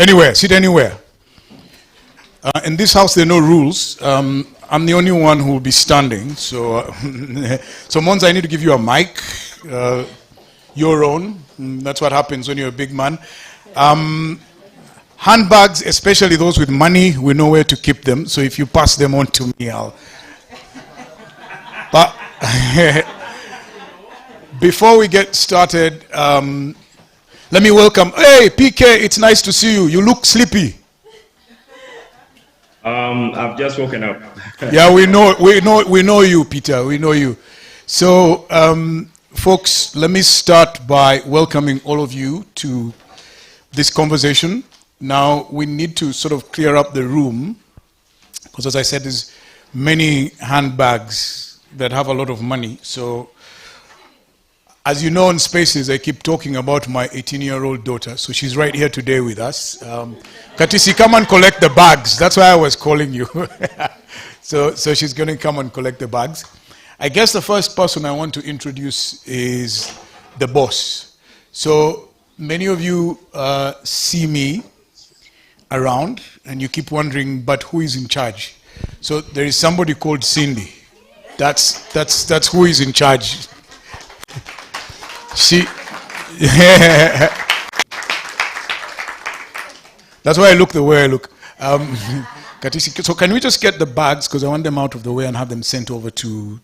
Anywhere, sit anywhere. In this house, there are no rules. I'm the only one who will be standing. So, so Monza, I need to give you a mic, your own. That's what happens when you're a big man. Handbags, especially those with money, we know where to keep them. So if you pass them on to me, I'll. But before we get started, let me welcome. Hey, PK, it's nice to see you. You look sleepy. I've just woken up. Yeah, we know you, Peter. We know you. So, folks, let me start by welcoming all of you to this conversation. Now, we need to sort of clear up the room, because as I said, there's many handbags that have a lot of money. So, as you know, in Spaces, I keep talking about my 18-year-old daughter. So she's right here today with us. Katisi, come and collect the bags. That's why I was calling you. So she's going to come and collect the bags. I guess the first person I want to introduce is the boss. So many of you see me around, and you keep wondering, but who is in charge? So there is somebody called Cindy. That's who is in charge. She, that's why I look the way I look. So can we just get the bags, because I want them out of the way and have them sent over into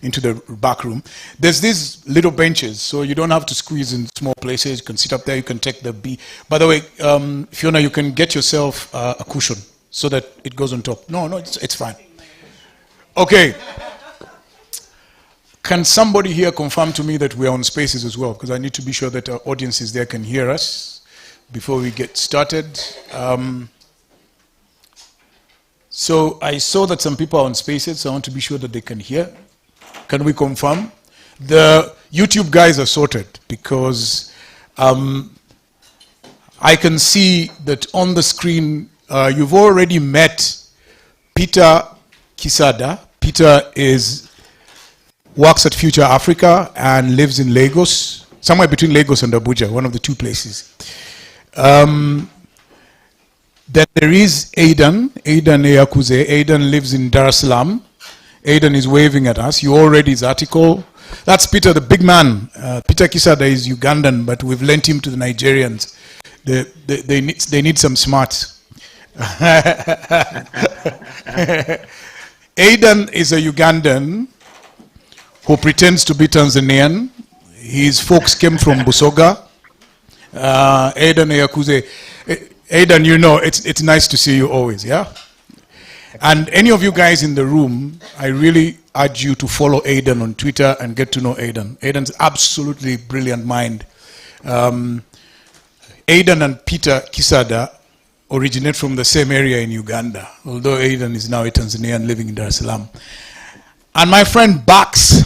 the back room. There's these little benches, so you don't have to squeeze in small places. You can sit up there, you can take the B. By the way, Fiona, you can get yourself a cushion so that it goes on top. No, it's fine. Okay. Can somebody here confirm to me that we are on Spaces as well? Because I need to be sure that our audiences there can hear us before we get started. So I saw that some people are on Spaces, so I want to be sure that they can hear. Can we confirm? The YouTube guys are sorted, because I can see that on the screen you've already met Peter Kisada. Peter works at Future Africa and lives in Lagos, somewhere between Lagos and Abuja, one of the two places. Then there is Aidan Eyakuze. Aidan lives in Dar es Salaam. Aidan is waving at us. You all read his article. That's Peter, the big man. Peter Kisada is Ugandan, but we've lent him to the Nigerians. They need some smarts. Aidan is a Ugandan who pretends to be Tanzanian. His folks came from Busoga. Aidan Eyakuze. Aidan, you know, it's nice to see you always, yeah? And any of you guys in the room, I really urge you to follow Aidan on Twitter and get to know Aidan. Aidan's absolutely brilliant mind. Aidan and Peter Kisada originate from the same area in Uganda, although Aidan is now a Tanzanian living in Dar es Salaam. And my friend Bax,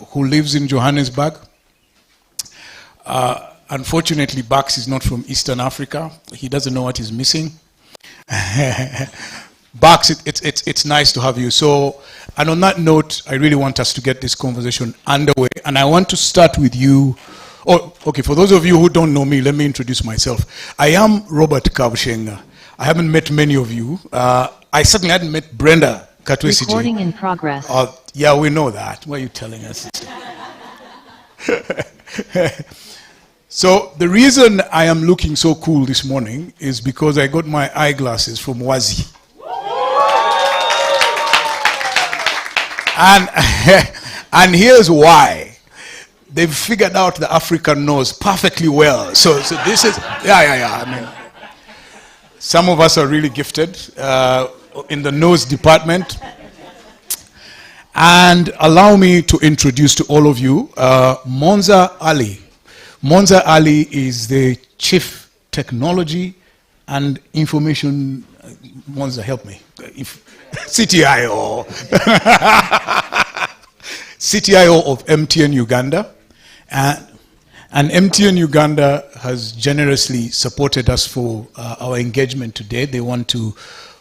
who lives in Johannesburg. Unfortunately, Bax is not from Eastern Africa. He doesn't know what he's missing. Bax, it's nice to have you. So, and on that note, I really want us to get this conversation underway. And I want to start with you. Oh, okay, for those of you who don't know me, let me introduce myself. I am Robert Kabushenga. I haven't met many of you. I certainly hadn't met Brenda Katwesije. Recording in progress. Yeah, we know that. What are you telling us? So the reason I am looking so cool this morning is because I got my eyeglasses from Wazi. And here's why. They've figured out the African nose perfectly well. So this is, yeah. I mean, some of us are really gifted in the nose department. And allow me to introduce to all of you Monza Ali. Monza Ali is the Chief Technology and Information, Monza, help me, CTIO. CTIO of MTN Uganda. And MTN Uganda has generously supported us for our engagement today. They want to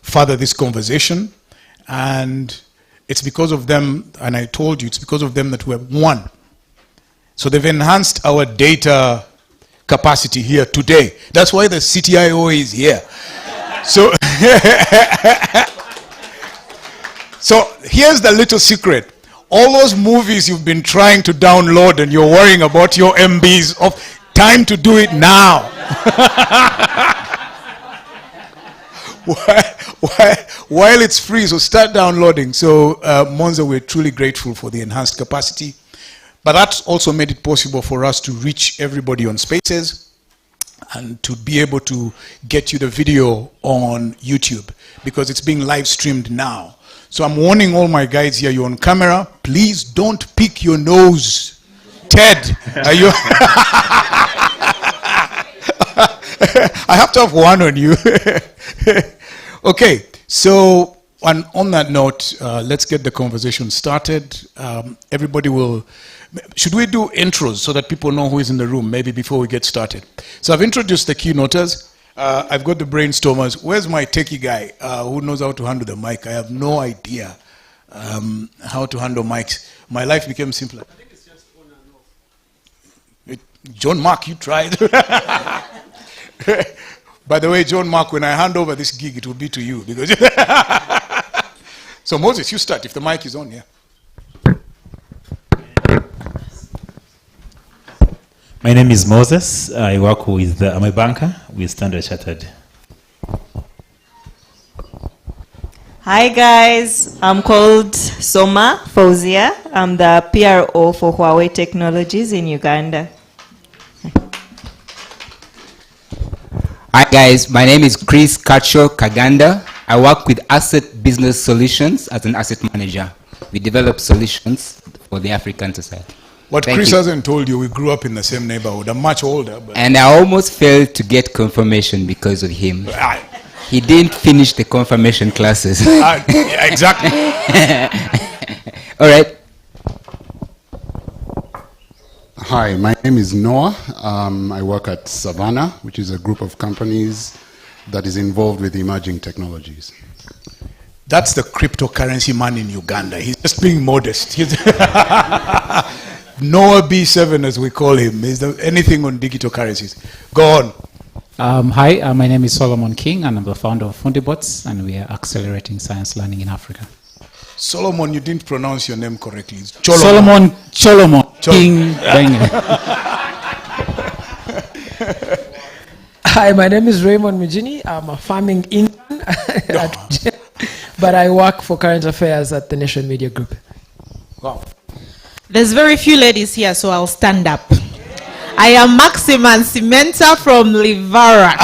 further this conversation. And it's because of them, and I told you, it's because of them that we have won. So they've enhanced our data capacity here today. That's why the CTIO is here. So, so here's the little secret. All those movies you've been trying to download and you're worrying about your MBs, of time to do it now. While it's free, so start downloading. So Monza, we're truly grateful for the enhanced capacity. But that's also made it possible for us to reach everybody on Spaces and to be able to get you the video on YouTube, because it's being live streamed now. So I'm warning all my guys here, you're on camera, please don't pick your nose. Ted, are you? I have to have one on you. Okay, so on that note, let's get the conversation started. Everybody will, should we do intros so that people know who is in the room, maybe before we get started? So I've introduced the keynoters. I've got the brainstormers. Where's my techie guy who knows how to handle the mic? I have no idea how to handle mics. My life became simpler. I think it's just on and off. John Mark, you tried. By the way, John Mark, when I hand over this gig, it will be to you. Because so Moses, you start if the mic is on here. My name is Moses. I work with, I'm a banker with Standard Chartered. Hi guys, I'm called Soma Fauzia. I'm the PRO for Huawei Technologies in Uganda. Hi guys, my name is Chris Kacho Kaganda. I work with Asset Business Solutions as an asset manager. We develop solutions for the African society. What Chris hasn't told you, we grew up in the same neighborhood. I'm much older. But and I almost failed to get confirmation because of him. He didn't finish the confirmation classes. Yeah, exactly. All right. Hi, my name is Noah. I work at Savannah, which is a group of companies that is involved with emerging technologies. That's the cryptocurrency man in Uganda. He's just being modest. Noah B7, as we call him. Is there anything on digital currencies? Go on. Hi, my name is Solomon King, and I'm the founder of Fundibots, and we are accelerating science learning in Africa. Solomon, you didn't pronounce your name correctly. It's Solomon King. Hi, my name is Raymond Mijini. I'm a farming intern, but I work for current affairs at the Nation Media Group. Wow. There's very few ladies here, so I'll stand up. I am Maximan Cimenta from Livara,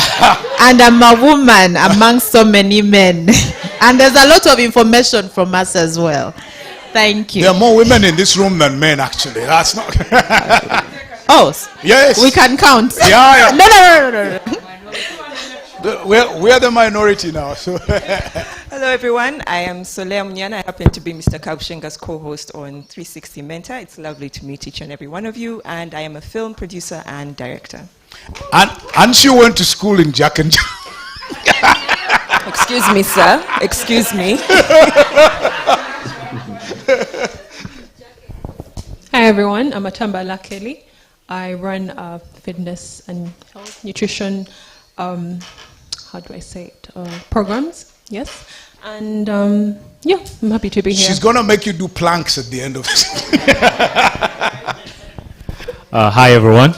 and I'm a woman amongst so many men. And there's a lot of information from us as well. Thank you. There are more women in this room than men, actually. That's not... Oh, yes. We can count. Yeah. No. We're the minority now. So. Hello, everyone. I am Solea Munyana. I happen to be Mr. Kabushenga's co-host on 360 Mentor. It's lovely to meet each and every one of you. And I am a film producer and director. And she went to school in Jack and Jack. Excuse me, sir. Excuse me. Hi, everyone. I'm Atamba Lakeli. I run fitness and health, nutrition, how do I say it, programs, yes. And yeah, I'm happy to be here. She's going to make you do planks at the end of this. Hi, everyone.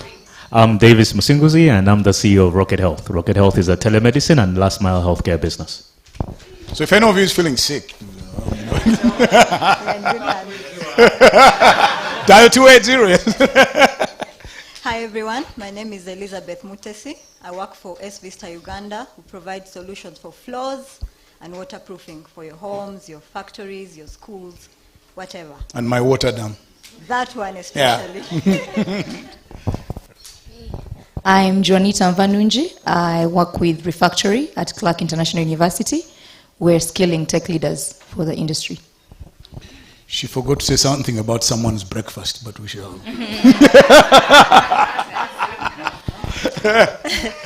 I'm Davis Musinguzi, and I'm the CEO of Rocket Health. Rocket Health is a telemedicine and last mile healthcare business. So if any of you is feeling sick, dial 280. Hi everyone, my name is Elizabeth Mutesi. I work for S-Vista Uganda, who provides solutions for floors and waterproofing for your homes, your factories, your schools, whatever. And my water dam. That one especially. Yeah. I'm Juanita Mvanunji. I work with Refactory at Clark International University. We're skilling tech leaders for the industry. She forgot to say something about someone's breakfast, but we shall.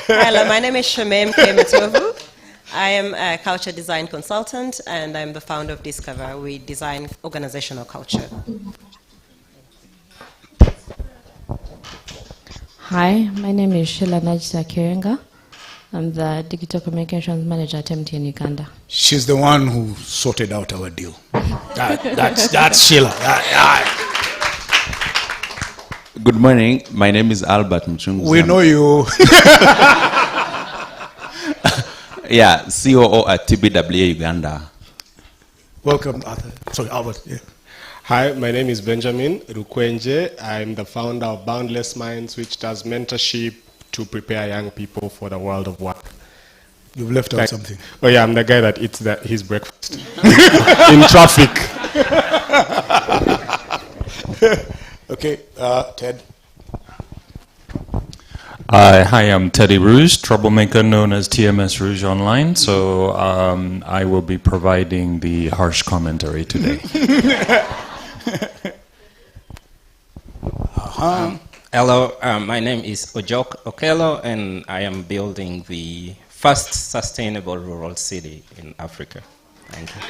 Hello, my name is Shamem Kemetovu. I am a culture design consultant, and I'm the founder of Discover. We design organizational culture. Hi, my name is Sheila Najisa Kirenga. I'm the Digital Communications Manager at MTN Uganda. She's the one who sorted out our deal. That's Sheila. Good morning. My name is Albert Mchungu. We know you. Yeah, COO at TBWA Uganda. Welcome, Arthur. Sorry, Albert. Yeah. Hi, my name is Benjamin Rukwenje. I'm the founder of Boundless Minds, which does mentorship to prepare young people for the world of work. You've left out something. Oh yeah, I'm the guy that eats his breakfast in traffic. Okay, Ted. Hi, I'm Teddy Rouge, troublemaker known as TMS Rouge online. So I will be providing the harsh commentary today. Hello, my name is Ojok Okello, and I am building the first sustainable rural city in Africa. Thank you.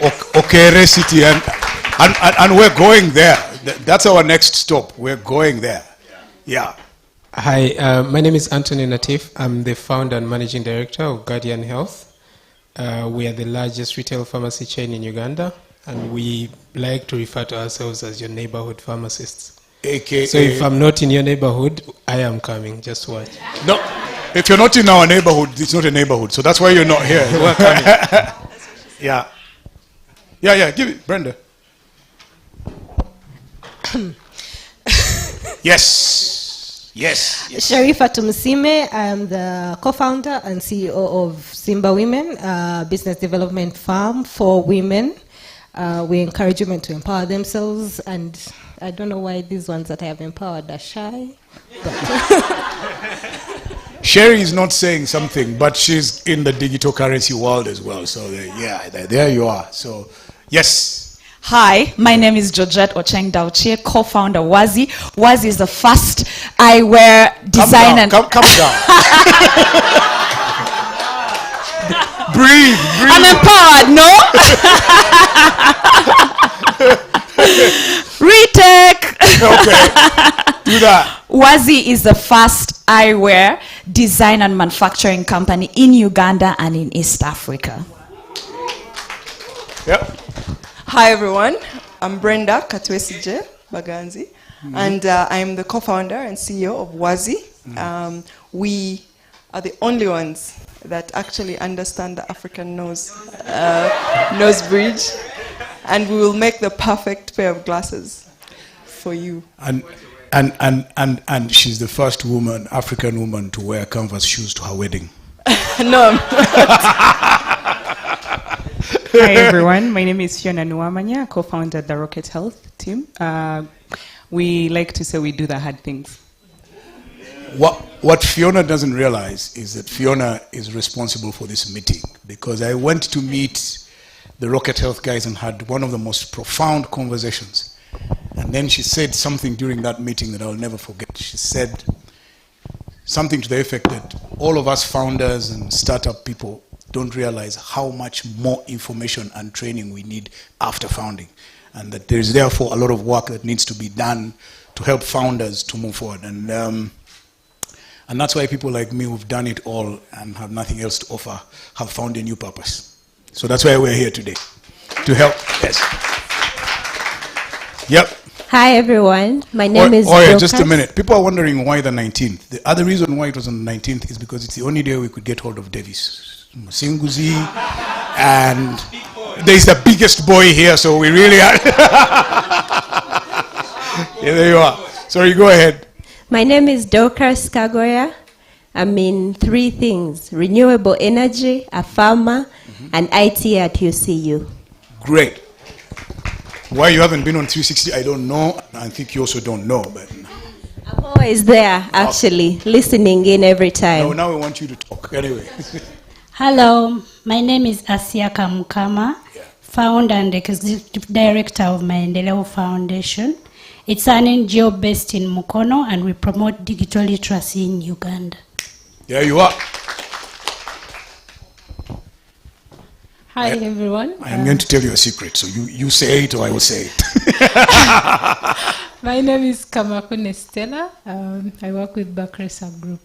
Okere City, and we're going there. That's our next stop. We're going there. Yeah. Hi, my name is Anthony Natif. I'm the founder and managing director of Guardian Health. We are the largest retail pharmacy chain in Uganda, and we like to refer to ourselves as your neighborhood pharmacists. AKA. So if I'm not in your neighborhood, I am coming. Just watch. No, if you're not in our neighborhood, it's not a neighborhood. So that's why you're not here. We're coming. Yeah. Yeah, give it, Brenda. Yes. Sharifa Tumusime, I am the co-founder and CEO of Simba Women, a business development firm for women. We encourage women to empower themselves, and I don't know why these ones that I have empowered are shy. Sherry is not saying something, but she's in the digital currency world as well. So there you are. So yes. Hi, my name is Georgette Ocheng Dauchie, co-founder Wazi. Wazi is the first eyewear design and... Come down. Breathe. I'm empowered, no? Retake. Okay, do that. Wazi is the first eyewear design and manufacturing company in Uganda and in East Africa. Yep. Hi everyone, I'm Brenda Katwesije Baganzi, and I'm the co-founder and CEO of Wazi. We are the only ones that actually understand the African nose bridge, and we will make the perfect pair of glasses for you. And she's the first woman, African woman, to wear canvas shoes to her wedding. No. Hi everyone, my name is Fiona Nuamanya, co-founder of the Rocket Health team. We like to say we do the hard things. What Fiona doesn't realize is that Fiona is responsible for this meeting, because I went to meet the Rocket Health guys and had one of the most profound conversations. And then she said something during that meeting that I'll never forget. She said something to the effect that all of us founders and startup people don't realize how much more information and training we need after founding, and that there is therefore a lot of work that needs to be done to help founders to move forward. And that's why people like me who've done it all and have nothing else to offer have found a new purpose. So that's why we're here today, to help. Yes. Yep. Hi everyone, my name is yeah, just a minute. People are wondering why the 19th. The other reason why it was on the 19th is because it's the only day we could get hold of Davis Musinguzi, and there's the biggest boy here, so we really are. Yeah, there you are. Sorry, go ahead. My name is Dorcas Kagoya. I'm in 3 things: renewable energy, a farmer, and IT at UCU. Great. Why you haven't been on 360, I don't know. I think you also don't know, but I'm always there, actually, listening in every time. no, now we want you to talk. Anyway. Hello, my name is Asiaka Mukama, founder and executive director of Maendeleo Foundation. It's an NGO based in Mukono, and we promote digital literacy in Uganda. There you are. Hi, everyone. I am going to tell you a secret, so you say it or I will say it. My name is Kamakune Stella. I work with Bakresa Group.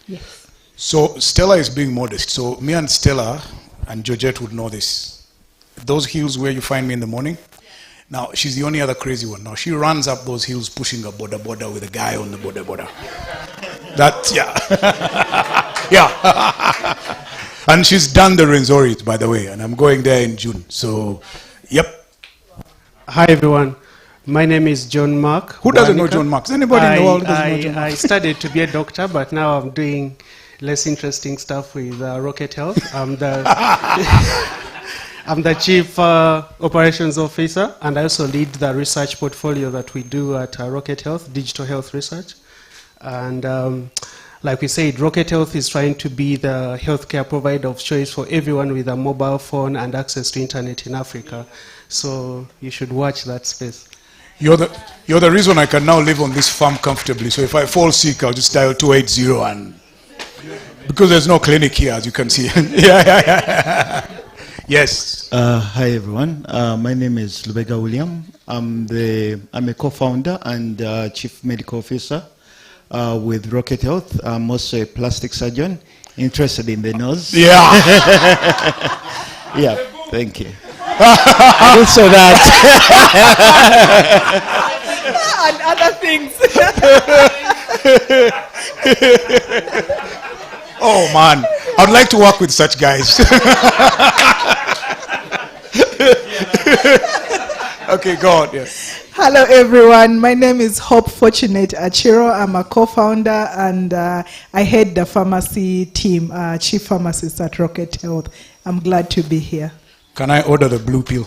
Yes. So Stella is being modest. So me and Stella and Georgette would know this. Those hills where you find me in the morning. Now, she's the only other crazy one. Now, she runs up those hills pushing a border with a guy on the border. That's, yeah. Yeah. And she's done the Renzori, by the way, and I'm going there in June. So, yep. Hi, everyone. My name is John Mark. Who doesn't know John Mark? Does anybody in the world doesn't know John Mark? I studied to be a doctor, but now I'm doing less interesting stuff with Rocket Health. I'm the Chief Operations Officer, and I also lead the research portfolio that we do at Rocket Health, Digital Health Research. And like we said, Rocket Health is trying to be the healthcare provider of choice for everyone with a mobile phone and access to internet in Africa. So you should watch that space. You're the reason I can now live on this farm comfortably. So if I fall sick, I'll just dial 280 and because there's no clinic here, as you can see. Yeah. Yes. Hi everyone. My name is Lubega William. I'm a co-founder and chief medical officer with Rocket Health. I'm also a plastic surgeon interested in the nose. Yeah. Yeah. Thank you. And also that. And other things. Oh man, I'd like to work with such guys. Okay, go on. Yes. Hello, everyone. My name is Hope Fortunate Achiro. I'm a co-founder and I head the pharmacy team, chief pharmacist at Rocket Health. I'm glad to be here. Can I order the blue pill?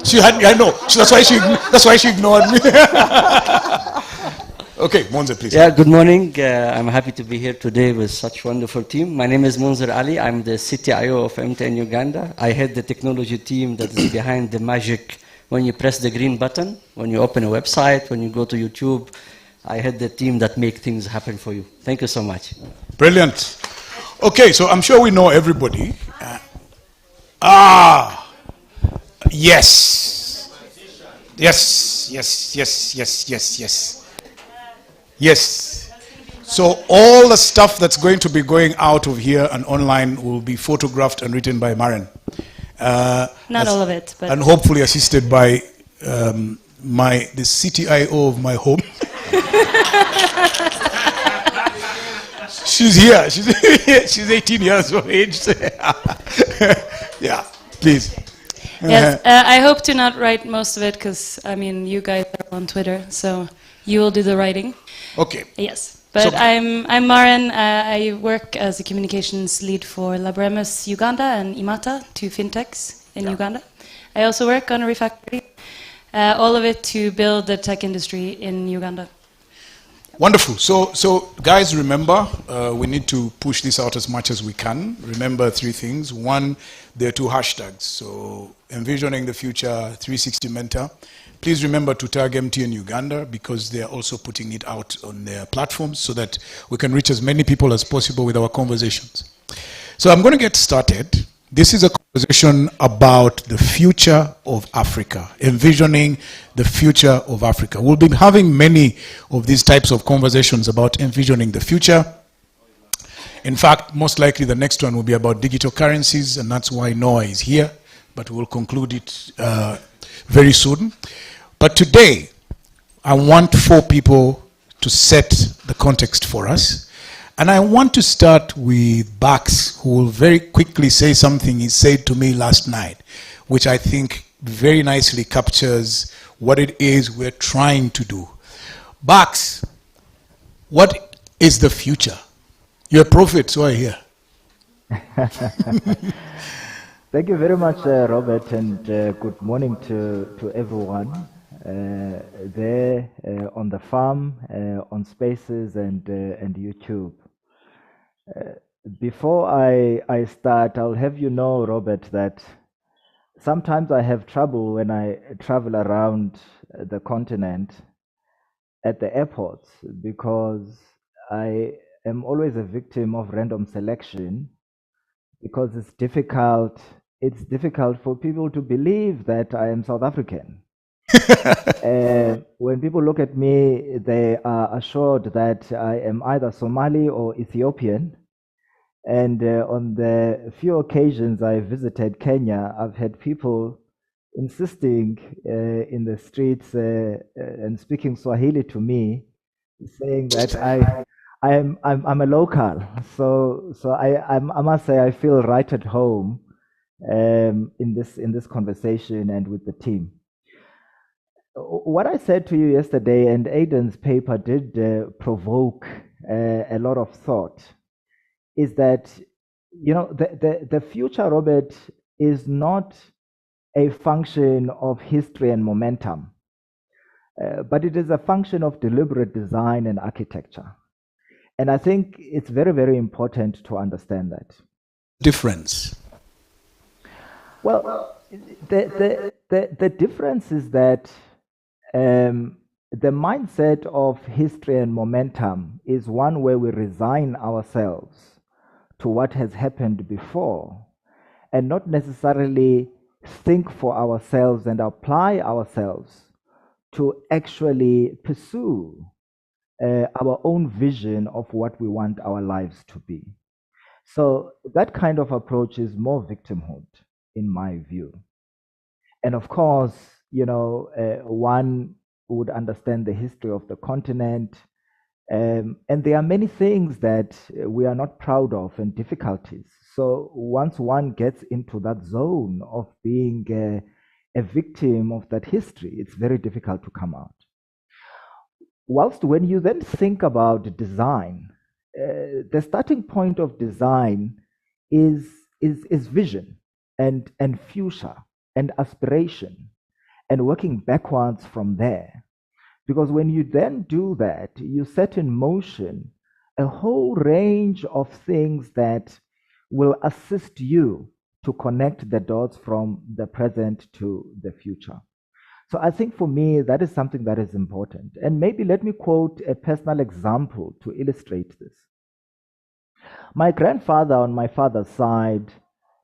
She had me. I know. That's why she ignored me. Okay, Monzer, please. Yeah, good morning. I'm happy to be here today with such wonderful team. My name is Monzer Ali. I'm the CTIO of MTN Uganda. I head the technology team that is behind the magic when you press the green button, when you open a website, when you go to YouTube. I head the team that make things happen for you. Thank you so much. Brilliant. Okay, so I'm sure we know everybody. Yes. Yes. So all the stuff that's going to be going out of here and online will be photographed and written by Maren. Not all of it, but and hopefully assisted by the CTIO of my home. She's here. She's 18 years of age. Yeah, please. yes, I hope to not write most of it because I mean you guys are on Twitter, so you will do the writing. Okay. Yes, but so, I'm Maren. I work as a communications lead for Labremus Uganda and Imata, two fintechs in Uganda. I also work on Refactory, all of it to build the tech industry in Uganda. Wonderful. So guys, remember, we need to push this out as much as we can. Remember three things. One, there are two hashtags. So envisioning the future 360 Mentor. Please remember to tag MTN Uganda because they are also putting it out on their platforms so that we can reach as many people as possible with our conversations. So I'm going to get started. This is a conversation about the future of Africa, envisioning the future of Africa. We'll be having many of these types of conversations about envisioning the future. In fact, most likely the next one will be about digital currencies, and that's why Noah is here, but we'll conclude it very soon. But today, I want 4 people to set the context for us. And I want to start with Bax, who will very quickly say something he said to me last night, which I think very nicely captures what it is we're trying to do. Bax, what is the future? You're a prophet, so I hear. Thank you very much, Robert, and good morning to everyone there on the farm, on Spaces, and YouTube. Before I start, I'll have you know, Robert, that sometimes I have trouble when I travel around the continent at the airports because I am always a victim of random selection because it's difficult. It's difficult for people to believe that I am South African. When people look at me, they are assured that I am either Somali or Ethiopian. And on the few occasions I visited Kenya, I've had people insisting in the streets and speaking Swahili to me, saying that I'm a local. So I must say I feel right at home in this conversation and with the team. What I said to you yesterday and Aidan's paper did provoke a lot of thought, is that, you know, the future, Robert, is not a function of history and momentum, but it is a function of deliberate design and architecture. And I think it's very, very important to understand that. Difference? Well, the difference is that the mindset of history and momentum is one where we resign ourselves to what has happened before and not necessarily think for ourselves and apply ourselves to actually pursue our own vision of what we want our lives to be. So that kind of approach is more victimhood, in my view. And of course, you know, one would understand the history of the continent, and there are many things that we are not proud of and difficulties. So once one gets into that zone of being a victim of that history, it's very difficult to come out. Whilst when you then think about design, the starting point of design is vision and future and aspiration, and working backwards from there. Because when you then do that, you set in motion a whole range of things that will assist you to connect the dots from the present to the future. So I think for me, that is something that is important. And maybe let me quote a personal example to illustrate this. My grandfather on my father's side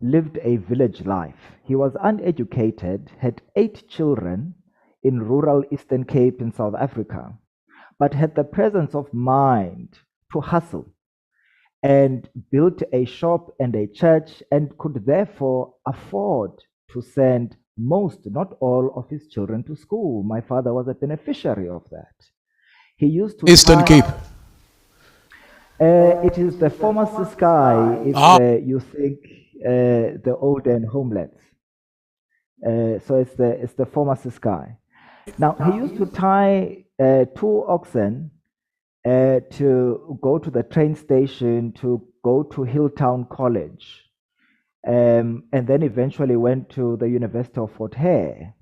lived a village life. He was uneducated, had 8 children in rural Eastern Cape in South Africa, but had the presence of mind to hustle and built a shop and a church, and could therefore afford to send most, not all, of his children to school. My father was a beneficiary of that. He used to Eastern Cape. It is the former Ciskei, if you think the olden homelands. So it's the former Ciskei. Now, he used to tie 2 oxen to go to the train station, to go to Hilltown College, and then eventually went to the University of Fort Hare.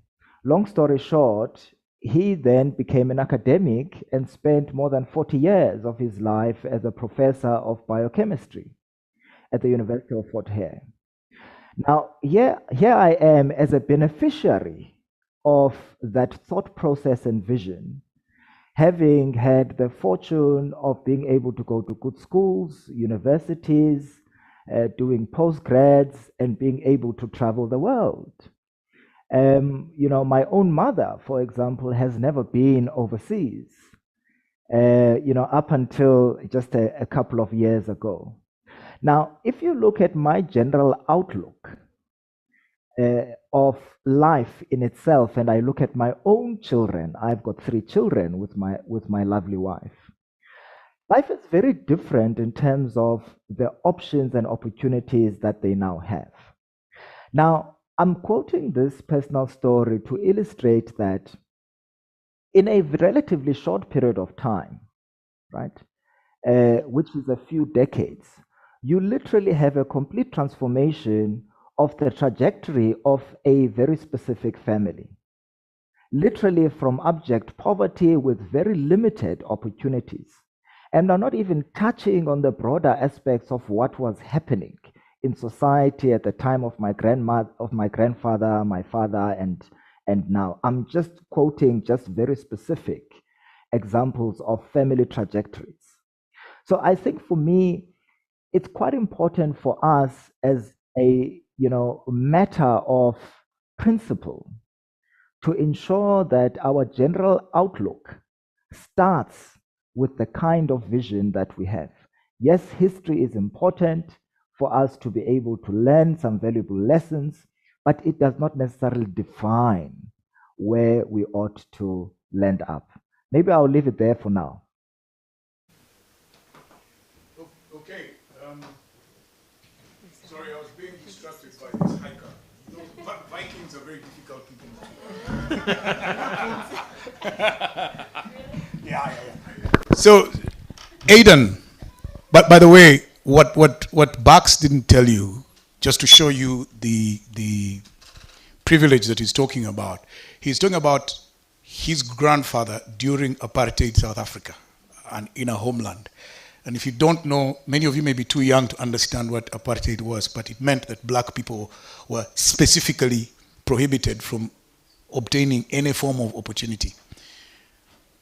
Long story short, he then became an academic and spent more than 40 years of his life as a professor of biochemistry at the University of Fort Hare. Now, here I am as a beneficiary of that thought process and vision, having had the fortune of being able to go to good schools, universities, doing postgrads, and being able to travel the world. You know, my own mother, for example, has never been overseas, you know, up until just a couple of years ago. Now, if you look at my general outlook of life in itself, and I look at my own children, I've got 3 children with my lovely wife. Life is very different in terms of the options and opportunities that they now have. Now, I'm quoting this personal story to illustrate that in a relatively short period of time, right, which is a few decades, you literally have a complete transformation of the trajectory of a very specific family. Literally from abject poverty with very limited opportunities. And I'm not even touching on the broader aspects of what was happening in society at the time of my grandfather, my father, and now. I'm just quoting just very specific examples of family trajectories. So I think for me, it's quite important for us as a matter of principle to ensure that our general outlook starts with the kind of vision that we have. Yes, history is important for us to be able to learn some valuable lessons, but it does not necessarily define where we ought to land up. Maybe I'll leave it there for now. Okay. Sorry, I was being distracted by this hiker. Vikings are very difficult people. Yeah. So, Aidan, but by the way, what Bax didn't tell you, just to show you the privilege that he's talking about his grandfather during apartheid South Africa and in a homeland. And if you don't know, many of you may be too young to understand what apartheid was, but it meant that black people were specifically prohibited from obtaining any form of opportunity.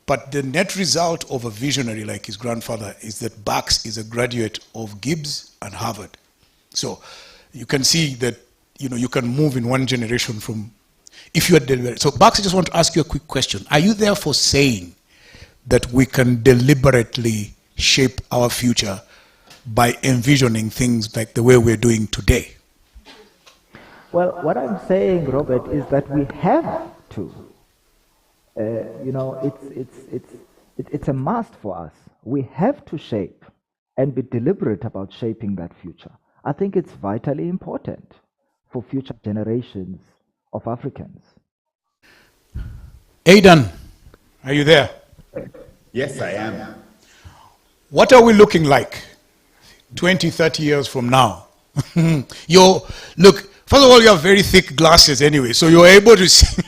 But the net result of a visionary like his grandfather is that Bax is a graduate of Gibbs and Harvard. So you can see that you can move in one generation from, if you are deliberate. So Bax, I just want to ask you a quick question. Are you therefore saying that we can deliberately shape our future by envisioning things like the way we're doing today? Well, what I'm saying, Robert, is that we have to. It's a must for us. We have to shape and be deliberate about shaping that future. I think it's vitally important for future generations of Africans. Aidan, are you there? Yes, I am. What are we looking like 20, 30 years from now? Look, first of all, you have very thick glasses anyway, so you're able to see.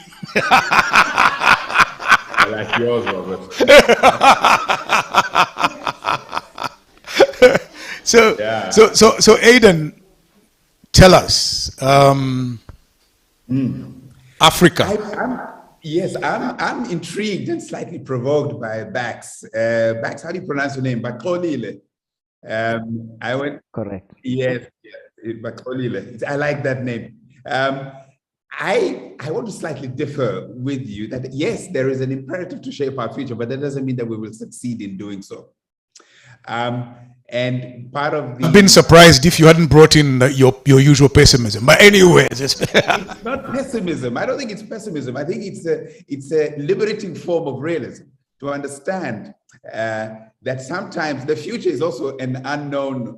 I like yours, Robert. So Aidan, tell us, Africa. I'm intrigued and slightly provoked by Bax. Bax, how do you pronounce your name? Bakolile. I went correct. Yes, Bakolile. I like that name. I want to slightly differ with you that yes, there is an imperative to shape our future, but that doesn't mean that we will succeed in doing so. And part of the... I've been surprised if you hadn't brought in your usual pessimism. But anyways, it's not pessimism. I don't think it's pessimism. I think it's a liberating form of realism to understand that sometimes the future is also an unknown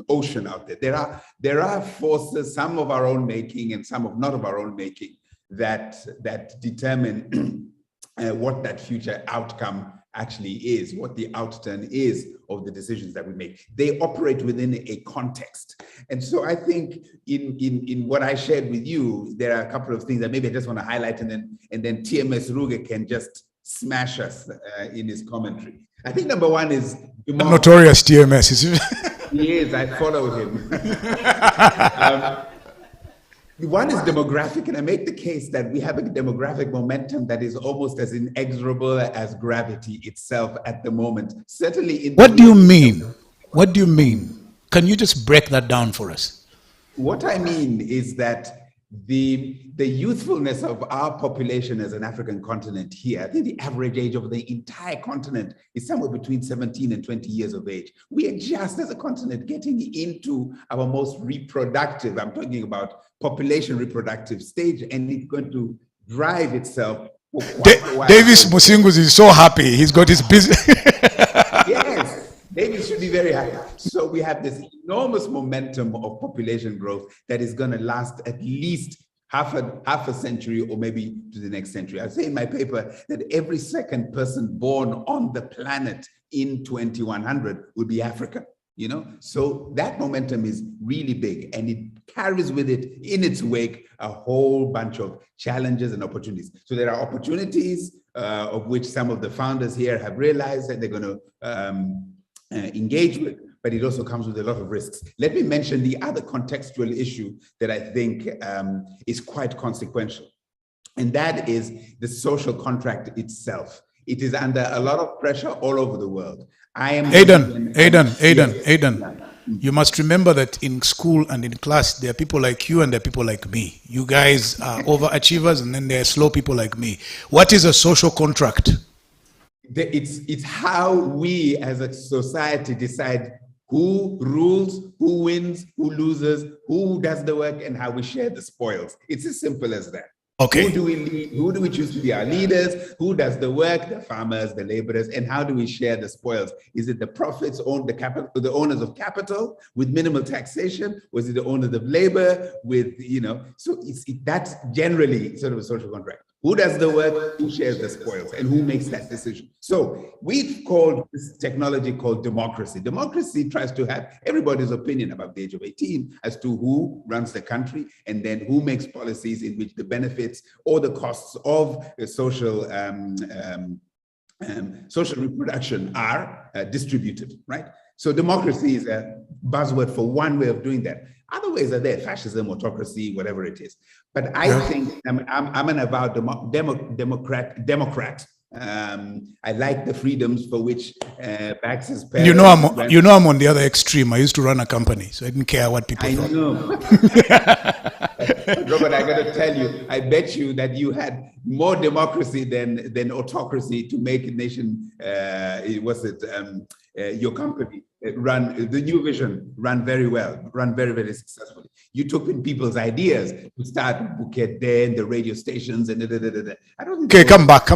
ocean out there. There are forces, some of our own making and some of not of our own making, that determine what that future outcome actually is, what the outturn is of the decisions that we make. They operate within a context. And so I think in what I shared with you, there are a couple of things that maybe I just want to highlight, and then TMS Ruge can just smash us in his commentary. I think number one is... Notorious TMS. He is, I follow him. One is demographic, and I make the case that we have a demographic momentum that is almost as inexorable as gravity itself at the moment. Certainly in... What do you mean? What do you mean? Can you just break that down for us? What I mean is that the youthfulness of our population as an African continent here, I think the average age of the entire continent is somewhere between 17 and 20 years of age. We are just as a continent getting into our most reproductive, I'm talking about population reproductive stage, and it's going to drive itself. Davis Musingus is so happy. He's got his business. Yes. Davis should be very happy. So we have this enormous momentum of population growth that is going to last at least half a century or maybe to the next century. I say in my paper that every second person born on the planet in 2100 will be African. So that momentum is really big, and it carries with it in its wake a whole bunch of challenges and opportunities. So there are opportunities of which some of the founders here have realized that they're going to engage with, but it also comes with a lot of risks. Let me mention the other contextual issue that I think is quite consequential, and that is the social contract itself. It is under a lot of pressure all over the world. Aidan, you must remember that in school and in class, there are people like you and there are people like me. You guys are overachievers, and then there are slow people like me. What is a social contract? It's how we as a society decide who rules, who wins, who loses, who does the work, and how we share the spoils. It's as simple as that. Okay. Who do we lead? Who do we choose to be our leaders? Who does the work? The farmers, the laborers, and how do we share the spoils? Is it the profits owned the owners of capital with minimal taxation? Was it the owners of labor with, so that's generally sort of a social contract. Who does the work? Who shares the spoils? And who makes that decision? So we've called this technology called democracy. Democracy tries to have everybody's opinion about the age of 18 as to who runs the country and then who makes policies in which the benefits or the costs of social social reproduction are distributed, right? So democracy is a buzzword for one way of doing that. Other ways are there, fascism, autocracy, whatever it is. But I think I'm an avowed Democrat. I like the freedoms for which Bax's parents... You know I'm on the other extreme. I used to run a company, so I didn't care what people thought. I know. Robert, I got to tell you, I bet you that you had more democracy than autocracy to make a nation, your company run, the New Vision run very well, run very, very successfully. You took in people's ideas to start Bukit there and the radio stations and I don't think... Okay, come back.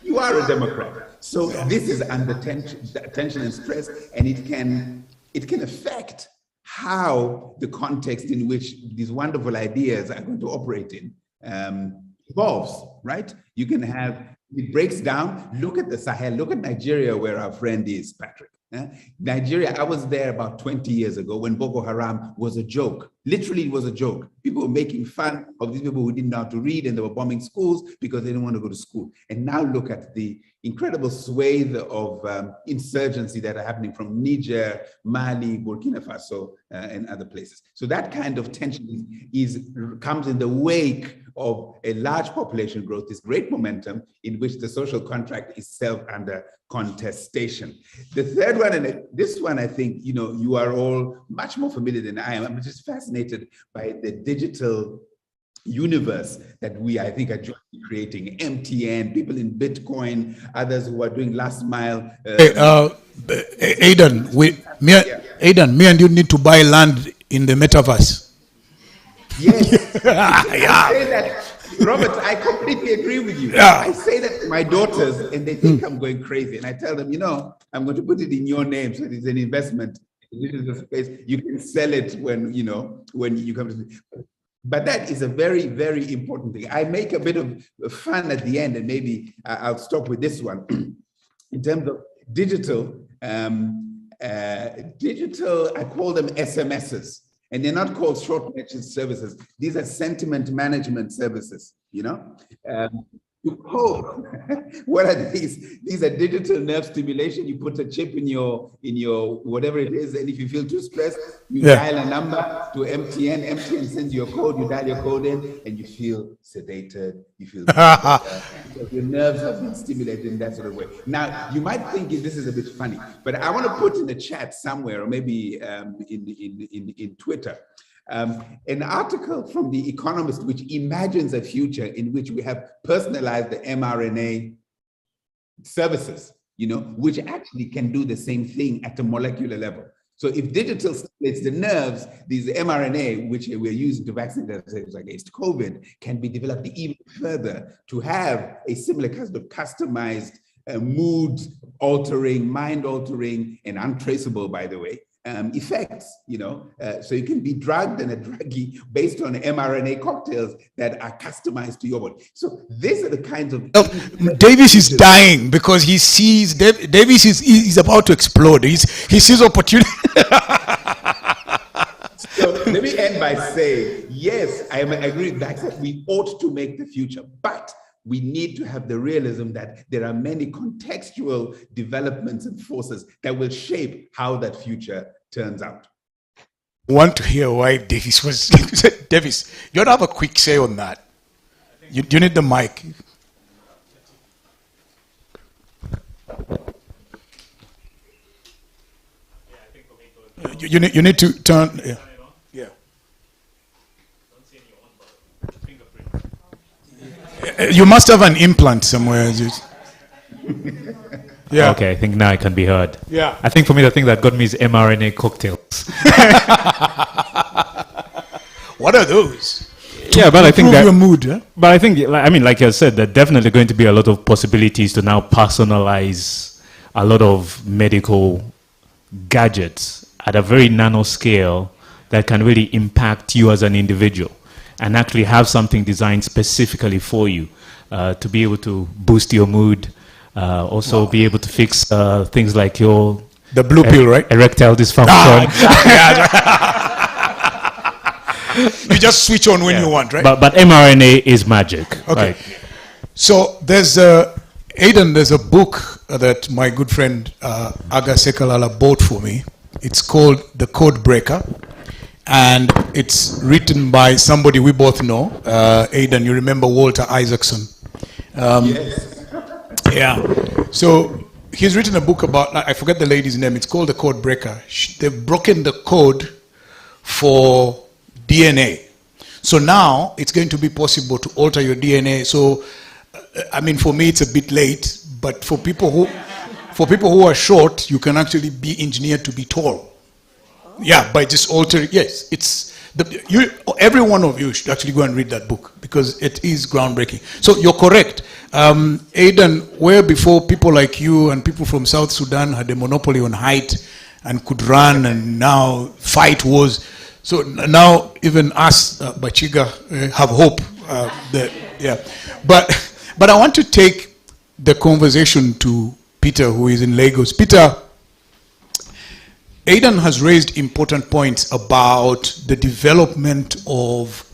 You are a Democrat. So this is under tension and stress, and it can affect how the context in which these wonderful ideas are going to operate in evolves, right? You can have, it breaks down. Look at the Sahel, look at Nigeria, where our friend is, Patrick. Nigeria, I was there about 20 years ago when Boko Haram was a joke. Literally, it was a joke. People were making fun of these people who didn't know how to read, and they were bombing schools because they didn't want to go to school. And now look at the incredible swathe of insurgency that are happening from Niger, Mali, Burkina Faso, and other places. So that kind of tension comes in the wake of a large population growth, this great momentum in which the social contract is self under contestation. The third one, and this one, I think, you are all much more familiar than I am. I'm just fascinated by the digital universe that I think, are jointly creating. MTN, people in Bitcoin, others who are doing last mile. Aidan, me and you need to buy land in the metaverse. Yes. Yeah. I say that, Robert, I completely agree with you. Yeah. I say that to my daughters and they think I'm going crazy. And I tell them, I'm going to put it in your name. So it's an investment. This is the space. You can sell it when you come to me. But that is a very, very important thing. I make a bit of fun at the end, and maybe I'll stop with this one. In terms of digital, I call them SMSs. And they're not called short message services. These are sentiment management services, What are these? These are digital nerve stimulation. You put a chip in your whatever it is, and if you feel too stressed, you dial a number to MTN. MTN sends you a code. You dial your code in, and you feel sedated. You feel your nerves have been stimulated in that sort of way. Now, you might think this is a bit funny, but I want to put in the chat somewhere, or maybe in Twitter. An article from The Economist which imagines a future in which we have personalized the mRNA services, which actually can do the same thing at a molecular level. So if digital stimulates the nerves, these mRNA, which we're using to vaccinate ourselves against COVID, can be developed even further to have a similar kind of customized, mood-altering, mind-altering, and untraceable, by the way, effects, so you can be drugged and a druggie based on mRNA cocktails that are customized to your body. So these are the kinds of... Davis is dying because he sees, Davis is about to explode. He sees opportunity. So let me end by saying, yes, I agree with that we ought to make the future, but we need to have the realism that there are many contextual developments and forces that will shape how that future turns out. I want to hear why Davis was... Davis, you want to have a quick say on that? You need the mic. You need to turn. Yeah. You must have an implant somewhere. Yeah. Okay, I think now I can be heard. Yeah. I think for me, the thing that got me is mRNA cocktails. What are those? Yeah, but I think that your mood. Huh? But I think, like I said, there are definitely going to be a lot of possibilities to now personalize a lot of medical gadgets at a very nano scale that can really impact you as an individual, and actually have something designed specifically for you to be able to boost your mood, also be able to fix things like the blue pill, right? Erectile dysfunction. You just switch on when you want, right? But mRNA is magic. Okay. Right? So there's Aidan, there's a book that my good friend Aga Sekalala bought for me. It's called The Code Breaker. And it's written by somebody we both know. Aidan, you remember Walter Isaacson? Yes. Yeah. So he's written a book about, I forget the lady's name, it's called The Code Breaker. They've broken the code for DNA. So now it's going to be possible to alter your DNA. So, I mean, for me, it's a bit late, but for people who are short, you can actually be engineered to be tall. Yeah, by just altering. Yes, every one of you should actually go and read that book because it is groundbreaking. So you're correct. Aidan, where before people like you and people from South Sudan had a monopoly on height and could run and now fight wars. So now even us, Bachiga, have hope. But I want to take the conversation to Peter, who is in Lagos. Peter, Aidan has raised important points about the development of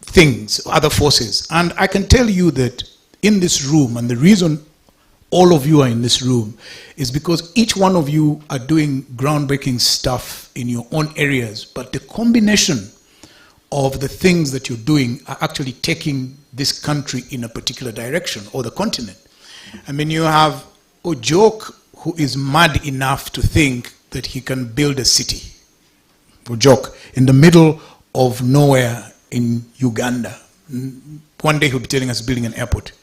things, other forces. And I can tell you that in this room, and the reason all of you are in this room, is because each one of you are doing groundbreaking stuff in your own areas. But the combination of the things that you're doing are actually taking this country in a particular direction, or the continent. I mean, you have Ojok, who is mad enough to think that he can build a city, Ojok, in the middle of nowhere in Uganda. One day he'll be telling us building an airport.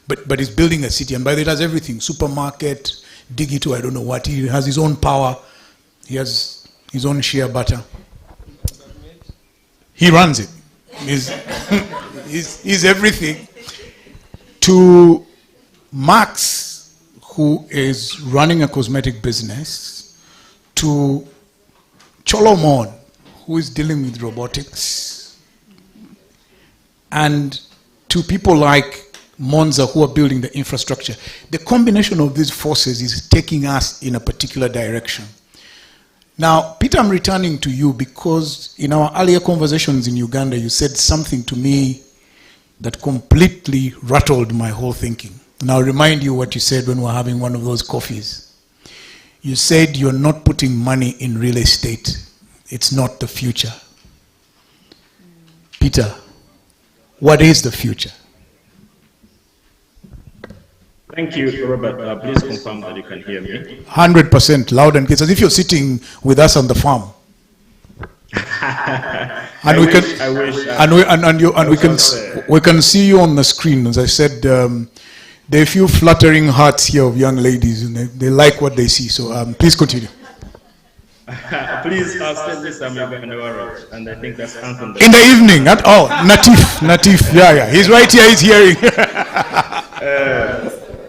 But he's building a city, and by the way, it has everything. Supermarket, digital, I don't know what. He has his own power. He has his own shea butter. He runs it. He's everything. To Max, who is running a cosmetic business, to Cholomon, who is dealing with robotics, and to people like Monza, who are building the infrastructure. The combination of these forces is taking us in a particular direction. Now, Peter, I'm returning to you because in our earlier conversations in Uganda, you said something to me that completely rattled my whole thinking. And I'll remind you what you said when we were having one of those coffees. You said you're not putting money in real estate. It's not the future. Peter, what is the future? Thank you, Robert. Please confirm that you can hear me. 100% loud and clear, as if you're sitting with us on the farm. And we can see you on the screen. As I said, there are a few fluttering hearts here of young ladies, and they like what they see. So please continue. Please send this and I think that's Anton. In the evening, Natif, yeah, he's right here, he's hearing.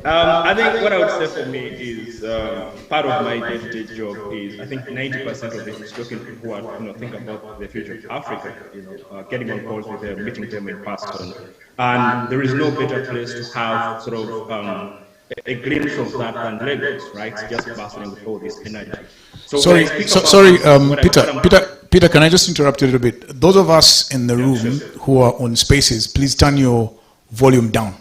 I think what I would say for me is part of my day-to-day job is I think 90% of it is talking to people who are think about the future of Africa, getting on calls with them, meeting them in person, and there is no better place to have sort of a glimpse of that than Lagos, right? Just bustling with all this energy. Peter, can I just interrupt you a little bit? Those of us in the room who are on Spaces, please turn your volume down.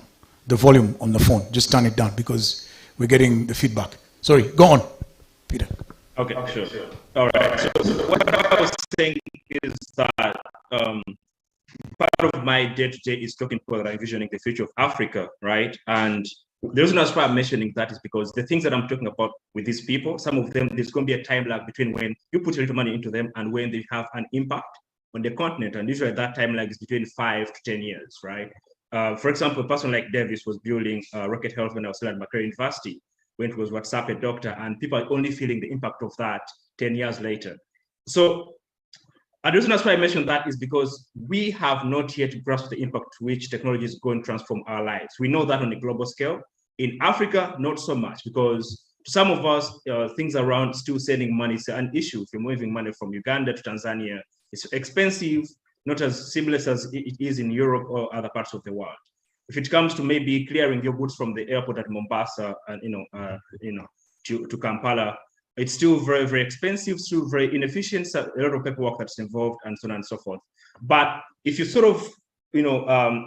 The volume on the phone, just turn it down because we're getting the feedback. Sorry, go on, Peter. Okay, sure. All right. So what I was saying is that part of my day-to-day is talking about envisioning the future of Africa, right? And The reason why I'm mentioning that is because the things that I'm talking about with these people, some of them, there's going to be a time lag between when you put a little money into them and when they have an impact on the continent. And usually that time lag is between 5 to 10 years, right? For example, a person like Davis was building Rocket Health when I was still at Makerere University, when it was WhatsApp a doctor, and people are only feeling the impact of that 10 years later. So, and the reason why I mentioned that is because we have not yet grasped the impact to which technology is going to transform our lives. We know that on a global scale. In Africa, not so much, because to some of us, things around still sending money is an issue. If you're moving money from Uganda to Tanzania, it's expensive, not as seamless as it is in Europe or other parts of the world. If it comes to maybe clearing your goods from the airport at Mombasa and to Kampala, it's still very, very expensive, still very inefficient, a lot of paperwork that's involved, and so on and so forth. But if you sort of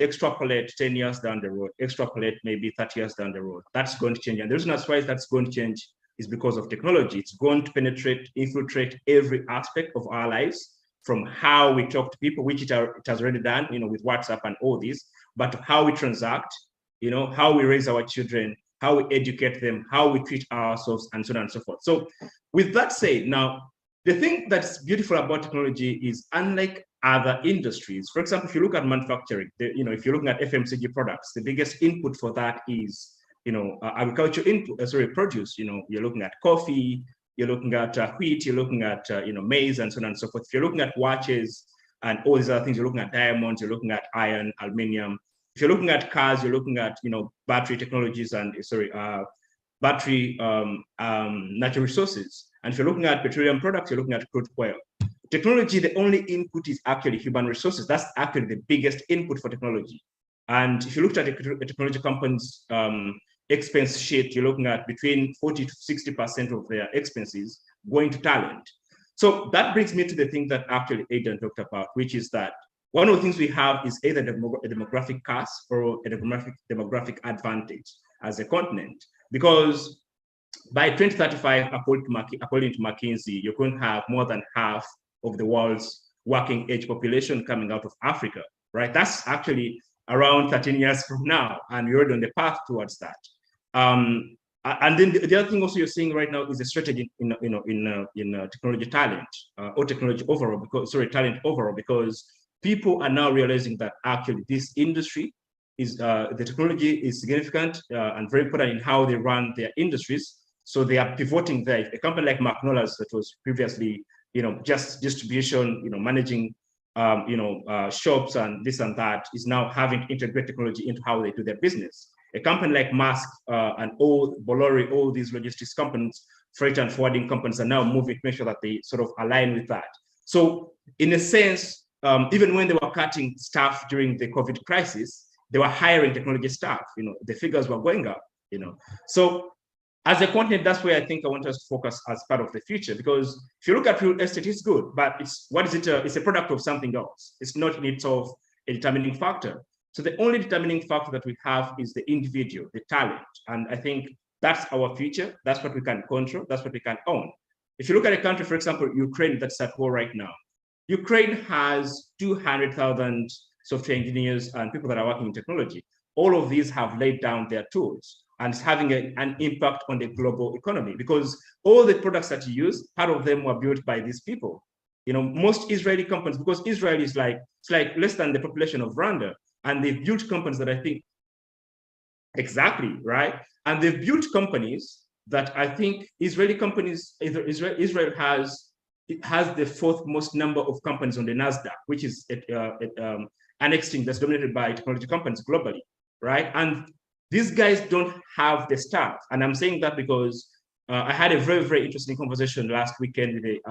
extrapolate 10 years down the road, extrapolate maybe 30 years down the road, that's going to change. And the reason why that's going to change is because of technology. It's going to penetrate, infiltrate every aspect of our lives, from how we talk to people, which it has already done, with WhatsApp and all this, but how we transact, how we raise our children, how we educate them, how we treat ourselves, and so on and so forth. So with that said, now, the thing that's beautiful about technology is, unlike other industries, for example, if you look at manufacturing, if you're looking at FMCG products, the biggest input for that is, agriculture produce. You're looking at coffee, you're looking at wheat, you're looking at maize, and so on and so forth. If you're looking at watches and all these other things, you're looking at diamonds, you're looking at iron, aluminium. If you're looking at cars, you're looking at battery technologies and battery natural resources. And if you're looking at petroleum products, you're looking at crude oil. Technology, the only input is actually human resources. That's actually the biggest input for technology. And if you looked at a technology company's expense sheet, you're looking at between 40 to 60% of their expenses going to talent. So that brings me to the thing that actually Aidan talked about, which is that one of the things we have is either a demographic curse or a demographic advantage as a continent. Because by 2035, according to McKinsey, you're going to have more than half of the world's working age population coming out of Africa, right? That's actually around 13 years from now, and we're already on the path towards that. And then the other thing also you're seeing right now is a strategy in technology talent or technology overall, talent overall, because people are now realizing that actually this industry is, the technology is significant and very important in how they run their industries. So they are pivoting there. A company like McDonald's that was previously, just distribution, managing, shops and this and that, is now having to integrate technology into how they do their business. A company like Maersk and Bolloré, all these logistics companies, freight and forwarding companies, are now moving to make sure that they sort of align with that. So in a sense, even when they were cutting staff during the COVID crisis, they were hiring technology staff. The figures were going up. So as a continent, that's where I think I want us to focus as part of the future. Because if you look at real estate, it's good, but it's a product of something else. It's not in itself a determining factor. So the only determining factor that we have is the individual, the talent. And I think that's our future. That's what we can control. That's what we can own. If you look at a country, for example, Ukraine, that's at war right now. Ukraine has 200,000 software engineers and people that are working in technology. All of these have laid down their tools, and it's having an impact on the global economy, because all the products that you use, part of them were built by these people. Most Israeli companies, because Israel is it's like less than the population of Rwanda, and they've built companies that I think, exactly, right? And they've built companies that I think Israeli companies, Israel has the fourth most number of companies on the NASDAQ, which is an exchange that's dominated by technology companies globally, right? And these guys don't have the staff. And I'm saying that because I had a very, very interesting conversation last weekend with the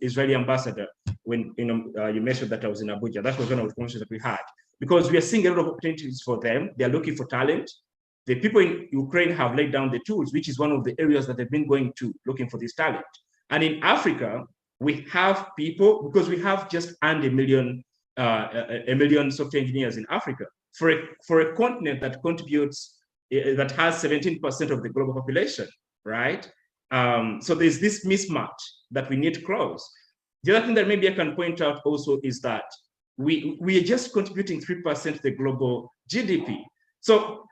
Israeli ambassador when you mentioned that I was in Abuja. That was one of the conversations that we had. Because we are seeing a lot of opportunities for them. They're looking for talent. The people in Ukraine have laid down the tools, which is one of the areas that they've been going to, looking for this talent. And in Africa, we have people, because we have just under a million software engineers in Africa. For a continent that contributes, that has 17% of the global population, right? So there's this mismatch that we need to close. The other thing that maybe I can point out also is that we are just contributing 3% to the global GDP. So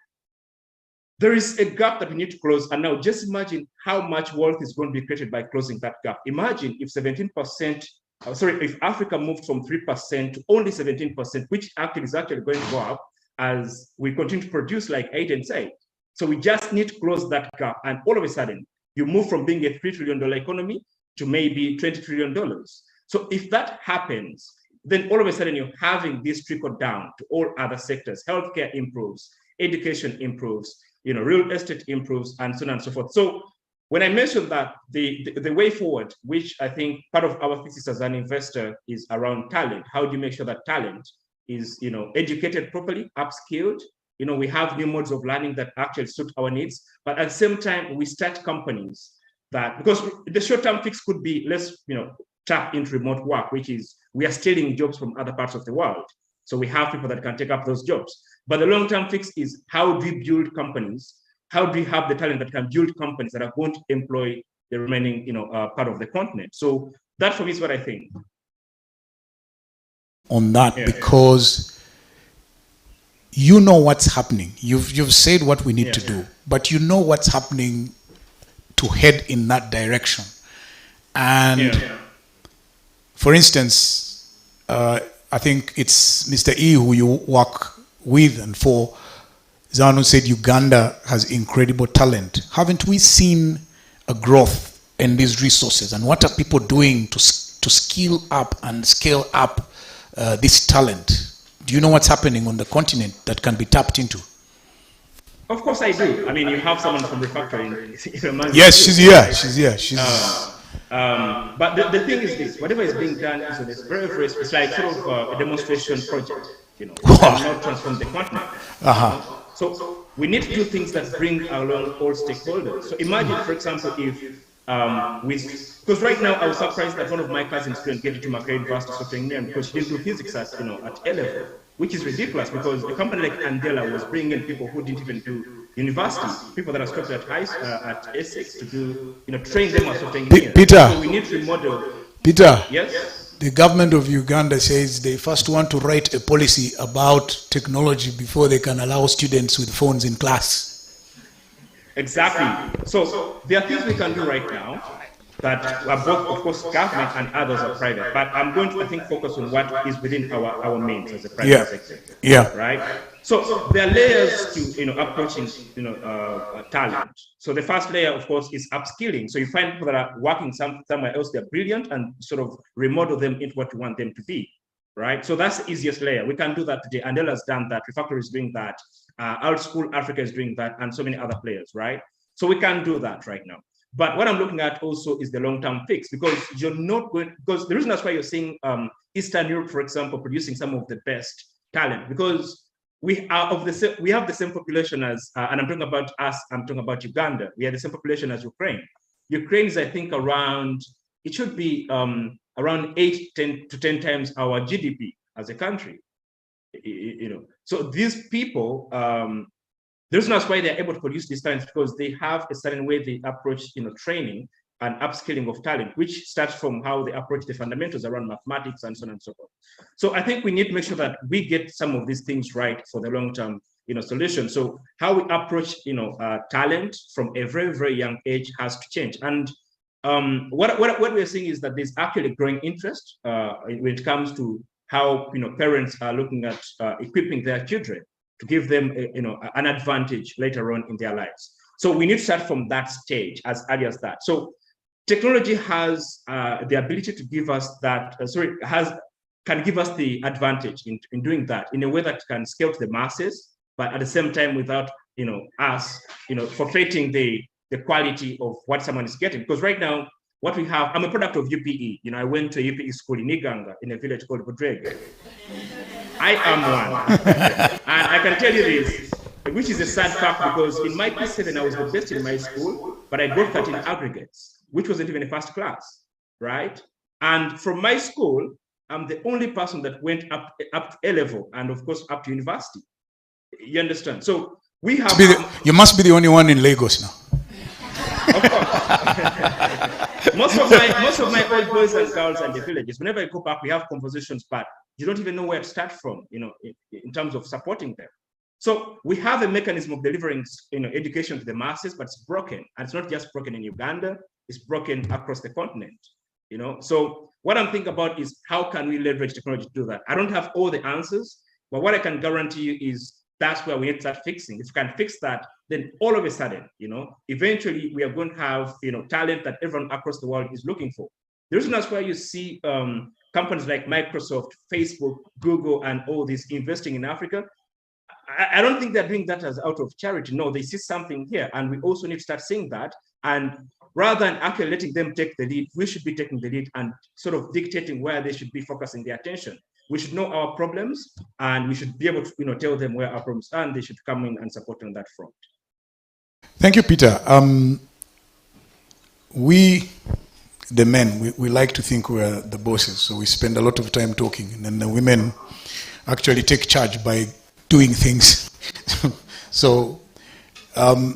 there is a gap that we need to close. And now just imagine how much wealth is going to be created by closing that gap. Imagine if 17%, if Africa moved from 3% to only 17%, which actually is actually going to go up as we continue to produce, like Aiden said. So we just need to close that gap. And all of a sudden, you move from being a $3 trillion economy to maybe $20 trillion. So if that happens, then all of a sudden you're having this trickle down to all other sectors. Healthcare improves, education improves, real estate improves, and so on and so forth. So when I mentioned that the way forward, which I think part of our thesis as an investor is around talent. How do you make sure that talent is, educated properly, upskilled? We have new modes of learning that actually suit our needs, but at the same time, we start companies that, because the short-term fix could be, let's, tap into remote work, which is we are stealing jobs from other parts of the world. So we have people that can take up those jobs. But the long-term fix is how do we build companies? How do we have the talent that can build companies that are going to employ the remaining, part of the continent? So that for me is what I think. On that, because you know what's happening. You've said what we need to do, but you know what's happening to head in that direction. And for instance, I think it's Mr. E who you work with and for. Zanu said Uganda has incredible talent. Haven't we seen a growth in these resources? And what are people doing to skill up and scale up this talent? Do you know what's happening on the continent that can be tapped into? Of course I do. I mean, you have someone from Refactoring. Yes, she's here. She's here. But the thing is this: whatever is being done is this very, it's like sort of a demonstration project. Not transform the continent. So we need to do things that bring along all stakeholders. So imagine, for example, if because right now I was surprised that one of my cousins couldn't get into Makerere University Software Engineering because she didn't do physics at A level, which is ridiculous because a company like Andela was bringing in people who didn't even do university, people that are stopped at at Essex to do, train them as software engineers. Peter, so we need to remodel. Peter, yes. The government of Uganda says they first want to write a policy about technology before they can allow students with phones in class. Exactly. So there are things we can do right now that are both, of course, government and others are private. But I'm going to, I think, focus on what is within our means as a private sector. Yeah. Right. So there are layers to approaching talent. So the first layer, of course, is upskilling. So you find people that are working somewhere else, they're brilliant, and sort of remodel them into what you want them to be. Right. So that's the easiest layer. We can do that today. Andela has done that. Refactory is doing that. Our school Africa is doing that, and so many other players. Right. So we can do that right now. But what I'm looking at also is the long-term fix, because you're not going, because the reason that's why you're seeing Eastern Europe, for example, producing some of the best talent, because we have the same population as, and I'm talking about us, I'm talking about Uganda. We have the same population as Ukraine. Ukraine is, I think, around, it should be around 8 to 10 times our GDP as a country. So these people, the reason that's why they're able to produce these talents because they have a certain way they approach, training and upskilling of talent, which starts from how they approach the fundamentals around mathematics and so on and so forth. So I think we need to make sure that we get some of these things right for the long-term, solution. So how we approach, talent from a very, very young age has to change. And what we're seeing is that there's actually a growing interest when it comes to how, parents are looking at equipping their children to give them, an advantage later on in their lives. So we need to start from that stage as early as that. So technology has the ability to give us that, can give us the advantage in doing that in a way that can scale to the masses, but at the same time without, us, forfeiting the quality of what someone is getting. Because right now, what we have, I'm a product of UPE. I went to a UPE school in Iganga in a village called Budrege. I am one. And I can tell you this, which is a sad fact, because in my P7, I was the best in my school, but I got 13 aggregates, which wasn't even a first class, right? And from my school, I'm the only person that went up to A level and, of course, up to university. You understand? So we have... You must be the only one in Lagos now. Of course. Most of my old boys and girls in the villages, whenever I go back, we have conversations, but you don't even know where to start from, in terms of supporting them. So we have a mechanism of delivering, education to the masses, but it's broken. And it's not just broken in Uganda, it's broken across the continent. So what I'm thinking about is how can we leverage technology to do that? I don't have all the answers, but what I can guarantee you is that's where we need to start fixing. If we can fix that, then all of a sudden, eventually we are going to have, talent that everyone across the world is looking for. The reason that's why you see companies like Microsoft, Facebook, Google, and all these investing in Africa. I don't think they're doing that as out of charity. No, they see something here, and we also need to start seeing that. And rather than actually letting them take the lead, we should be taking the lead and sort of dictating where they should be focusing their attention. We should know our problems, and we should be able to, tell them where our problems are, and they should come in and support on that front. Thank you, Peter. We, the men, we like to think we're the bosses, so we spend a lot of time talking, and then the women actually take charge by doing things. So, a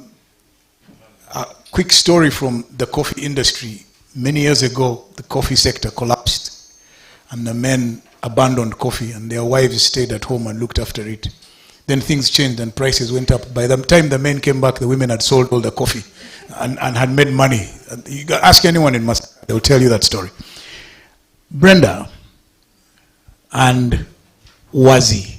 quick story from the coffee industry. Many years ago, the coffee sector collapsed, and the men abandoned coffee, and their wives stayed at home and looked after it. Then things changed and prices went up. By the time the men came back, the women had sold all the coffee and had made money. You can ask anyone in Masaka, they'll tell you that story. Brenda and Wazi,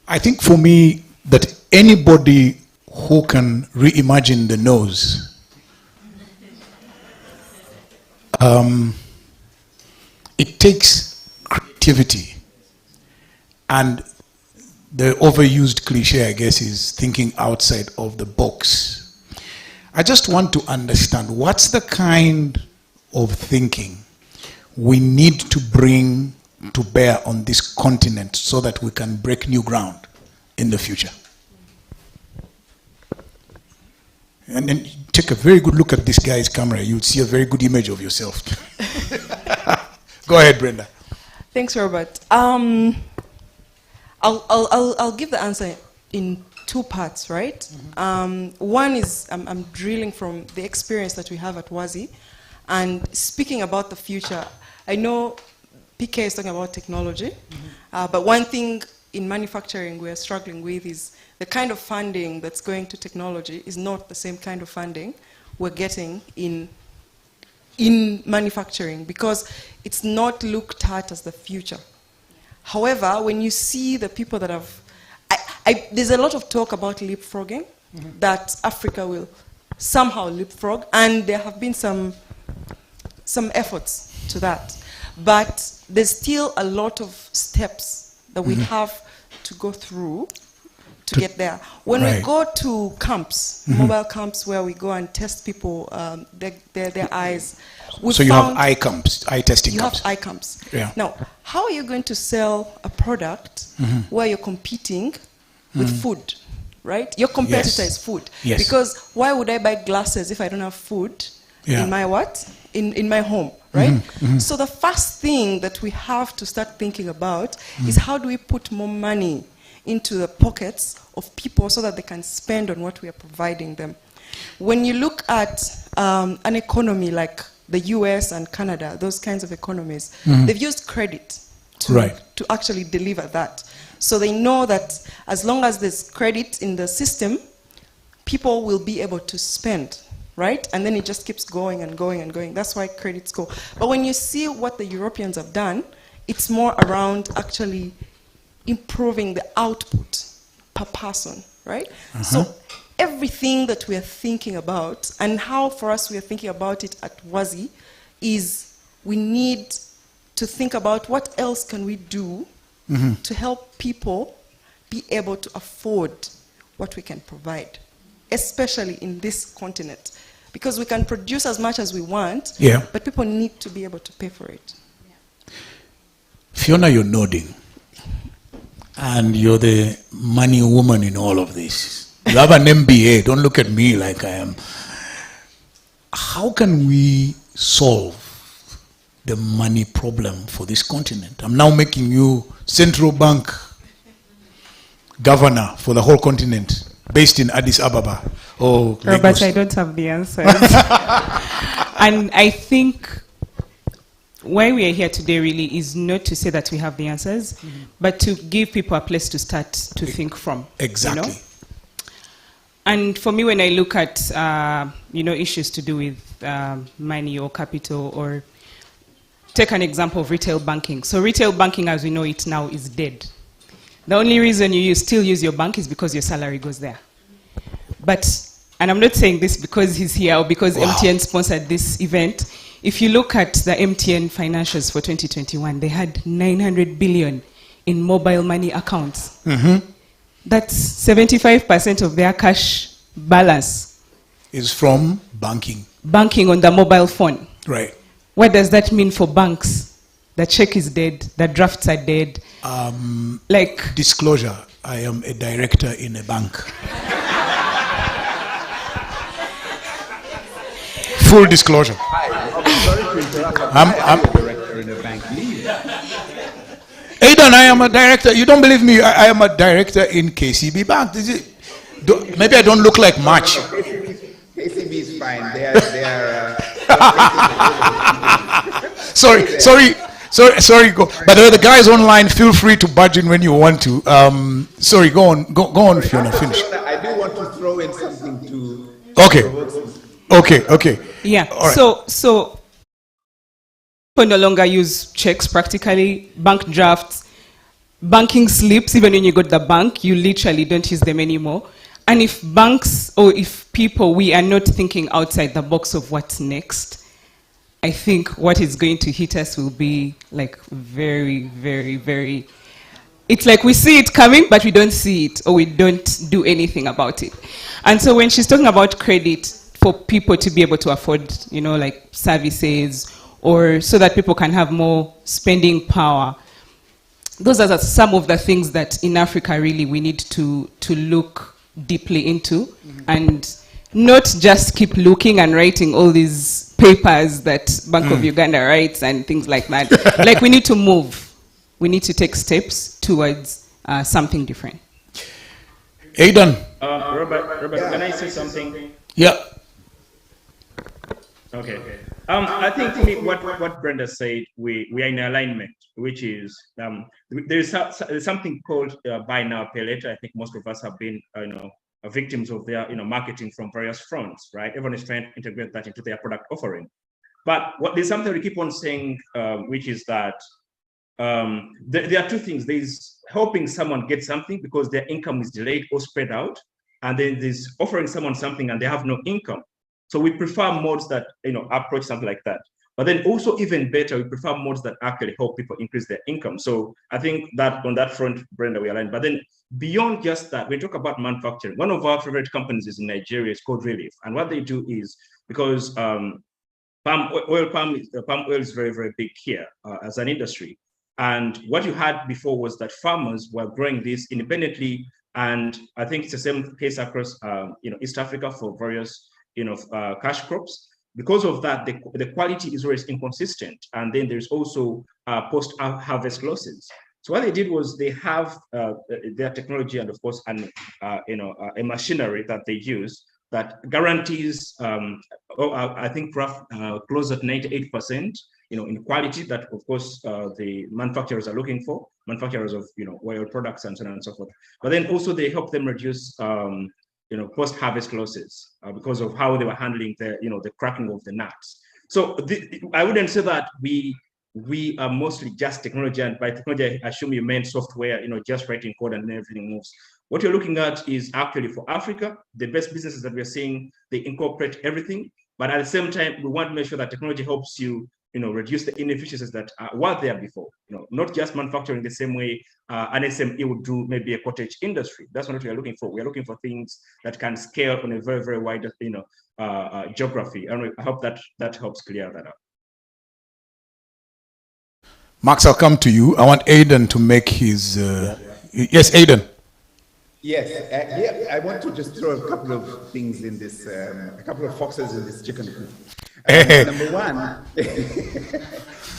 I think for me that anybody who can reimagine the nose, it takes creativity, and the overused cliche, I guess, is thinking outside of the box. I just want to understand what's the kind of thinking we need to bring to bear on this continent so that we can break new ground in the future. And then take a very good look at this guy's camera. You'll see a very good image of yourself. Go ahead, Brenda. Thanks, Robert. I'll give the answer in two parts, right? One is I'm drilling from the experience that we have at Wazi, and speaking about the future. I know PK is talking about technology, but one thing in manufacturing we're struggling with is the kind of funding that's going to technology is not the same kind of funding we're getting in manufacturing, because it's not looked at as the future. However, when you see the people that have, there's a lot of talk about leapfrogging, that Africa will somehow leapfrog, and there have been some efforts to that. But there's still a lot of steps that we have to go through to get there. When we go to camps, mobile camps where we go and test people, their eyes. So you have eye camps, eye testing camps. You have eye camps. Yeah. Now, how are you going to sell a product where you're competing with food, right? Your competitor is food. Yes. Because why would I buy glasses if I don't have food in my what? In my home, right? So the first thing that we have to start thinking about is how do we put more money into the pockets of people so that they can spend on what we are providing them. When you look at an economy like the US and Canada, those kinds of economies, they've used credit to actually deliver that. So they know that as long as there's credit in the system, people will be able to spend, right? And then it just keeps going and going and going. That's why credits go. But when you see what the Europeans have done, it's more around actually improving the output per person, right? So everything that we are thinking about, and how for us we are thinking about it at Wazi, is we need to think about what else can we do to help people be able to afford what we can provide, especially in this continent. Because we can produce as much as we want, but people need to be able to pay for it. Fiona, you're nodding. And you're the money woman in all of this. You have an MBA. Don't look at me like I am. How can we solve the money problem for this continent? I'm now making you central bank governor for the whole continent, based in Addis Ababa. Oh, Robert, I don't have the answers. And I think why we are here today really is not to say that we have the answers, but to give people a place to start to think from. Exactly. You know? And for me, when I look at issues to do with money or capital, or take an example of retail banking. So retail banking, as we know it now, is dead. The only reason you still use your bank is because your salary goes there. But, and I'm not saying this because he's here or because MTN sponsored this event. If you look at the MTN financials for 2021, they had 900 billion in mobile money accounts. That's 75% of their cash balance is from banking. Banking on the mobile phone. Right. What does that mean for banks? The check is dead, the drafts are dead. Like disclosure, I am a director in a bank. Full disclosure. Sorry to interrupt. I'm a director in a bank. Aidan, I am a director. You don't believe me? I am a director in KCB Bank. Maybe I don't look like much. KCB is fine. They are Sorry. Go. By the way, the guys online, feel free to budge in when you want to. Sorry, go on, Fiona. Finish. I do want to throw in something to. Okay. Yeah. Right. So people no longer use checks practically, bank drafts, banking slips. Even when you go to the bank, you literally don't use them anymore. And if banks or if people, we are not thinking outside the box of what's next, I think what is going to hit us will be like very, very, very. It's like we see it coming, but we don't see it, or we don't do anything about it. And so when she's talking about credit for people to be able to afford, like services, or so that people can have more spending power, those are some of the things that in Africa really we need to look deeply into, and not just keep looking and writing all these papers that Bank of Uganda writes and things like that. Like, we need to move. We need to take steps towards something different. Aidan. Robert, can I say something? Yeah. Okay. I think to me, what Brenda said, we are in alignment, which is there's something called buy now, pay later. I think most of us have been, victims of their, marketing from various fronts, right? Everyone is trying to integrate that into their product offering. But there's something we keep on saying, which is that there are two things. There's helping someone get something because their income is delayed or spread out, and then there's offering someone something and they have no income. So we prefer modes that approach something like that. But then also, even better, we prefer modes that actually help people increase their income. So I think that on that front, Brenda, we aligned. But then beyond just that, we talk about manufacturing. One of our favorite companies is in Nigeria. It's called Relief, and what they do is, because palm oil is very, very big here as an industry. And what you had before was that farmers were growing this independently, and I think it's the same case across East Africa for various cash crops. Because of that, the quality is always inconsistent, and then there's also post-harvest losses. So what they did was they have their technology and, of course, a machinery that they use that guarantees, I think, close at 98%, in quality that, of course, the manufacturers are looking for, manufacturers of, oil products and so on and so forth. But then also they help them reduce post-harvest losses because of how they were handling the cracking of the nuts. So I wouldn't say that we are mostly just technology, and by technology I assume you meant software, just writing code and everything moves. What you're looking at is actually for Africa, the best businesses that we're seeing, they incorporate everything, but at the same time, we want to make sure that technology helps you reduce the inefficiencies that were there before. Not just manufacturing the same way an SME would do maybe a cottage industry. That's not what we are looking for. We are looking for things that can scale on a very, very wide, geography. And I hope that helps clear that up. Max, I'll come to you. I want Aidan to make his. Yes, Aidan. Yes, I want to just throw a couple of things in this, a couple of foxes in this chicken coop.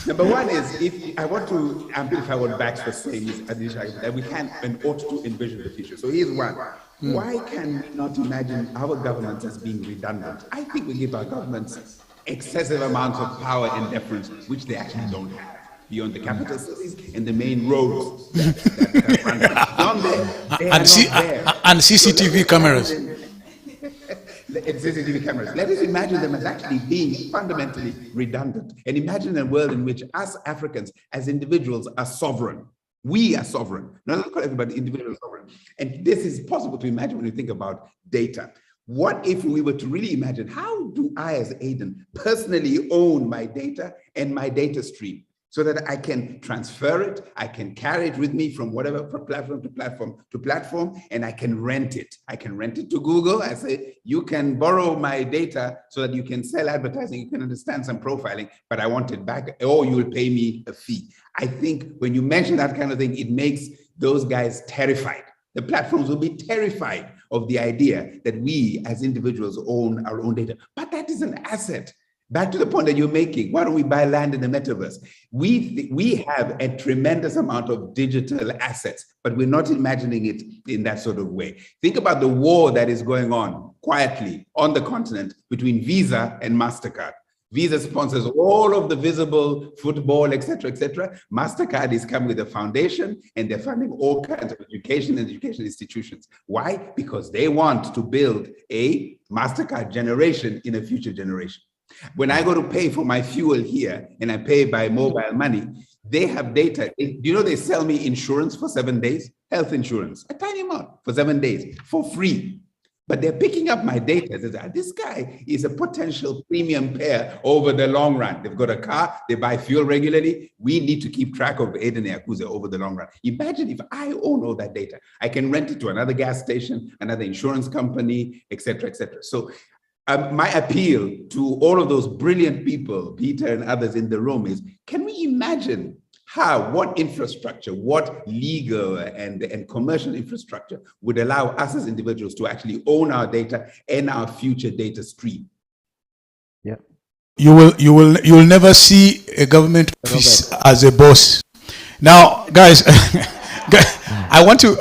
Number one is, if I want to amplify what Baxter says, that we can and ought to envision the future. So here's one. Why can we not imagine our governments as being redundant? I think we give our governments excessive amounts of power and deference, which they actually don't have, beyond the capital cities and the main roads that run beyond there. They are not there. And CCTV cameras. And CCTV cameras. Let us imagine them as actually being fundamentally redundant, and imagine a world in which us Africans as individuals are sovereign. We are sovereign. Not everybody, individual sovereign. And this is possible to imagine when you think about data. What if we were to really imagine, how do I as Aiden personally own my data and my data stream, so that I can transfer it, I can carry it with me from whatever platform to platform to platform, and I can rent it. I can rent it to Google. I say, you can borrow my data so that you can sell advertising, you can understand some profiling, but I want it back, or you will pay me a fee. I think when you mention that kind of thing, it makes those guys terrified. The platforms will be terrified of the idea that we as individuals own our own data, but that is an asset. Back to the point that you're making, why don't we buy land in the metaverse? We have a tremendous amount of digital assets, but we're not imagining it in that sort of way. Think about the war that is going on quietly on the continent between Visa and MasterCard. Visa sponsors all of the visible football, et cetera, et cetera. MasterCard is coming with a foundation, and they're funding all kinds of education and education institutions. Why? Because they want to build a MasterCard generation in a future generation. When I go to pay for my fuel here and I pay by mobile money, they have data. Do you know they sell me insurance for 7 days? Health insurance, a tiny amount for 7 days for free. But they're picking up my data. They say, this guy is a potential premium payer over the long run. They've got a car, they buy fuel regularly. We need to keep track of Aiden Yakuza over the long run. Imagine if I own all that data. I can rent it to another gas station, another insurance company, et cetera, et cetera. So my appeal to all of those brilliant people, Peter and others in the room, is, can we imagine what infrastructure, what legal and commercial infrastructure would allow us as individuals to actually own our data and our future data stream? Yeah. You will never see a government office as a boss. Now, guys, I want you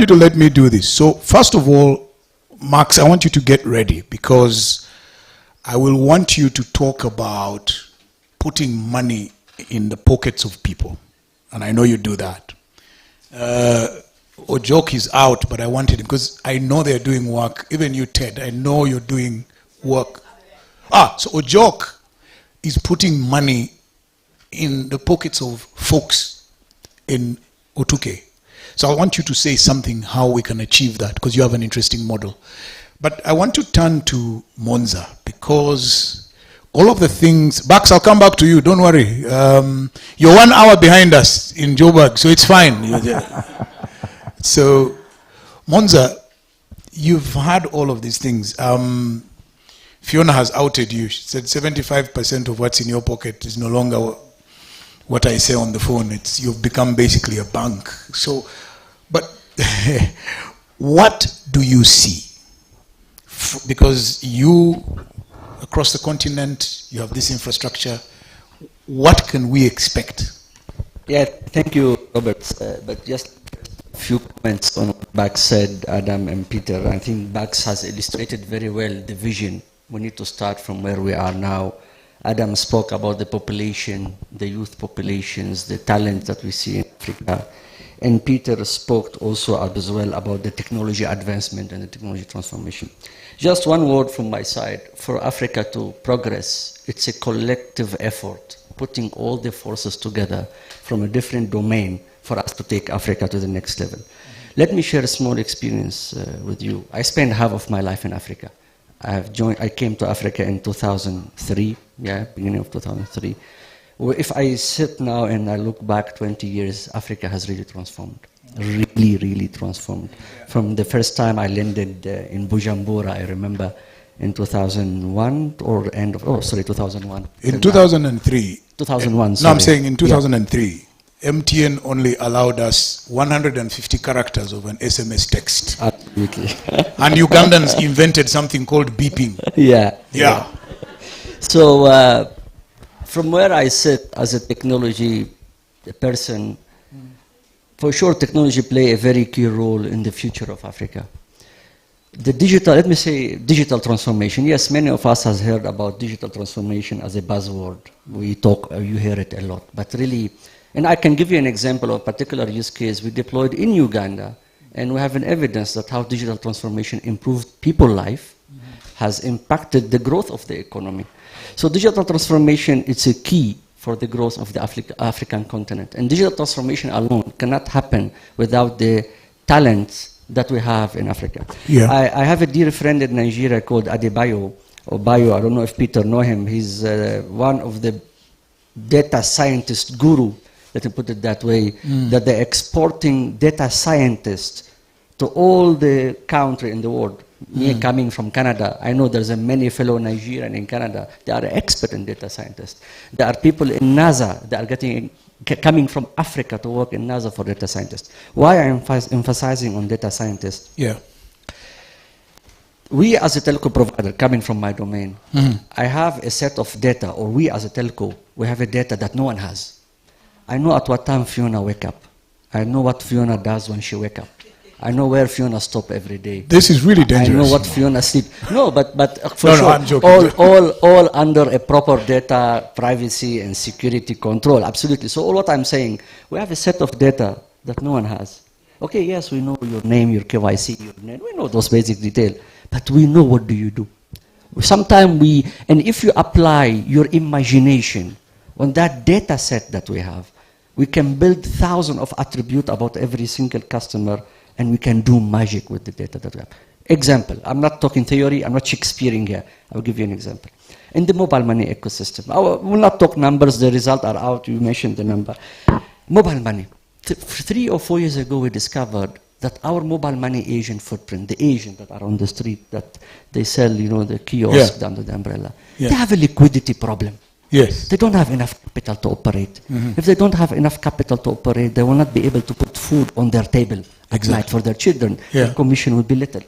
to let me do this. So first of all, Max, I want you to get ready, because I will want you to talk about putting money in the pockets of people. And I know you do that. Ojok is out, but I wanted him because I know they're doing work. Even you, Ted, I know you're doing work. So Ojok is putting money in the pockets of folks in Otuke. So I want you to say something how we can achieve that, because you have an interesting model. But I want to turn to Monza, because all of the things, Bax, I'll come back to you, don't worry. You're 1 hour behind us in Joburg, so it's fine. So, Monza, you've had all of these things. Fiona has outed you. She said 75% of what's in your pocket is no longer what I say on the phone. You've become basically a bank. So, but what do you see? Because you, across the continent, you have this infrastructure. What can we expect? Yeah, thank you, Robert. But just a few comments on what Bax said, Adam and Peter. I think Bax has illustrated very well the vision. We need to start from where we are now. Adam spoke about the population, the youth populations, the talent that we see in Africa. And Peter spoke also as well about the technology advancement and the technology transformation. Just one word from my side. For Africa to progress, it's a collective effort, putting all the forces together from a different domain for us to take Africa to the next level. Let me share a small experience with you. I spent half of my life in Africa. I came to Africa in 2003, beginning of 2003. If I sit now and I look back 20 years, Africa has really transformed. Really, really transformed. From the first time I landed in Bujumbura, I remember in 2001 or 2001. In 2003. 2001. No, I'm saying in 2003. MTN only allowed us 150 characters of an SMS text. Absolutely. And Ugandans invented something called beeping. Yeah. So from where I sit as a technology person, for sure technology play a very key role in the future of Africa. The digital, let me say digital transformation. Yes, many of us has heard about digital transformation as a buzzword. We talk, you hear it a lot, but really, and I can give you an example of a particular use case we deployed in Uganda, and we have an evidence that how digital transformation improved people's life, has impacted the growth of the economy. So digital transformation, it's a key for the growth of the African continent. And digital transformation alone cannot happen without the talents that we have in Africa. Yeah. I have a dear friend in Nigeria called Adebayo, or Bayo, I don't know if Peter know him. He's one of the data scientist guru, let me put it that way, that they're exporting data scientists to all the country in the world. Me coming from Canada, I know there's a many fellow Nigerian in Canada. They are expert in data scientists. There are people in NASA that are coming from Africa to work in NASA for data scientists. Why I'm emphasizing on data scientists? Yeah. We as a telco provider, coming from my domain, I have a set of data, or we as a telco, we have a data that no one has. I know at what time Fiona wake up. I know what Fiona does when she wake up. I know where Fiona stop every day. This is really dangerous. I know what Fiona sleep. No, but for No, sure, I'm joking. all under a proper data privacy and security control. Absolutely. So all what I'm saying, we have a set of data that no one has. Okay, yes, we know your name, your KYC, your name. We know those basic details, but we know what do you do. Sometimes and if you apply your imagination on that data set that we have, we can build thousands of attributes about every single customer, and we can do magic with the data that we have. Example, I'm not talking theory, I'm not Shakespearean here. I'll give you an example. In the mobile money ecosystem, I will not talk numbers, the results are out, you mentioned the number. Mobile money. 3 or 4 years ago, we discovered that our mobile money agent footprint, the agent that are on the street, that they sell, the kiosk under the umbrella, they have a liquidity problem. Yes. They don't have enough capital to operate. If they don't have enough capital to operate, they will not be able to put food on their table at night for their children. Yeah. The commission will be little.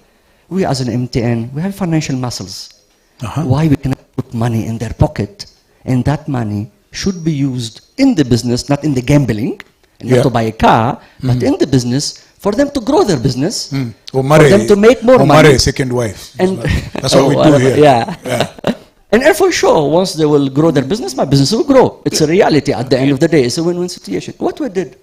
We as an MTN, we have financial muscles. Why we cannot put money in their pocket, and that money should be used in the business, not in the gambling, and not to buy a car, but in the business for them to grow their business, Or for marry, them to make more or money. marry a second wife. And That's what we do here. Yeah. And for sure, once they will grow their business, my business will grow. It's a reality at the end of the day. It's a win-win situation. What we did,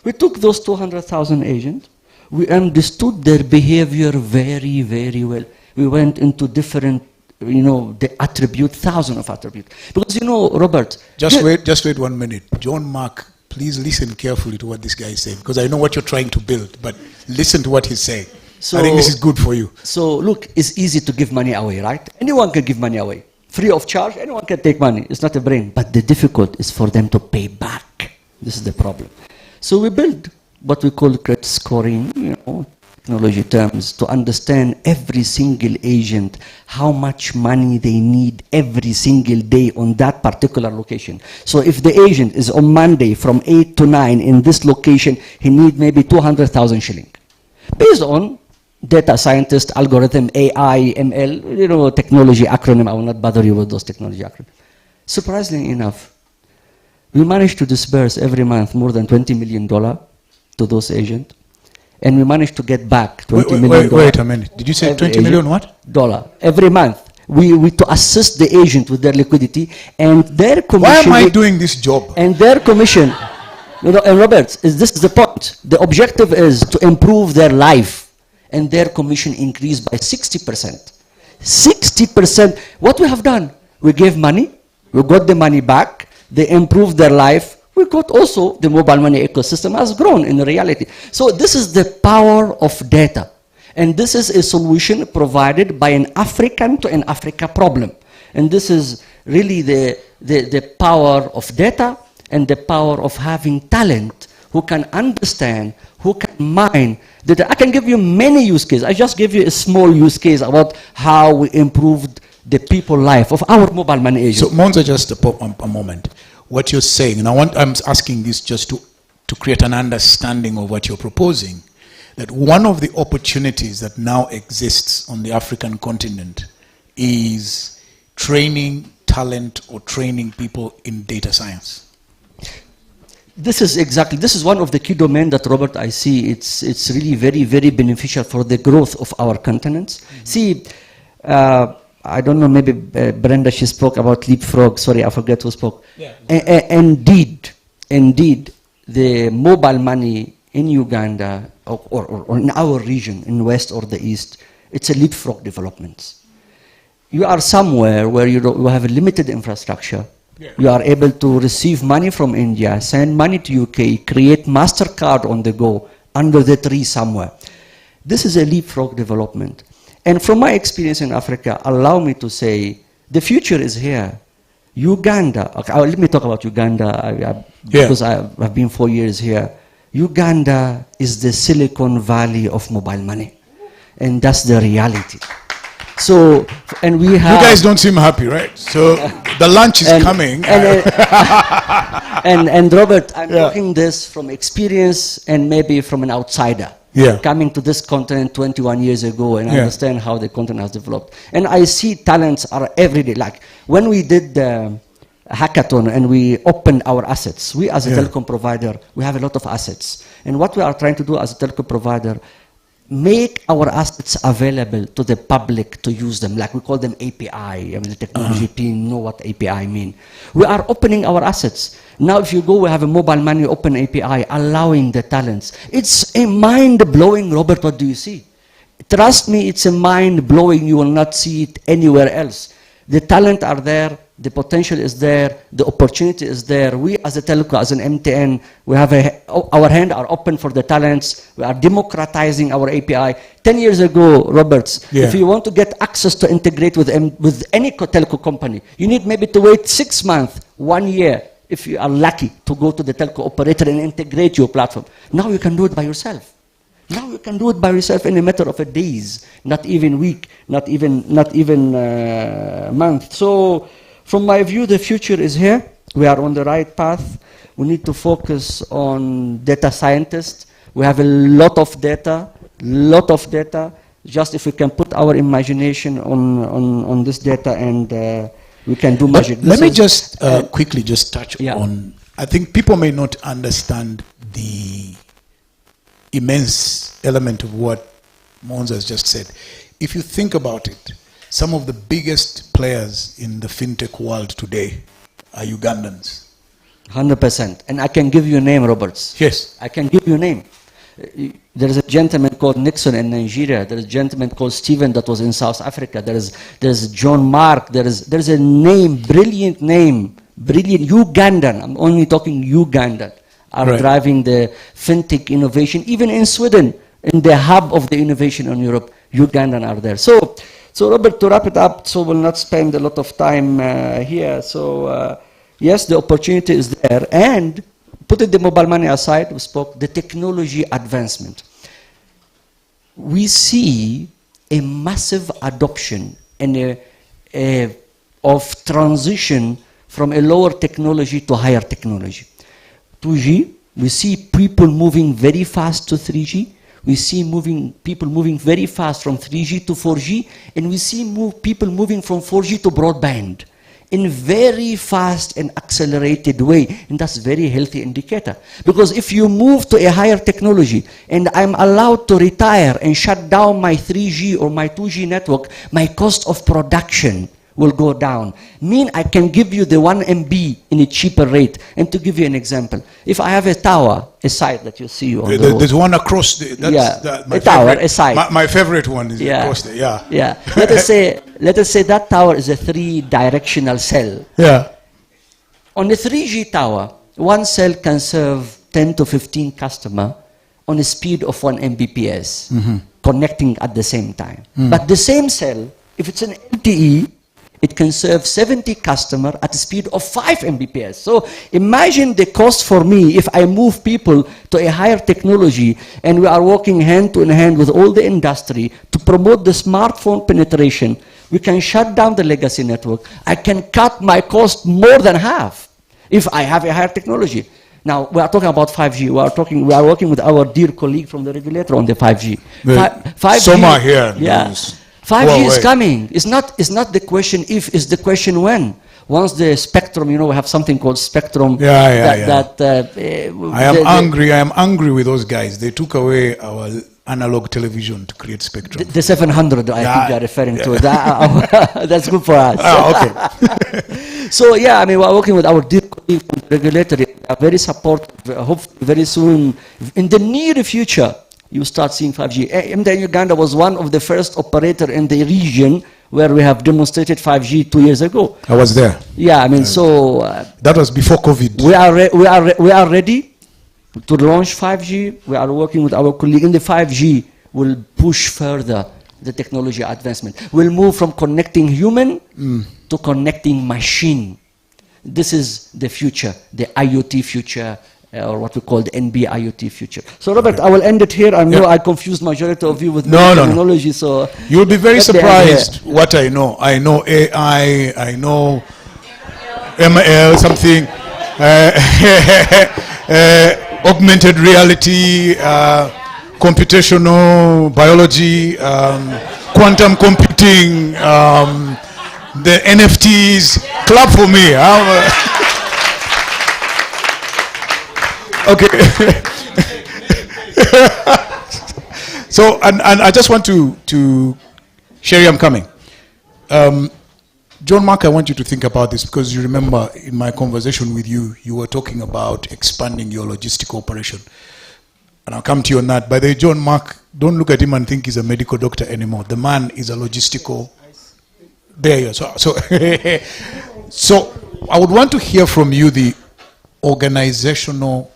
we took those 200,000 agents, we understood their behavior very, very well. We went into different, the attribute, thousands of attributes. Because Robert. Just wait 1 minute. John Mark, please listen carefully to what this guy is saying, because I know what you're trying to build, but listen to what he's saying. I think this is good for you. So look, it's easy to give money away, right? Anyone can give money away. Free of charge, anyone can take money. It's not a brain. But the difficult is for them to pay back. This is the problem. So we build what we call credit scoring, technology terms, to understand every single agent, how much money they need every single day on that particular location. So if the agent is on Monday from 8 to 9 in this location, he needs maybe 200,000 shilling. Based on data scientist, algorithm, AI, ML, technology acronym. I will not bother you with those technology acronyms. Surprisingly enough, we managed to disperse every month more than $20 million to those agents. And we managed to get back $20 million. Wait a minute. Did you say 20 million what? Dollar every month. We to assist the agent with their liquidity and their commission. Why am I doing this job? And their commission. And Robert, this is the point. The objective is to improve their life. And their commission increased by 60%. 60%. What we have done, we gave money, we got the money back, they improved their life, we got also the mobile money ecosystem has grown in reality. So this is the power of data. And this is a solution provided by an African to an Africa problem. And this is really the power of data and the power of having talent who can understand, who can mine. I can give you many use cases. I just give you a small use case about how we improved the people life of our mobile money agents. So Monza, just a moment. What you're saying, and I'm asking this just to create an understanding of what you're proposing, that one of the opportunities that now exists on the African continent is training talent or training people in data science. This is one of the key domains that, Robert, I see. It's really very, very beneficial for the growth of our continents. See, I don't know, maybe Brenda, she spoke about leapfrog. Sorry, I forget who spoke. Yeah. Indeed, the mobile money in Uganda or in our region, in West or the East, it's a leapfrog development. You are somewhere where you have a limited infrastructure. Yeah. You are able to receive money from India, send money to UK, create MasterCard on the go, under the tree somewhere. This is a leapfrog development. And from my experience in Africa, allow me to say, the future is here. Uganda, okay, let me talk about Uganda, because I've been 4 years here. Uganda is the Silicon Valley of mobile money. And that's the reality. So, and we have... You guys don't seem happy, right? So, the lunch is coming. And Robert, I'm talking this from experience and maybe from an outsider. Yeah. Coming to this continent 21 years ago and understand how the continent has developed. And I see talents are every day. Like when we did the hackathon and we opened our assets, we as a telecom provider, we have a lot of assets. And what we are trying to do as a telecom provider, make our assets available to the public to use them. Like we call them API. I mean, the technology team know what API mean. We are opening our assets. Now if you go, we have a mobile money open API allowing the talents. It's a mind-blowing, Robert, what do you see? Trust me, it's a mind-blowing. You will not see it anywhere else. The talent are there, the potential is there, the opportunity is there. We as a telco, as an MTN, we have our hands are open for the talents. We are democratizing our API. 10 years ago, Roberts, if you want to get access to integrate with any telco company, you need maybe to wait 6 months, 1 year, if you are lucky to go to the telco operator and integrate your platform. Now you can do it by yourself. Now you can do it by yourself in a matter of days, not even week, not even month. So, from my view, the future is here. We are on the right path. We need to focus on data scientists. We have a lot of data. Just if we can put our imagination on this data and we can do magic. Let me just quickly just touch on, I think people may not understand the immense element of what Mons has just said. If you think about it, some of the biggest players in the fintech world today are Ugandans. 100%. And I can give you a name, Roberts. Yes. I can give you a name. There is a gentleman called Nixon in Nigeria. There is a gentleman called Steven that was in South Africa. There is John Mark. There is a name, brilliant Ugandan. I'm only talking Ugandan. Are driving the fintech innovation. Even in Sweden, in the hub of the innovation in Europe, Ugandan are there. So Robert, to wrap it up, so we'll not spend a lot of time here. So yes, the opportunity is there. And putting the mobile money aside, we spoke the technology advancement. We see a massive adoption and of transition from a lower technology to higher technology. 2G, we see people moving very fast to 3G. We see people moving very fast from 3G to 4G. And we see people moving from 4G to broadband in very fast and accelerated way. And that's a very healthy indicator. Because if you move to a higher technology and I'm allowed to retire and shut down my 3G or my 2G network, my cost of production will go down. I can give you the 1 MB in a cheaper rate. And to give you an example, if I have a tower, a site that you see on the road. There's one across the, a tower, a site. My favorite one is across there, Yeah. Let us say that tower is a 3-directional cell. Yeah. On a 3G tower, one cell can serve 10 to 15 customers on a speed of 1 Mbps, connecting at the same time. But the same cell, if it's an LTE, it can serve 70 customers at a speed of 5 Mbps. So imagine the cost for me if I move people to a higher technology and we are working hand in hand with all the industry to promote the smartphone penetration. We can shut down the legacy network. I can cut my cost more than half if I have a higher technology. Now, we are talking about 5G. We are working with our dear colleague from the regulator on the 5G. 5G, Soma here. Yeah. 5G is coming. It's not the question if, it's the question when. once the spectrum, you know, we have something called spectrum. I am angry with those guys. They took away our analog television to create spectrum. The 700, I think you are referring to. That's good for us. Okay. So yeah, I mean, we're working with our dear colleagues from the regulatory. They are very supportive. Hopefully, very soon, in the near future, you start seeing 5G. MTN Uganda was one of the first operator in the region where we have demonstrated 5G 2 years ago. I was there. Yeah, I mean, so that was before COVID. We are ready to launch 5G. We are working with our colleague in the 5G. Will push further the technology advancement. We'll move from connecting human to connecting machine. This is the future, the IoT future, or what we call the NB IoT future. So Robert, I will end it here. I know I confused majority of you with terminology. So you'll be very surprised what I know. I know AI, I know ML, something, augmented reality, computational biology, quantum computing, the NFTs. Clap for me. Okay. So, and I just want to Sherry, I'm coming. John Mark, I want you to think about this, because you remember in my conversation with you, you were talking about expanding your logistical operation. And I'll come to you on that. By the way, John Mark, don't look at him and think he's a medical doctor anymore. The man is a logistical. There you are. So I would want to hear from you the organizational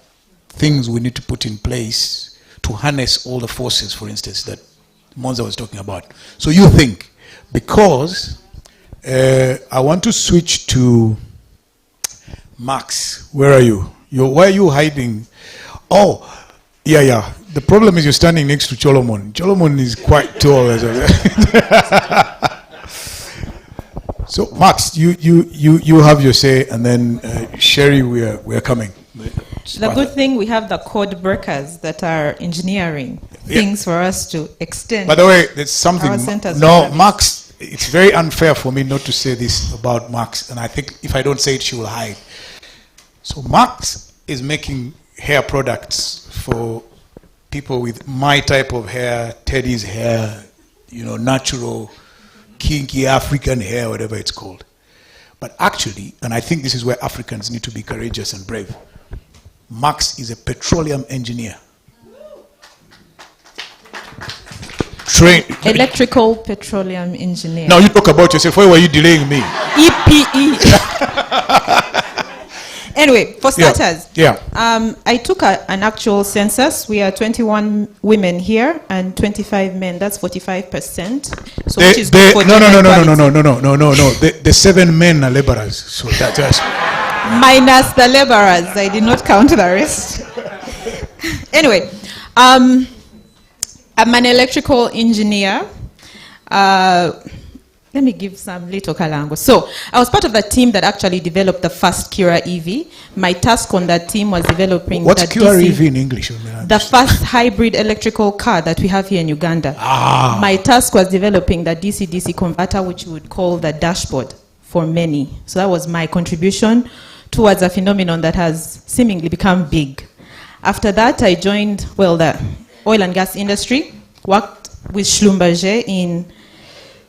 things we need to put in place to harness all the forces, for instance, that Monza was talking about. So you think, because I want to switch to Max. Where are you? Why are you hiding? Oh, yeah. The problem is you're standing next to Cholomon. Cholomon is quite tall. So Max, you have your say, and then Sherry, we are coming. The good thing, we have the code breakers that are engineering things for us to extend. By the way, there's something. No, Max, it's very unfair for me not to say this about Max, and I think if I don't say it, she will hide. So Max is making hair products for people with my type of hair, Teddy's hair, natural, kinky African hair, whatever it's called. But actually, and I think this is where Africans need to be courageous and brave, Max is a petroleum engineer. Electrical petroleum engineer. Now you talk about yourself. Why were you delaying me? EPE. Anyway, for starters, I took an actual census. We are 21 women here and 25 men. That's 45%. So which is good for no. The 7 men are laborers. So that's minus the laborers. I did not count the rest. Anyway, I'm an electrical engineer. Let me give some little kalango. So I was part of the team that actually developed the first Kira EV. My task on that team was developing What's Kira EV in English? The first hybrid electrical car that we have here in Uganda. My task was developing the DC-DC converter, which we would call the dashboard for many. So that was my contribution towards a phenomenon that has seemingly become big. After that, I joined, the oil and gas industry, worked with Schlumberger in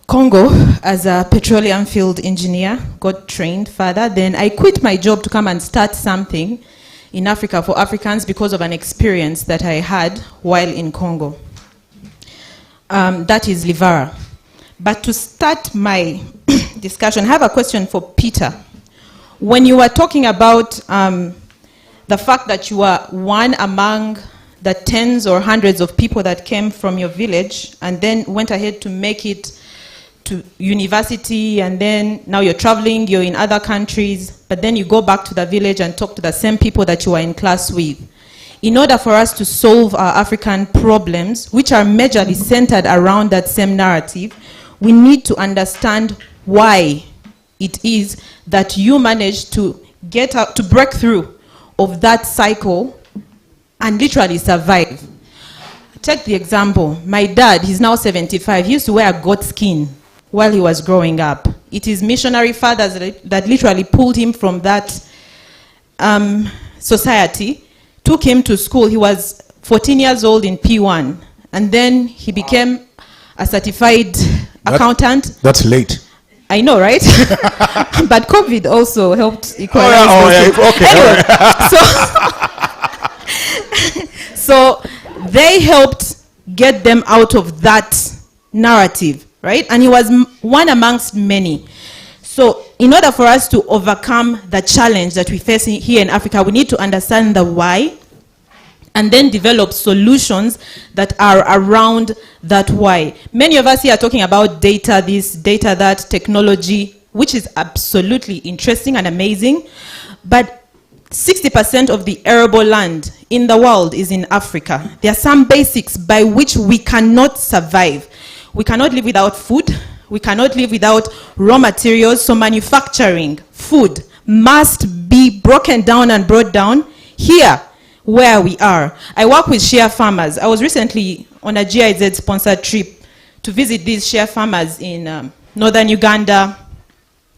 Congo as a petroleum field engineer, got trained further. Then I quit my job to come and start something in Africa for Africans because of an experience that I had while in Congo. That is Livara. But to start my discussion, I have a question for Peter. When you were talking about the fact that you are one among the tens or hundreds of people that came from your village and then went ahead to make it to university, and then now you're traveling, you're in other countries, but then you go back to the village and talk to the same people that you were in class with. In order for us to solve our African problems, which are majorly centered around that same narrative, we need to understand why it is that you managed to get out, to break through of that cycle and literally survive. Take the example, my dad, he's now 75, he used to wear goat skin while he was growing up. it is missionary fathers that literally pulled him from that society, took him to school. He was 14 years old in P1, and then he became a certified accountant. That's late. I know, right? But COVID also helped equalize. So they helped get them out of that narrative, right? And he was one amongst many. So in order for us to overcome the challenge that we face here in Africa, we need to understand the why and then develop solutions that are around that why. Many of us here are talking about data this, data that, technology, which is absolutely interesting and amazing. But 60% of the arable land in the world is in Africa. There are some basics by which we cannot survive. We cannot live without food. We cannot live without raw materials. So manufacturing, food must be broken down and brought down here where we are. I work with share farmers. I was recently on a GIZ-sponsored trip to visit these share farmers in northern Uganda,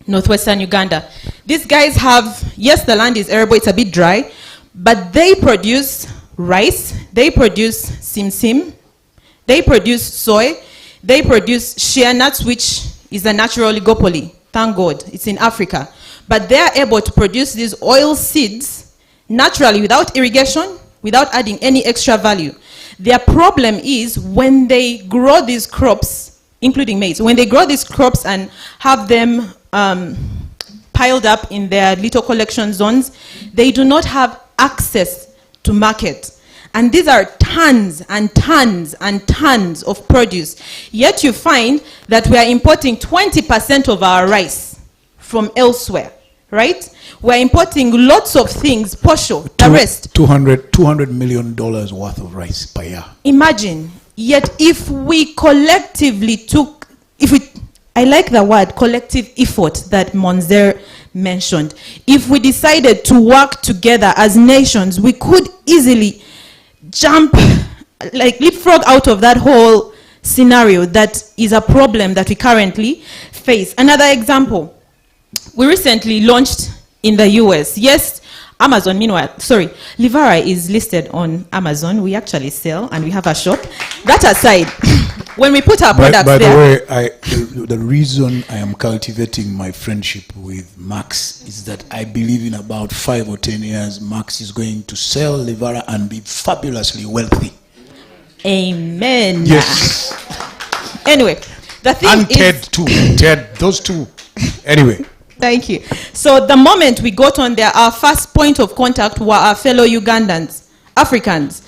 northwestern Uganda. These guys have, yes, the land is arable, it's a bit dry, but they produce rice, they produce simsim, they produce soy, they produce shea nuts, which is a natural oligopoly. Thank God, it's in Africa. But they are able to produce these oil seeds naturally without irrigation, without adding any extra value. Their problem is when they grow these crops, including maize, when they grow these crops and have them piled up in their little collection zones, they do not have access to market. And these are tons and tons and tons of produce. Yet you find that we are importing 20% of our rice from elsewhere, right? We're importing lots of things, posho, the rest. $200 million worth of rice per year. Imagine. Yet if we collectively took, I like the word collective effort that Monzer mentioned. If we decided to work together as nations, we could easily jump, like leapfrog out of that whole scenario that is a problem that we currently face. Another example, we recently launched in the US. Yes, Amazon, Livara is listed on Amazon. We actually sell and we have a shop. That aside, when we put our products by there... the way, the reason I am cultivating my friendship with Max is that I believe in about 5 or 10 years, Max is going to sell Livara and be fabulously wealthy. Amen. Yes. Anyway, the thing and is... Ted too. Ted, those two. Anyway. Thank you. So the moment we got on there, our first point of contact were our fellow Ugandans, Africans.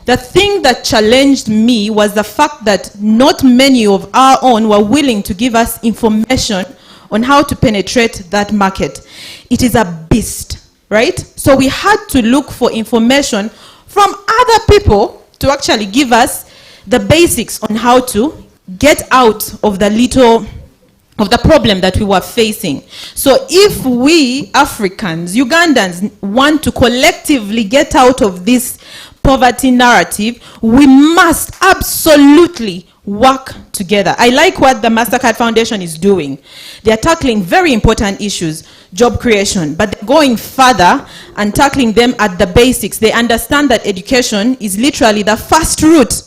The thing that challenged me was the fact that not many of our own were willing to give us information on how to penetrate that market. It is a beast, right? So we had to look for information from other people to actually give us the basics on how to get out of the problem that we were facing. So if we Africans, Ugandans, want to collectively get out of this poverty narrative, we must absolutely work together. I like what the MasterCard Foundation is doing. They are tackling very important issues, job creation, but they're going further and tackling them at the basics. They understand that education is literally the first route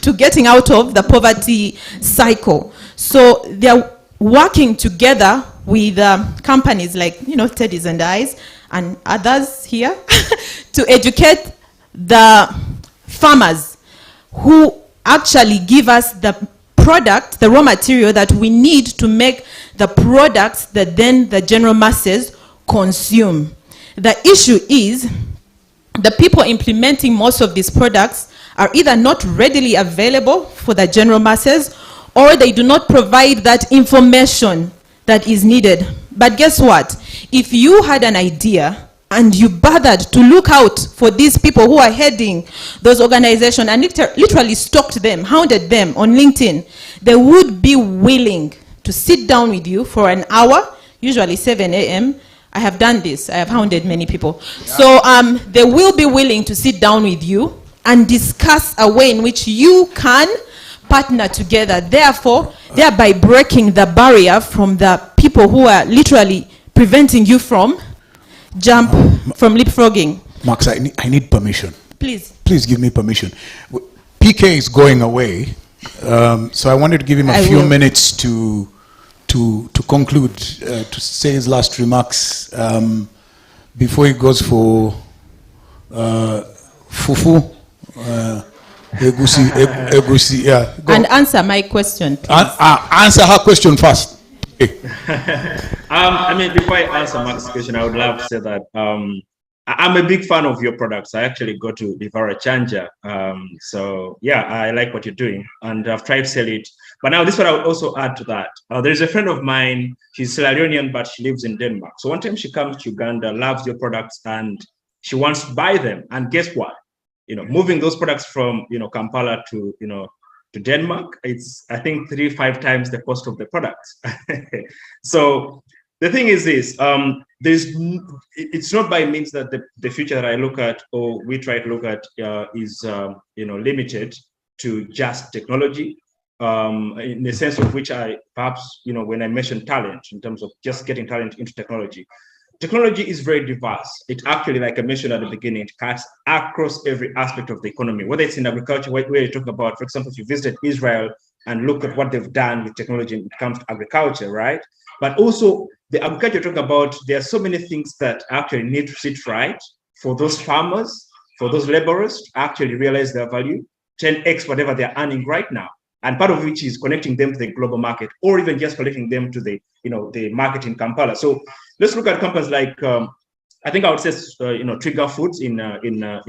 to getting out of the poverty cycle. So they're working together with companies like, Teddy's and I's and others here to educate the farmers who actually give us the product, the raw material that we need to make the products that then the general masses consume. The issue is the people implementing most of these products are either not readily available for the general masses or they do not provide that information that is needed. But guess what? If you had an idea and you bothered to look out for these people who are heading those organizations and literally stalked them, hounded them on LinkedIn, they would be willing to sit down with you for an hour, usually 7 a.m. I have done this. I have hounded many people. Yeah. So they will be willing to sit down with you and discuss a way in which you can partner together, thereby breaking the barrier from the people who are literally preventing you from leapfrogging. Max, I need permission. Please. Please give me permission. PK is going away, so I wanted to give him a few minutes to conclude, to say his last remarks before he goes for fufu, egusi, yeah. Go. And answer my question, please. Answer her question first. I mean, before I answer Mark's question, I would love to say that I'm a big fan of your products. I actually go to Livara Chanja. So yeah, I like what you're doing, and I've tried to sell it. But now this is what I would also add to that. There's a friend of mine, she's Sierra Leonean, but she lives in Denmark. So one time she comes to Uganda, loves your products, and she wants to buy them. And guess what? Moving those products from, Kampala to, to Denmark, it's, I think, 3-5 times the cost of the products. So the thing is this, it's not by means that the future that I look at, or we try to look at, is, limited to just technology. In the sense of which I perhaps, when I mentioned talent, in terms of just getting talent into technology, technology is very diverse. It actually, like I mentioned at the beginning, it cuts across every aspect of the economy, whether it's in agriculture, where you're talking about, for example, if you visited Israel and look at what they've done with technology when it comes to agriculture, right? But also the agriculture you're talking about, there are so many things that actually need to sit right for those farmers, for those laborers to actually realize their value, 10x whatever they're earning right now. And part of which is connecting them to the global market, or even just connecting them to the, the market in Kampala. So let's look at companies like, I think I would say, Trigger Foods in Kenya,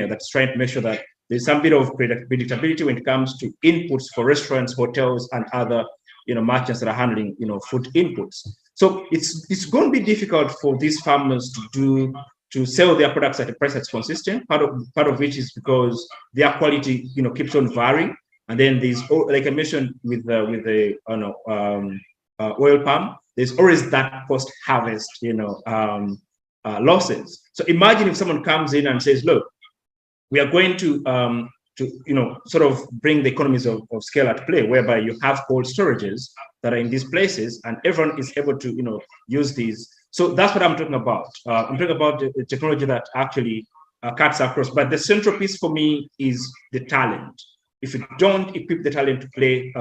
that's trying to make sure that there's some bit of predictability when it comes to inputs for restaurants, hotels, and other, merchants that are handling, food inputs. So it's going to be difficult for these farmers to sell their products at a price that's consistent. Part of which is because their quality, keeps on varying. And then there's, like I mentioned, with the oil palm, there's always that post-harvest, losses. So imagine if someone comes in and says, "Look, we are going to sort of bring the economies of scale at play, whereby you have cold storages that are in these places, and everyone is able to, use these." So that's what I'm talking about. I'm talking about the technology that actually cuts across. But the central piece for me is the talent. If you don't equip the talent to play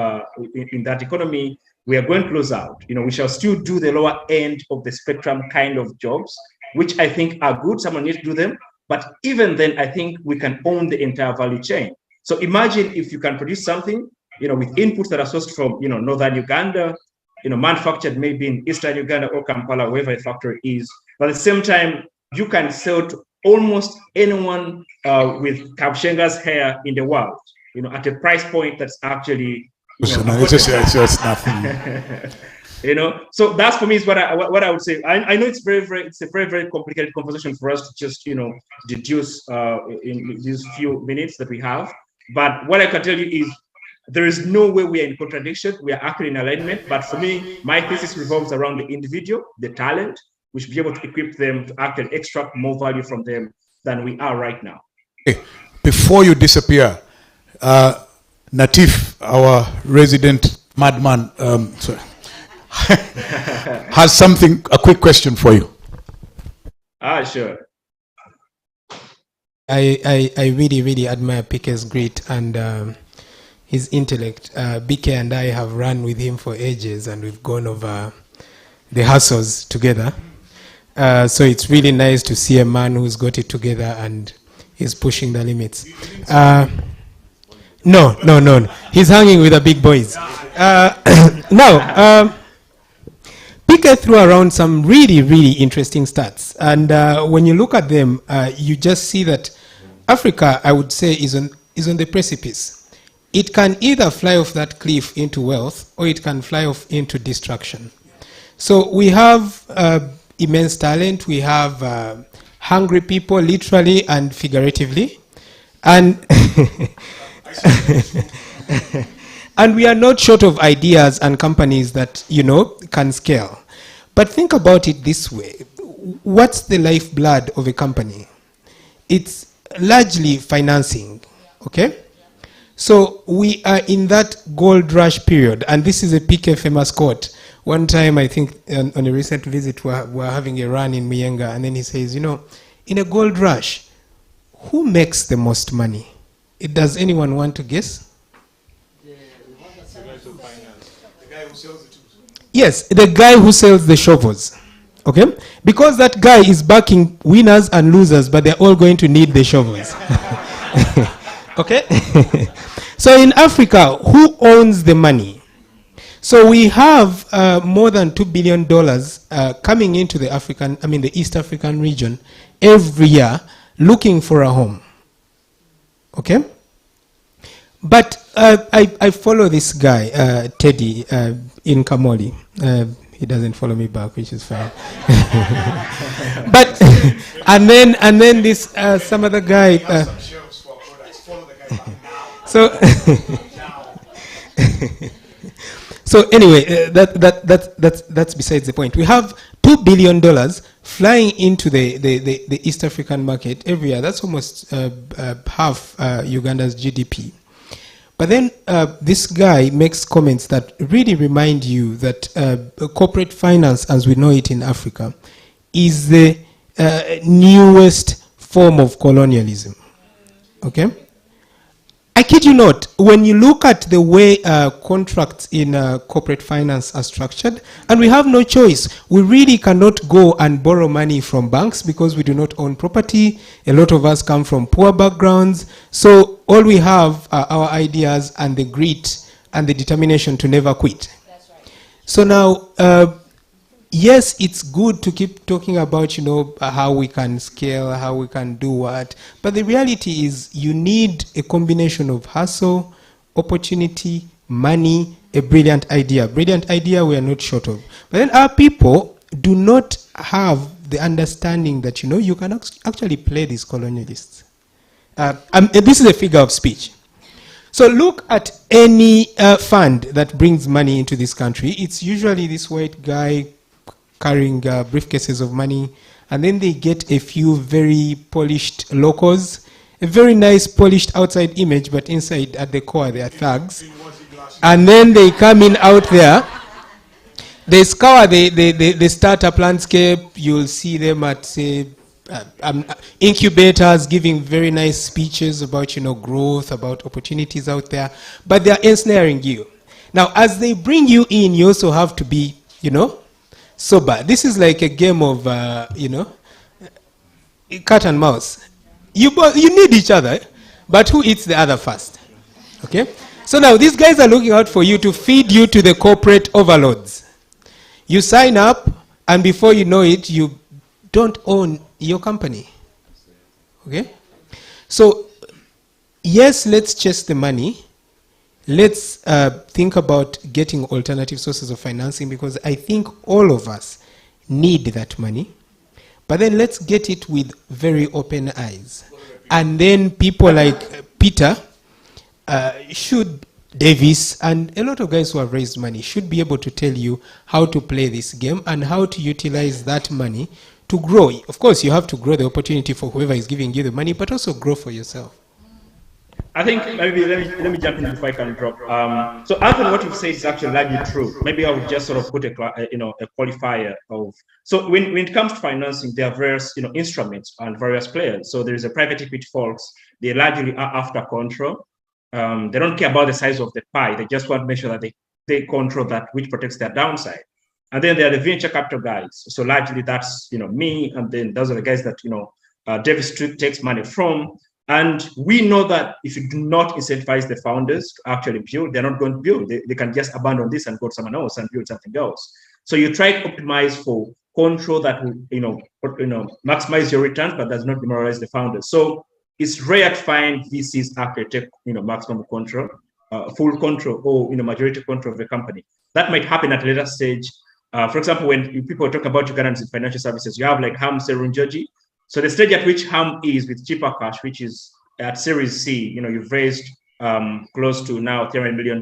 in that economy, we are going to close out. We shall still do the lower end of the spectrum kind of jobs, which I think are good. Someone needs to do them. But even then, I think we can own the entire value chain. So imagine if you can produce something, with inputs that are sourced from, northern Uganda, manufactured maybe in eastern Uganda or Kampala, wherever the factory is. But at the same time, you can sell to almost anyone with Kapshenga's hair in the world, at a price point that's actually, it's just nothing. So that's for me is what I would say. I know it's a very complicated conversation for us to just deduce in these few minutes that we have. But what I can tell you is there is no way we are in contradiction. We are actually in alignment. But for me, my thesis revolves around the individual, the talent. We should be able to equip them to actually extract more value from them than we are right now. Okay. Before you disappear, Natif, our resident madman, has a quick question for you. Sure. I really, really admire PK's grit and his intellect. BK and I have run with him for ages, and we've gone over the hustles together. So it's really nice to see a man who's got it together and is pushing the limits. No. He's hanging with the big boys. Now, PK threw around some really, really interesting stats. And when you look at them, you just see that Africa, I would say, is on the precipice. It can either fly off that cliff into wealth, or it can fly off into destruction. So we have immense talent. We have hungry people, literally and figuratively. And and we are not short of ideas and companies that, can scale. But think about it this way. What's the lifeblood of a company? It's largely financing, okay? So we are in that gold rush period, and this is a PK famous quote. One time, I think on a recent visit, we're having a run in Mienga, and then he says, you know, in a gold rush, who makes the most money? Does anyone want to guess? Yes, the guy who sells the shovels. Okay? Because that guy is backing winners and losers, but they're all going to need the shovels. Okay? So in Africa, who owns the money? So we have more than $2 billion coming into the East African region every year looking for a home. Okay? But I follow this guy, Teddy, in Kamoli. He doesn't follow me back, which is fine. But and then this some other guy. So anyway, that's besides the point. We have $2 billion flying into the East African market every year. That's almost half Uganda's GDP. But then this guy makes comments that really remind you that corporate finance, as we know it in Africa, is the newest form of colonialism. Okay? I kid you not, when you look at the way contracts in corporate finance are structured, and we have no choice, we really cannot go and borrow money from banks because we do not own property. A lot of us come from poor backgrounds. So all we have are our ideas and the grit and the determination to never quit. That's right. So now, yes, it's good to keep talking about, how we can scale, how we can do what. But the reality is you need a combination of hustle, opportunity, money, a brilliant idea. Brilliant idea we are not short of. But then our people do not have the understanding that, you can actually play these colonialists. This is a figure of speech. So look at any fund that brings money into this country. It's usually this white guy carrying briefcases of money, and then they get a few very polished locals, a very nice polished outside image, but inside at the core they are thugs. And then they come in out there, they scour the startup landscape. You'll see them at, say, incubators giving very nice speeches about growth, about opportunities out there, but they are ensnaring you. Now, as they bring you in, you also have to be, sober. This is like a game of, cat and mouse. You need each other, but who eats the other first? Okay? So now these guys are looking out for you to feed you to the corporate overlords. You sign up, and before you know it, you don't own your company. Okay? So, yes, let's chase the money. Let's think about getting alternative sources of financing, because I think all of us need that money. But then let's get it with very open eyes. And then people like Peter, Davis, and a lot of guys who have raised money should be able to tell you how to play this game and how to utilize that money to grow. Of course, you have to grow the opportunity for whoever is giving you the money, but also grow for yourself. I think maybe let me jump in before I can drop. So Anthony, what you've said is actually largely true. Maybe I would just sort of put a qualifier of. So when it comes to financing, there are various instruments and various players. So there is a private equity folks. They largely are after control. They don't care about the size of the pie. They just want to make sure that they control that, which protects their downside. And then there are the venture capital guys. So largely that's me, and then those are the guys that Davis takes money from. And we know that if you do not incentivize the founders to actually build, they're not going to build. They can just abandon this and go to someone else and build something else. So you try to optimize for control that will, maximize your returns, but does not demoralize the founders. So it's rare to find VCs actually take, maximum control, full control, or majority control of the company. That might happen at a later stage. For example, when people talk about Ugandans in financial services, you have like Ham Serunjoji. So the stage at which Ham is with Cheaper Cash, which is at Series C, you've raised close to now $300 million.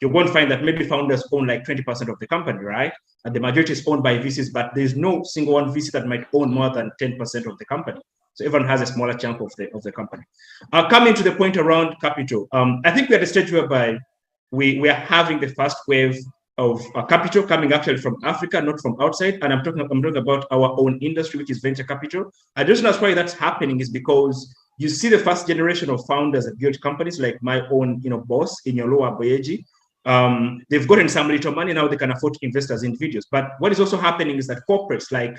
You're going to find that maybe founders own like 20% of the company, right? And the majority is owned by VCs, but there's no single one VC that might own more than 10% of the company. So everyone has a smaller chunk of the company. Coming to the point around capital, I think we're at a stage whereby we are having the first wave of capital coming actually from Africa, not from outside. And I'm talking about our own industry, which is venture capital. And the reason that's why that's happening is because you see the first generation of founders that built companies, like my own, boss, Inyolo Aboyeji. They've gotten some little money, now they can afford to invest as individuals. But what is also happening is that corporates like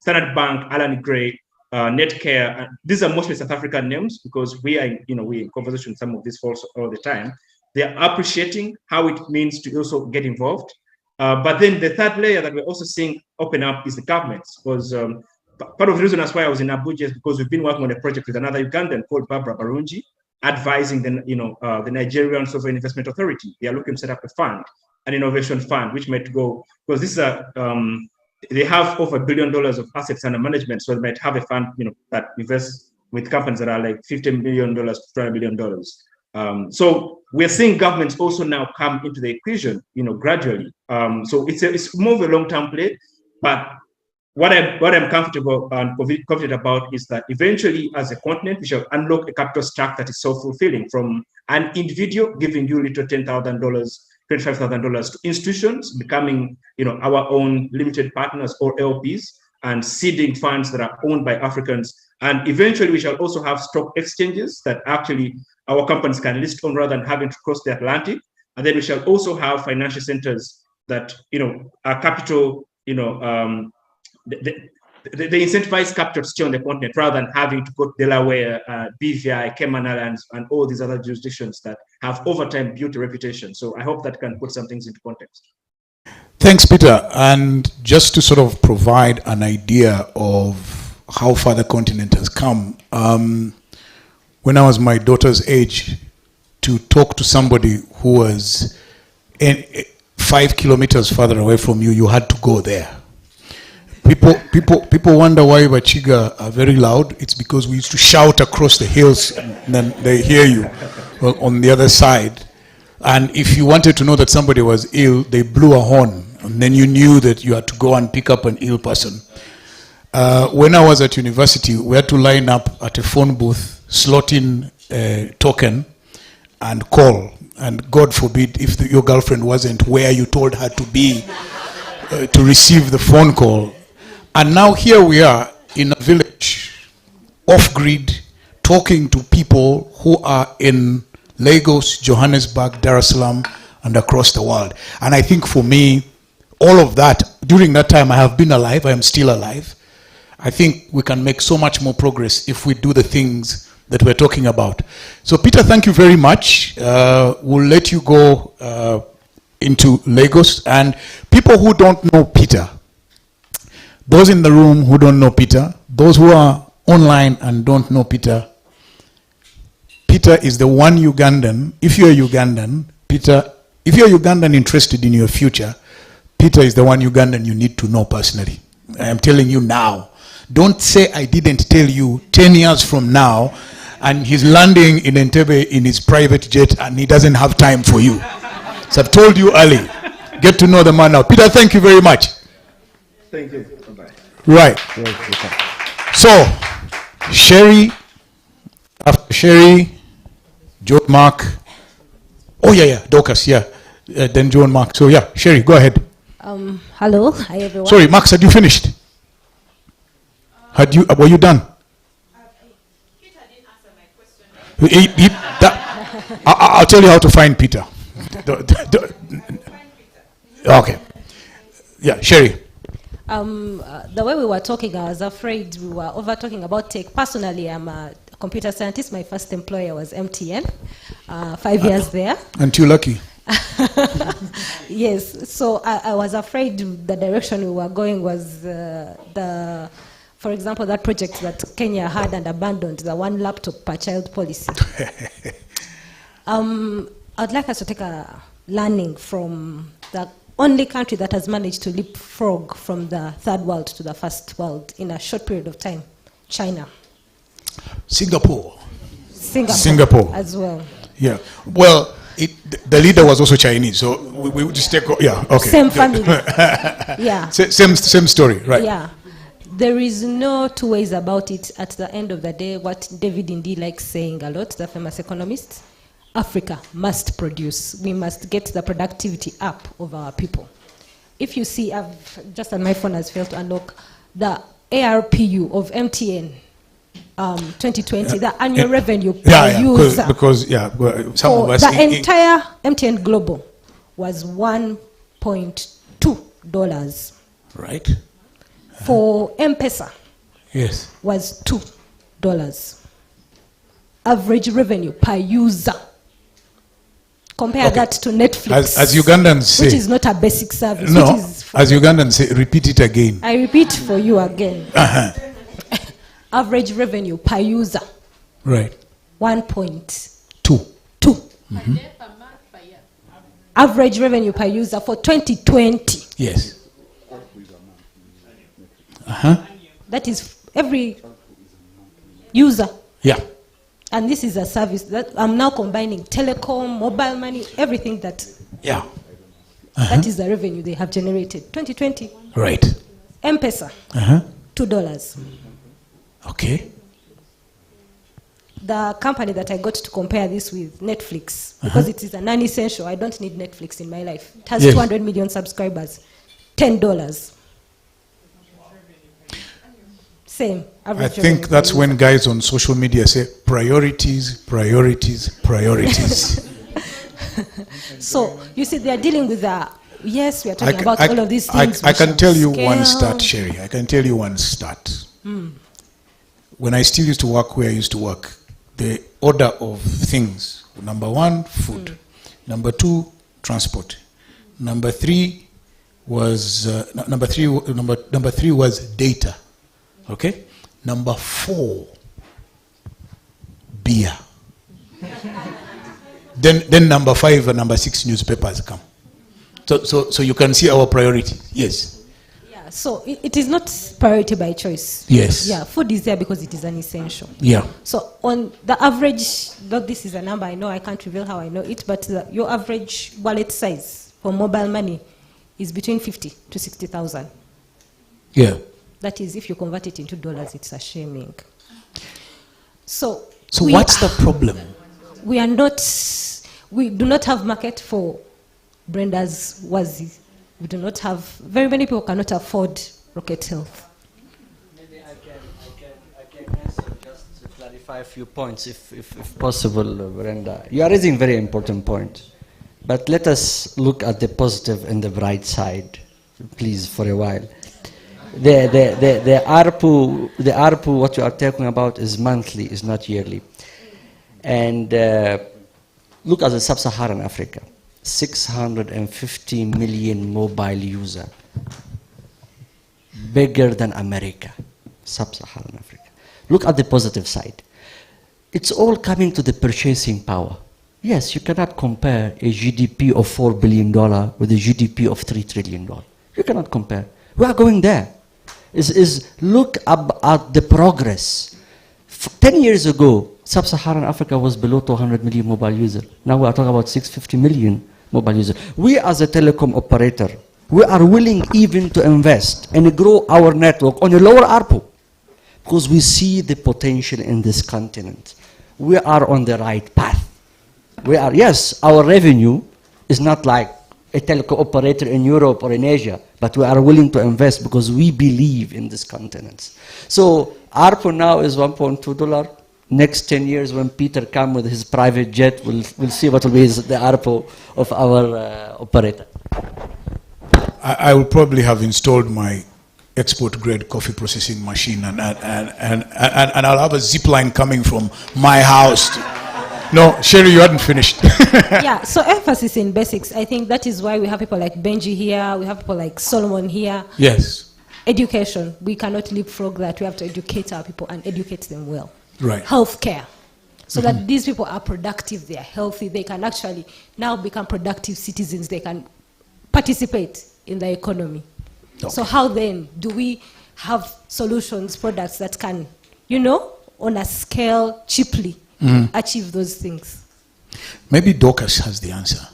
Standard Bank, Alan Gray, Netcare, these are mostly South African names because we are, we're in conversation with some of these folks all the time. They are appreciating how it means to also get involved. But then the third layer that we're also seeing open up is the governments, because part of the reason that's why I was in Abuja is because we've been working on a project with another Ugandan called Barbara Barungi, advising the Nigerian Sovereign Investment Authority. They are looking to set up a fund, an innovation fund, which might go, because this is they have over $1 billion of assets under management, so they might have a fund, that invests with companies that are like $50 million to $200 million. So we're seeing governments also now come into the equation, gradually. So it's more of a long-term play, but what I'm comfortable and confident about is that eventually, as a continent, we shall unlock a capital stack that is self-fulfilling, from an individual giving you little $10,000, $25,000 to institutions becoming, our own limited partners or LPs, and seeding funds that are owned by Africans. And eventually, we shall also have stock exchanges that actually our companies can list on rather than having to cross the Atlantic. And then we shall also have financial centers that, are capital, they incentivize capital to stay on the continent rather than having to go to Delaware, BVI, Cayman Islands, and all these other jurisdictions that have over time built a reputation. So I hope that can put some things into context. Thanks, Peter. And just to sort of provide an idea of how far the continent has come, when I was my daughter's age, to talk to somebody who was 5 kilometers further away from you, you had to go there. People wonder why Wachiga are very loud. It's because we used to shout across the hills, and then they hear you on the other side. And if you wanted to know that somebody was ill, they blew a horn, and then you knew that you had to go and pick up an ill person. When I was at university, we had to line up at a phone booth, slot in a token, and call. And God forbid if your girlfriend wasn't where you told her to be to receive the phone call. And now here we are in a village, off-grid, talking to people who are in Lagos, Johannesburg, Dar es Salaam, and across the world. And I think for me, all of that, during that time I have been alive, I am still alive. I think we can make so much more progress if we do the things that we're talking about. So Peter, thank you very much. We'll let you go into Lagos. And people who don't know Peter, those in the room who don't know Peter, those who are online and don't know Peter, Peter is the one Ugandan. If you're a Ugandan, Peter, if you're a Ugandan interested in your future, Peter is the one Ugandan you need to know personally. I am telling you now. Don't say I didn't tell you 10 years from now, and he's landing in Entebbe in his private jet and he doesn't have time for you. So I've told you early. Get to know the man now. Peter, thank you very much. Thank you. Bye-bye. Right. So, Sherry, after Sherry, John Mark. Oh, yeah, Dorcas, yeah. Then John Mark. So, yeah, Sherry, go ahead. Hello. Hi, everyone. Sorry, Max, had you finished? Were you done? I'll tell you how to find Peter. Okay. Yeah, Sherry. The way we were talking, I was afraid we were over talking about tech. Personally, I'm a computer scientist. My first employer was MTN, 5 years there. Aren't you lucky? Yes, so I was afraid the direction we were going was for example, that project that Kenya had and abandoned, the one laptop per child policy. I'd like us to take a learning from the only country that has managed to leapfrog from the third world to the first world in a short period of time, China. Singapore as well. Yeah. Well, the leader was also Chinese, so we just take. Yeah. Okay. Same family. Yeah. Same story, right? Yeah. there is no two ways about it. At the end of the day, what David Indy likes saying a lot, the famous economist, Africa must produce. We must get the productivity up of our people. If you see, just on my phone has failed to unlock the ARPU of MTN 2020, the annual revenue per user. Because some of us... The entire MTN Global was $1.2. Right. For M-Pesa, yes, was $2. Average revenue per user. Compare that to Netflix. As Ugandans say, which is not a basic service. No, which is as Ugandans say, repeat it again. I repeat for you again. Average revenue per user. Right. 1.2. Average revenue per user for 2020. Yes. That is every user. Yeah. And this is a service that I'm now combining telecom, mobile money, everything that. Yeah. That is the revenue they have generated. 2020. Right. M-Pesa. $2. Okay. The company that I got to compare this with, Netflix, because it is a non-essential. I don't need Netflix in my life. It has 200 million subscribers. $10. Same. I think that's when guys on social media say priorities, priorities, priorities. So you see, they are dealing with the. Yes, we are talking about all of these things. I can tell you one stat, Sherry. I can tell you one stat. When I still used to work where I used to work, the order of things: number one, food; number two, transport; number three was number three was data. Okay, number 4, beer. then number 5 and number 6 newspapers come. So you can see our priority. Yes. Yeah. So it is not priority by choice. Yes. Yeah. Food is there because it is an essential. Yeah. So on the average, though this is a number I know, I can't reveal how I know it, but your average wallet size for mobile money is between 50 to 60,000. Yeah. That is, if you convert it into dollars, it's a shaming. So what's the problem? We do not have market for Brenda's Wazi. We do not have, very many people cannot afford Rocket Health. Maybe I can answer just to clarify a few points, if possible, Brenda. You are raising a very important point. But let us look at the positive and the bright side, please, for a while. The ARPU, what you are talking about is monthly, is not yearly. And look at the sub-Saharan Africa, 650 million mobile user, bigger than America, sub-Saharan Africa. Look at the positive side. It's all coming to the purchasing power. Yes, you cannot compare a GDP of $4 billion with a GDP of $3 trillion. You cannot compare. We are going there. Look at the progress. 10 years ago, sub-Saharan Africa was below 200 million mobile users. Now we are talking about 650 million mobile users. We as a telecom operator, we are willing even to invest and grow our network on a lower ARPU because we see the potential in this continent. We are on the right path. Yes, our revenue is not like a telecom operator in Europe or in Asia, but we are willing to invest because we believe in this continent. So ARPU now is $1.2. Next 10 years, when Peter comes with his private jet, we'll see what will be the ARPU of our operator. I will probably have installed my export-grade coffee processing machine, and I'll have a zip line coming from my house. No, Sherry, you hadn't finished. Yeah, so emphasis in basics. I think that is why we have people like Benji here, we have people like Solomon here. Yes. Education, we cannot leapfrog that. We have to educate our people and educate them well. Right. Healthcare, so that these people are productive, they are healthy, they can actually now become productive citizens, they can participate in the economy. Okay. So how then do we have solutions, products that can, on a scale cheaply, achieve those things? Maybe Dorcas has the answer.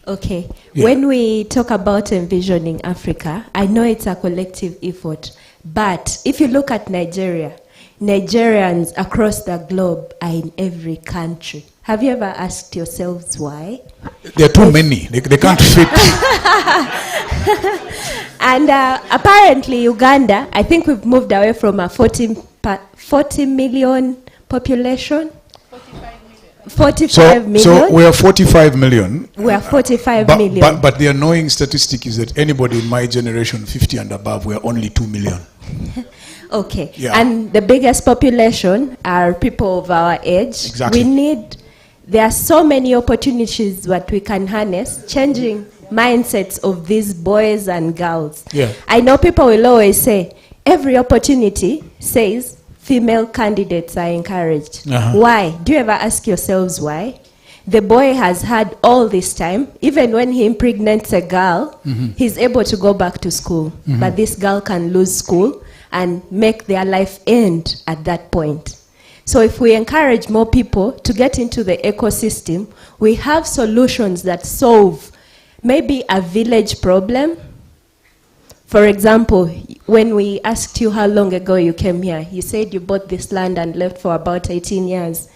Okay. Yeah. When we talk about envisioning Africa, I know it's a collective effort, but if you look at Nigeria, Nigerians across the globe are in every country. Have you ever asked yourselves why? There are too many. They can't fit. And apparently Uganda, I think we've moved away from a 40 million population. 45 million. So we are 45 million. We are 45 but, million. But the annoying statistic is that anybody in my generation, 50 and above, we are only 2 million. Okay. Yeah. And the biggest population are people of our age. Exactly. There are so many opportunities that we can harness, changing mindsets of these boys and girls. Yeah. I know people will always say, every opportunity says female candidates are encouraged. Uh-huh. Why? Do you ever ask yourselves why? The boy has had all this time, even when he impregnates a girl, he's able to go back to school. But this girl can lose school and make their life end at that point. So if we encourage more people to get into the ecosystem, we have solutions that solve maybe a village problem. For example, when we asked you how long ago you came here, you said you bought this land and left for about 18 years.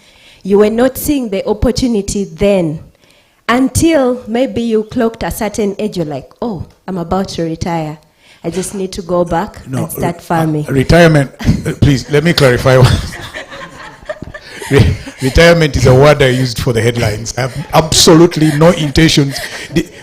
You were not seeing the opportunity then until maybe you clocked a certain age. You're like, oh, I'm about to retire. I just need to go back and start farming. Retirement, please, let me clarify. Retirement is a word I used for the headlines. I have absolutely no intentions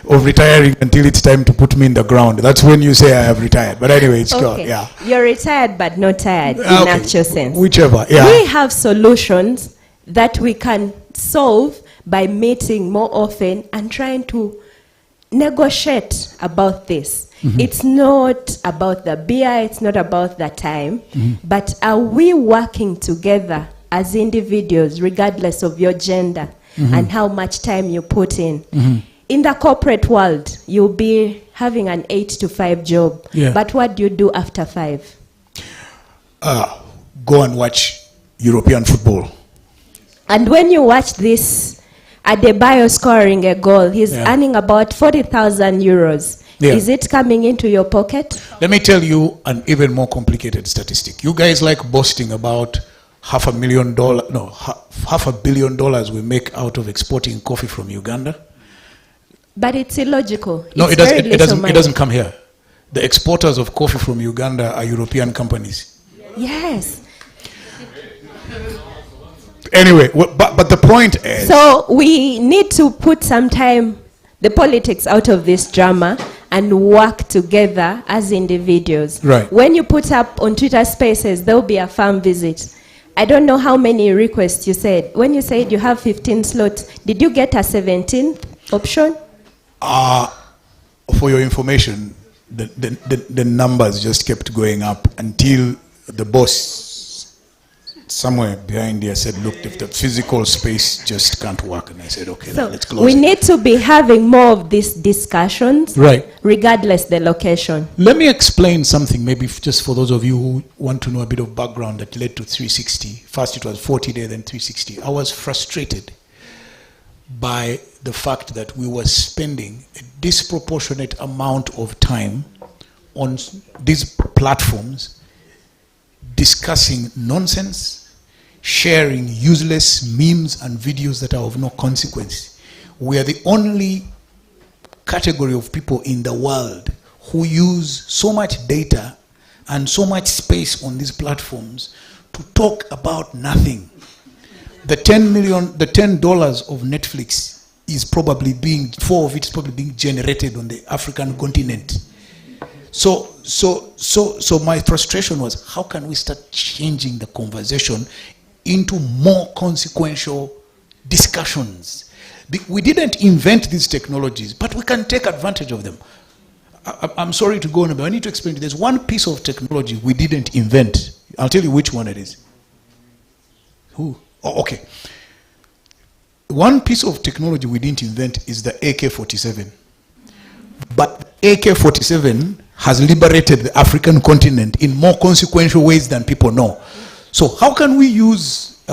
of retiring until it's time to put me in the ground. That's when you say I have retired. But anyway, it's called, yeah. You're retired but not tired in Okay. actual sense. Whichever, yeah. We have solutions that we can solve by meeting more often and trying to negotiate about this. It's not about the beer, it's not about the time, but are we working together as individuals, regardless of your gender and how much time you put in? In the corporate world, you'll be having an 8 to 5 job, Yeah. but what do you do after 5? Go and watch European football. And when you watch this, Adebayo scoring a goal, he's earning about 40,000 euros. Yeah. Is it coming into your pocket? Let me tell you an even more complicated statistic. You guys like boasting about $500 million we make out of exporting coffee from Uganda. But it's illogical. No, It's it doesn't. very It little doesn't. money. It doesn't come here. The exporters of coffee from Uganda are European companies. Yes. Anyway, but the point is. So we need to put some time, the politics out of this drama, and work together as individuals. Right. When you put up on Twitter Spaces, there will be a farm visit. I don't know how many requests you said. When you said you have 15 slots, did you get a 17th option? For your information, the numbers just kept going up until the boss somewhere behind there said, look, if the physical space just can't work. And I said, okay, So let's close we it. need to be having more of these discussions, Right. regardless the location. Let me explain something, maybe just for those of you who want to know a bit of background that led to 360. First it was 40 days, then 360. I was frustrated by the fact that we were spending a disproportionate amount of time on these platforms discussing nonsense, sharing useless memes and videos that are of no consequence. We are the only category of people in the world who use so much data and so much space on these platforms to talk about nothing. The $10 of Netflix is probably being, 4 of it is probably being generated on the African continent. So my frustration was, how can we start changing the conversation into more consequential discussions? We didn't invent these technologies, but we can take advantage of them. I'm sorry to go on, but I need to explain. There's one piece of technology we didn't invent. I'll tell you which one it is. Who? Oh, okay. One piece of technology we didn't invent is the AK-47. But AK-47 has liberated the African continent in more consequential ways than people know. So how can we use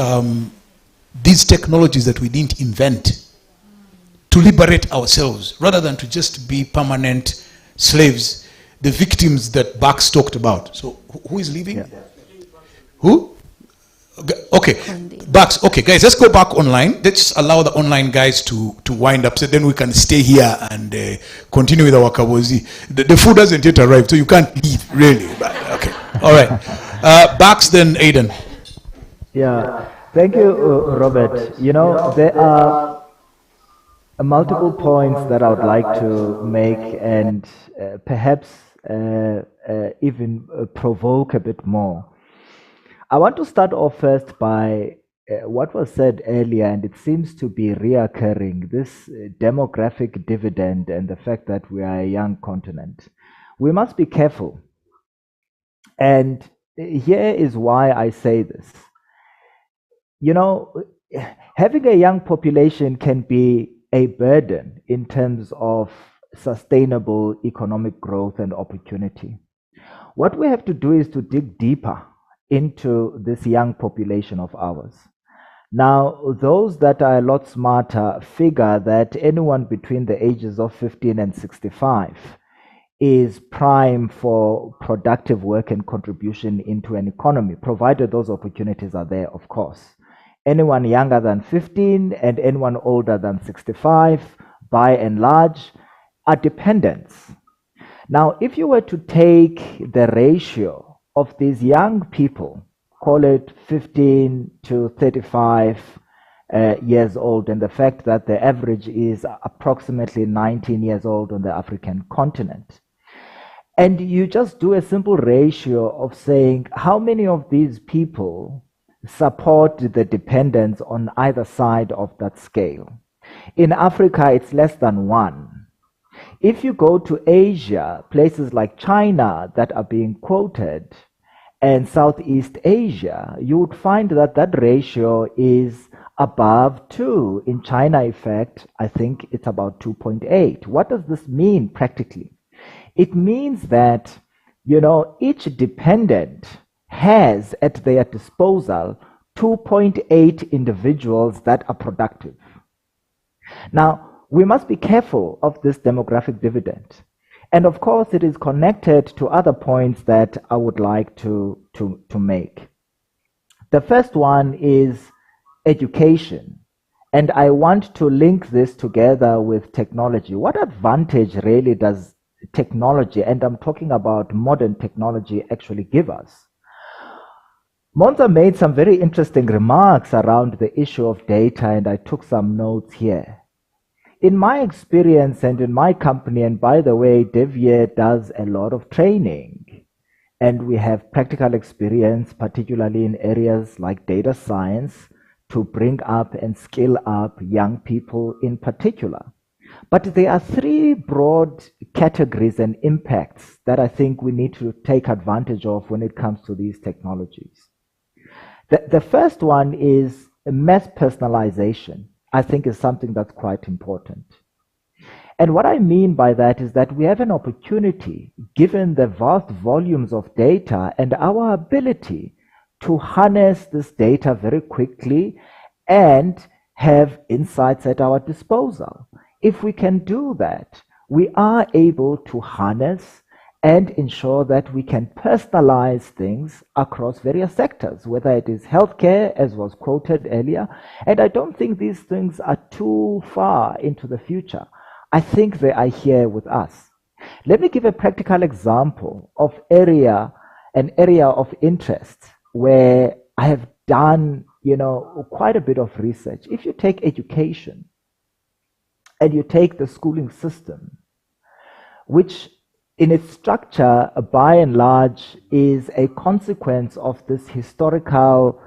these technologies that we didn't invent to liberate ourselves rather than to just be permanent slaves, the victims that Bax talked about. So who is leaving? Yeah. Who? Okay, Bax. Okay, guys, let's go back online. Let's allow the online guys to wind up, so then we can stay here and continue with our kabozi. The food hasn't yet arrived, so you can't leave, really. But, okay, all right. Bax, then Aiden. Yeah, thank you, Robert. You know, there are multiple points that I would like to make and perhaps even provoke a bit more. I want to start off first by what was said earlier, and it seems to be reoccurring, this demographic dividend and the fact that we are a young continent. We must be careful. And here is why I say this. You know, having a young population can be a burden in terms of sustainable economic growth and opportunity. What we have to do is to dig deeper into this young population of ours. Now, those that are a lot smarter figure that anyone between the ages of 15 and 65 is prime for productive work and contribution into an economy, provided those opportunities are there, of course. Anyone younger than 15 and anyone older than 65, by and large, are dependents. Now, if you were to take the ratio of these young people, call it 15 to 35 years old, and the fact that the average is approximately 19 years old on the African continent, and you just do a simple ratio of saying how many of these people support the dependence on either side of that scale. In Africa, it's less than 1. If you go to Asia, places like China that are being quoted, and Southeast Asia, you would find that that ratio is above 2. In China, in fact, I think it's about 2.8. What does this mean practically? It means that, you know, each dependent has at their disposal 2.8 individuals that are productive. Now, we must be careful of this demographic dividend. And of course, it is connected to other points that I would like to make. The first one is education. And I want to link this together with technology. What advantage really does technology, and I'm talking about modern technology, actually give us? Monza made some very interesting remarks around the issue of data, and I took some notes here. In my experience and in my company, and by the way, Devier does a lot of training, and we have practical experience, particularly in areas like data science, to bring up and skill up young people in particular. But there are 3 broad categories and impacts that I think we need to take advantage of when it comes to these technologies. The first one is mass personalization. I think is something that's quite important. And what I mean by that is that we have an opportunity, given the vast volumes of data and our ability to harness this data very quickly and have insights at our disposal. If we can do that, we are able to harness and ensure that we can personalize things across various sectors, whether it is healthcare, as was quoted earlier. And I don't think these things are too far into the future. I think they are here with us. Let me give a practical example of an area of interest where I have done, quite a bit of research. If you take education and you take the schooling system, which in its structure, by and large, is a consequence of this historical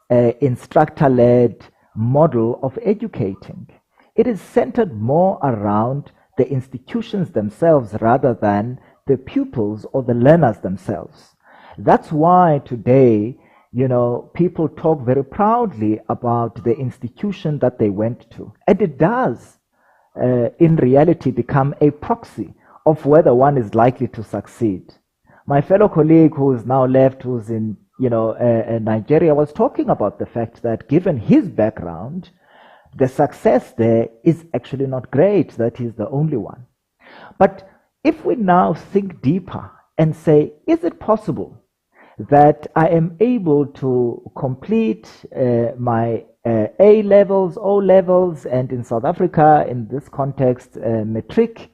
instructor-led model of educating. It is centered more around the institutions themselves rather than the pupils or the learners themselves. That's why today, people talk very proudly about the institution that they went to. And it does, in reality, become a proxy of whether one is likely to succeed. My fellow colleague who is now left, who's in Nigeria, was talking about the fact that given his background, the success there is actually not great, that is the only one. But if we now think deeper and say, is it possible that I am able to complete my A levels, O levels, and in South Africa, in this context, matric,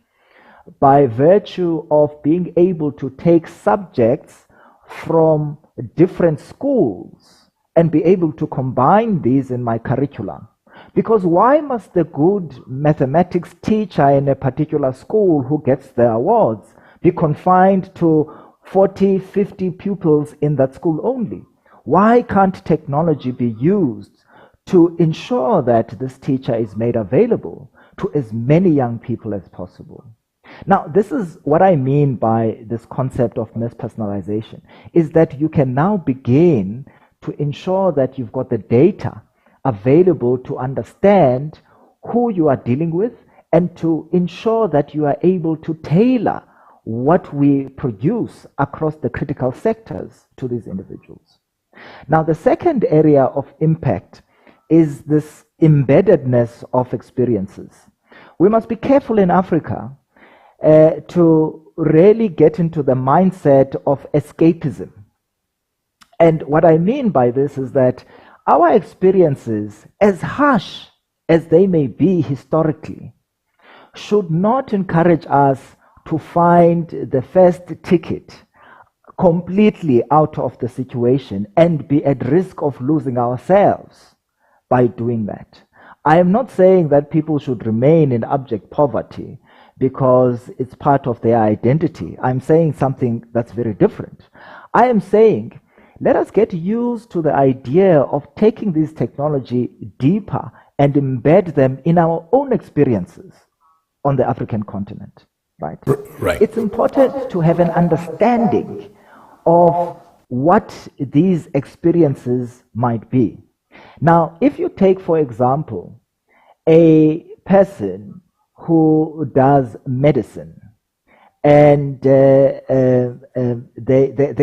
by virtue of being able to take subjects from different schools and be able to combine these in my curriculum? Because why must the good mathematics teacher in a particular school who gets the awards be confined to 40, 50 pupils in that school only? Why can't technology be used to ensure that this teacher is made available to as many young people as possible? Now, this is what I mean by this concept of mispersonalization, is that you can now begin to ensure that you've got the data available to understand who you are dealing with and to ensure that you are able to tailor what we produce across the critical sectors to these individuals. Now, the second area of impact is this embeddedness of experiences. We must be careful in Africa to really get into the mindset of escapism. And what I mean by this is that our experiences, as harsh as they may be historically, should not encourage us to find the first ticket completely out of the situation and be at risk of losing ourselves by doing that. I am not saying that people should remain in abject poverty because it's part of their identity. I'm saying something that's very different. I am saying, let us get used to the idea of taking this technology deeper and embed them in our own experiences on the African continent, right? Right. It's important to have an understanding of what these experiences might be. Now, if you take, for example, a person who does medicine, and they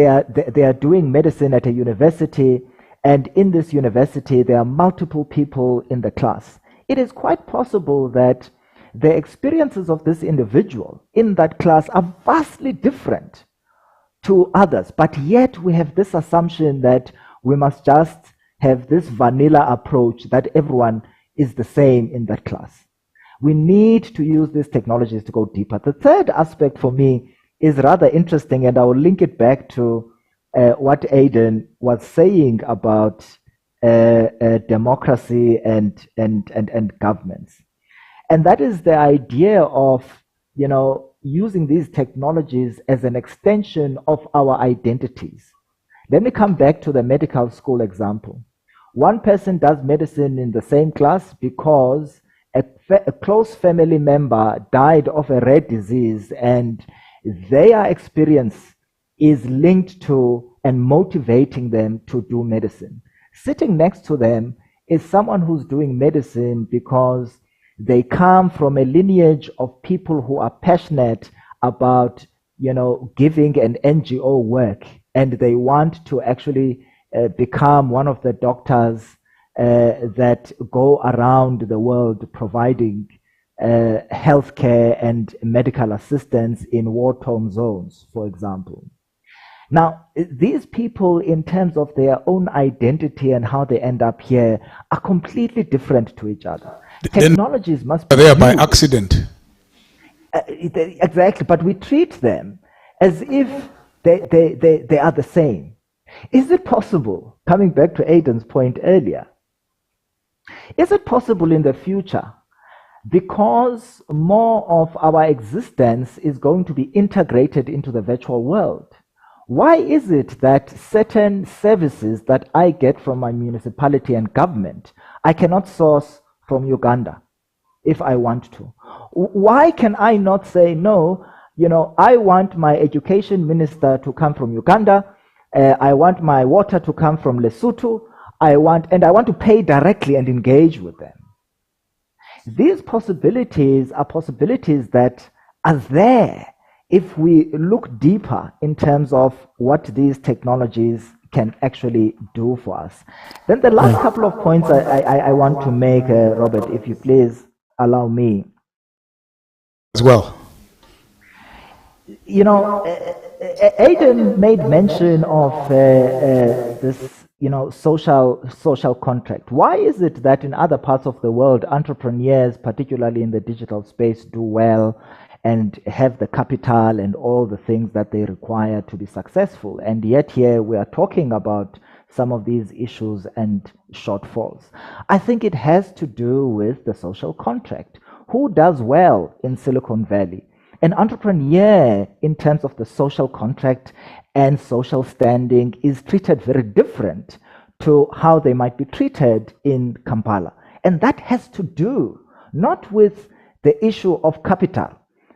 are doing medicine at a university, and in this university there are multiple people in the class. It is quite possible that the experiences of this individual in that class are vastly different to others, but yet we have this assumption that we must just have this vanilla approach that everyone is the same in that class. We need to use these technologies to go deeper. The third aspect for me is rather interesting, and I will link it back to what Aidan was saying about democracy and governments. And that is the idea of, using these technologies as an extension of our identities. Let me come back to the medical school example. One person does medicine in the same class because a close family member died of a rare disease, and their experience is linked to and motivating them to do medicine. Sitting next to them is someone who's doing medicine because they come from a lineage of people who are passionate about, giving an NGO work, and they want to actually become one of the doctors that go around the world providing healthcare and medical assistance in war-torn zones, for example. Now, these people, in terms of their own identity and how they end up here, are completely different to each other. Technologies must be there by used. accident. Exactly, but we treat them as if they are the same. Is it possible, coming back to Aidan's point earlier, is it possible in the future, because more of our existence is going to be integrated into the virtual world? Why is it that certain services that I get from my municipality and government, I cannot source from Uganda if I want to? Why can I not say, no, I want my education minister to come from Uganda, I want my water to come from Lesotho, I want to pay directly and engage with them. These possibilities are possibilities that are there if we look deeper in terms of what these technologies can actually do for us. Then the last couple of points I want to make, Robert, if you please allow me. As well. You know, Aidan made mention of this, you know, social contract. Why is it that in other parts of the world, entrepreneurs, particularly in the digital space, do well and have the capital and all the things that they require to be successful? And yet here we are talking about some of these issues and shortfalls. I think it has to do with the social contract. Who does well in Silicon Valley? An entrepreneur, in terms of the social contract and social standing, is treated very different to how they might be treated in Kampala. And that has to do not with the issue of capital,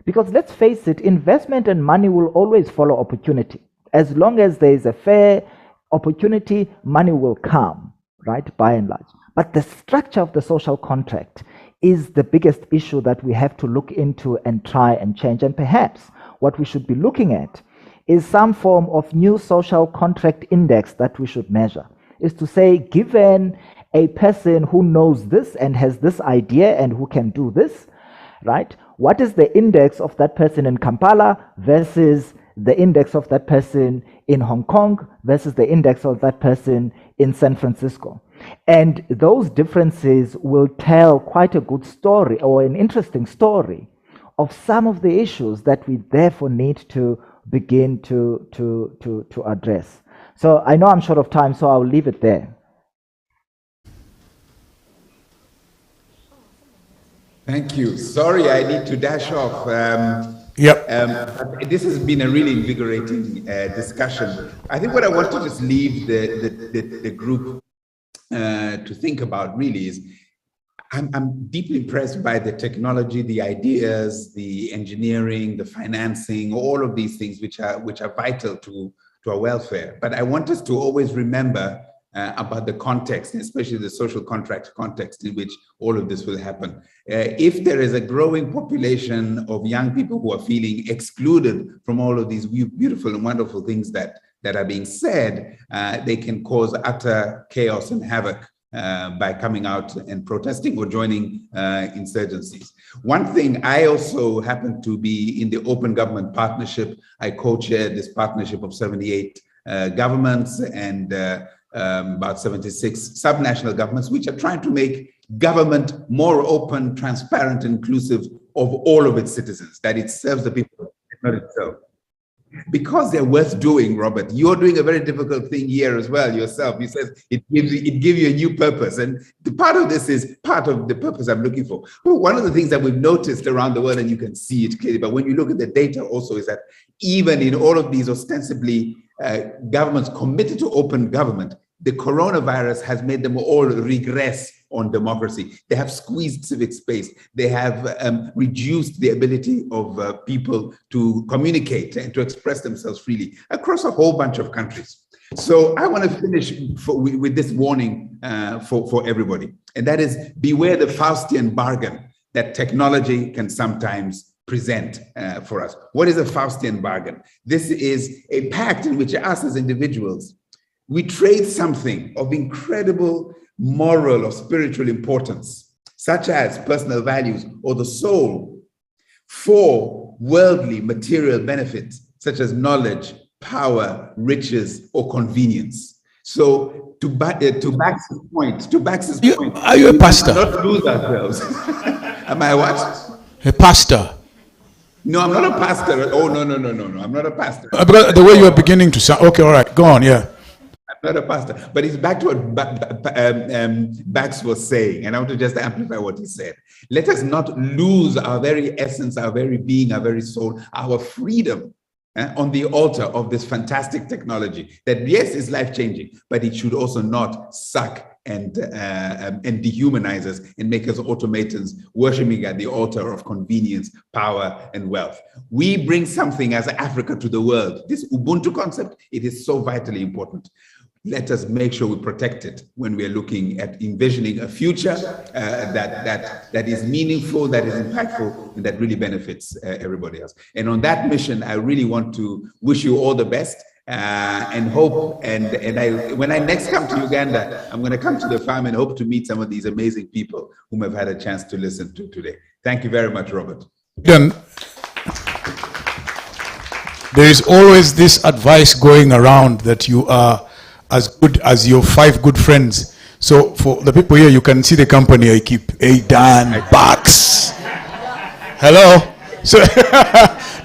because let's face it, investment and money will always follow opportunity. As long as there is a fair opportunity, money will come, right, by and large. But the structure of the social contract is the biggest issue that we have to look into and try and change. And perhaps what we should be looking at is some form of new social contract index that we should measure. Is to say, given a person who knows this and has this idea and who can do this, right, what is the index of that person in Kampala versus the index of that person in Hong Kong versus the index of that person in San Francisco? And those differences will tell quite a good story, or an interesting story, of some of the issues that we therefore need to begin to address. So I know I'm short of time, so I'll leave it there. Thank you. Sorry, I need to dash off. This has been a really invigorating discussion. I think what I want to just leave the group to think about really is, I'm deeply impressed by the technology, the ideas, the engineering, the financing, all of these things which are vital to our welfare. But I want us to always remember about the context, especially the social contract context in which all of this will happen. If there is a growing population of young people who are feeling excluded from all of these beautiful and wonderful things that are being said, they can cause utter chaos and havoc by coming out and protesting or joining insurgencies. One thing, I also happen to be in the Open Government Partnership. I co-chair this partnership of 78 governments and about 76 subnational governments, which are trying to make government more open, transparent, inclusive of all of its citizens, that it serves the people, not itself. Because they're worth doing, Robert, you're doing a very difficult thing here as well yourself. You said it gives you a new purpose. And the part of this is part of the purpose I'm looking for. Well, one of the things that we've noticed around the world, and you can see it clearly, but when you look at the data also, is that even in all of these ostensibly governments committed to open government, the coronavirus has made them all regress on democracy. They have squeezed civic space. They have reduced the ability of people to communicate and to express themselves freely across a whole bunch of countries. So I want to finish with this warning for everybody, and that is, beware the Faustian bargain that technology can sometimes present for us. What is a Faustian bargain? This is a pact in which us as individuals, we trade something of incredible moral or spiritual importance, such as personal values or the soul, for worldly material benefits, such as knowledge, power, riches, or convenience. So to Bax's point, are you a pastor? We cannot lose ourselves. Am I what? A pastor? No, I'm not a pastor. Oh, no. I'm not a pastor. Because the way you are beginning to sound. Okay, all right, go on, yeah. I'm not a pastor, but it's back to what Bax was saying, and I want to just amplify what he said. Let us not lose our very essence, our very being, our very soul, our freedom on the altar of this fantastic technology that, yes, is life-changing, but it should also not suck and dehumanize us and make us automatons worshiping at the altar of convenience, power, and wealth. We bring something as Africa to the world. This Ubuntu concept, it is so vitally important. Let us make sure we protect it when we are looking at envisioning a future that is meaningful, that is impactful, and that really benefits everybody else. And on that mission, I really want to wish you all the best. and hope. And when I next come to Uganda, I'm going to come to the farm and hope to meet some of these amazing people whom I've had a chance to listen to today. Thank you very much, Robert. Then, there is always this advice going around that you are as good as your 5 good friends. So for the people here, you can see the company I keep. Aidan, Bax. Hello. So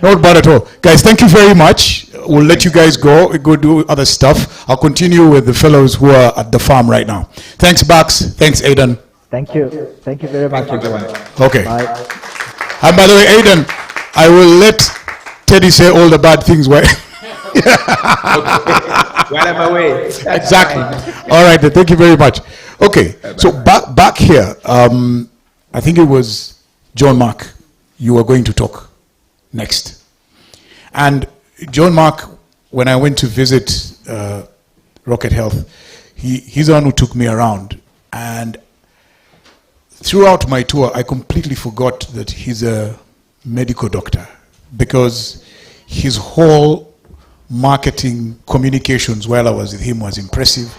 not bad at all. Guys, thank you very much. We'll let you guys go do other stuff. I'll continue with the fellows who are at the farm right now. Thanks, Bax. Thanks, Aidan. Thank you. Thank you very much, everyone. Okay. Bye. And by the way, Aidan, I will let Teddy say all the bad things. While I'm away. Exactly. All right, then, thank you very much. Okay, so back here, I think it was John Mark. You were going to talk next. And John Mark, when I went to visit Rocket Health, he's the one who took me around. And throughout my tour, I completely forgot that he's a medical doctor, because his whole marketing communications while I was with him was impressive.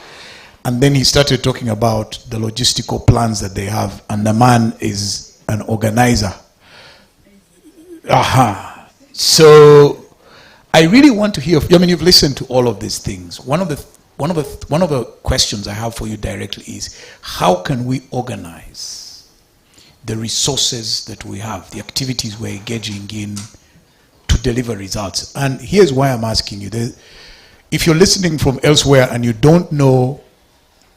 And then he started talking about the logistical plans that they have, and the man is an organizer. So I really want to hear, I mean, you've listened to all of these things. One of the questions I have for you directly is, how can we organize the resources that we have, the activities we're engaging in, to deliver results? And here's why I'm asking you. If you're listening from elsewhere and you don't know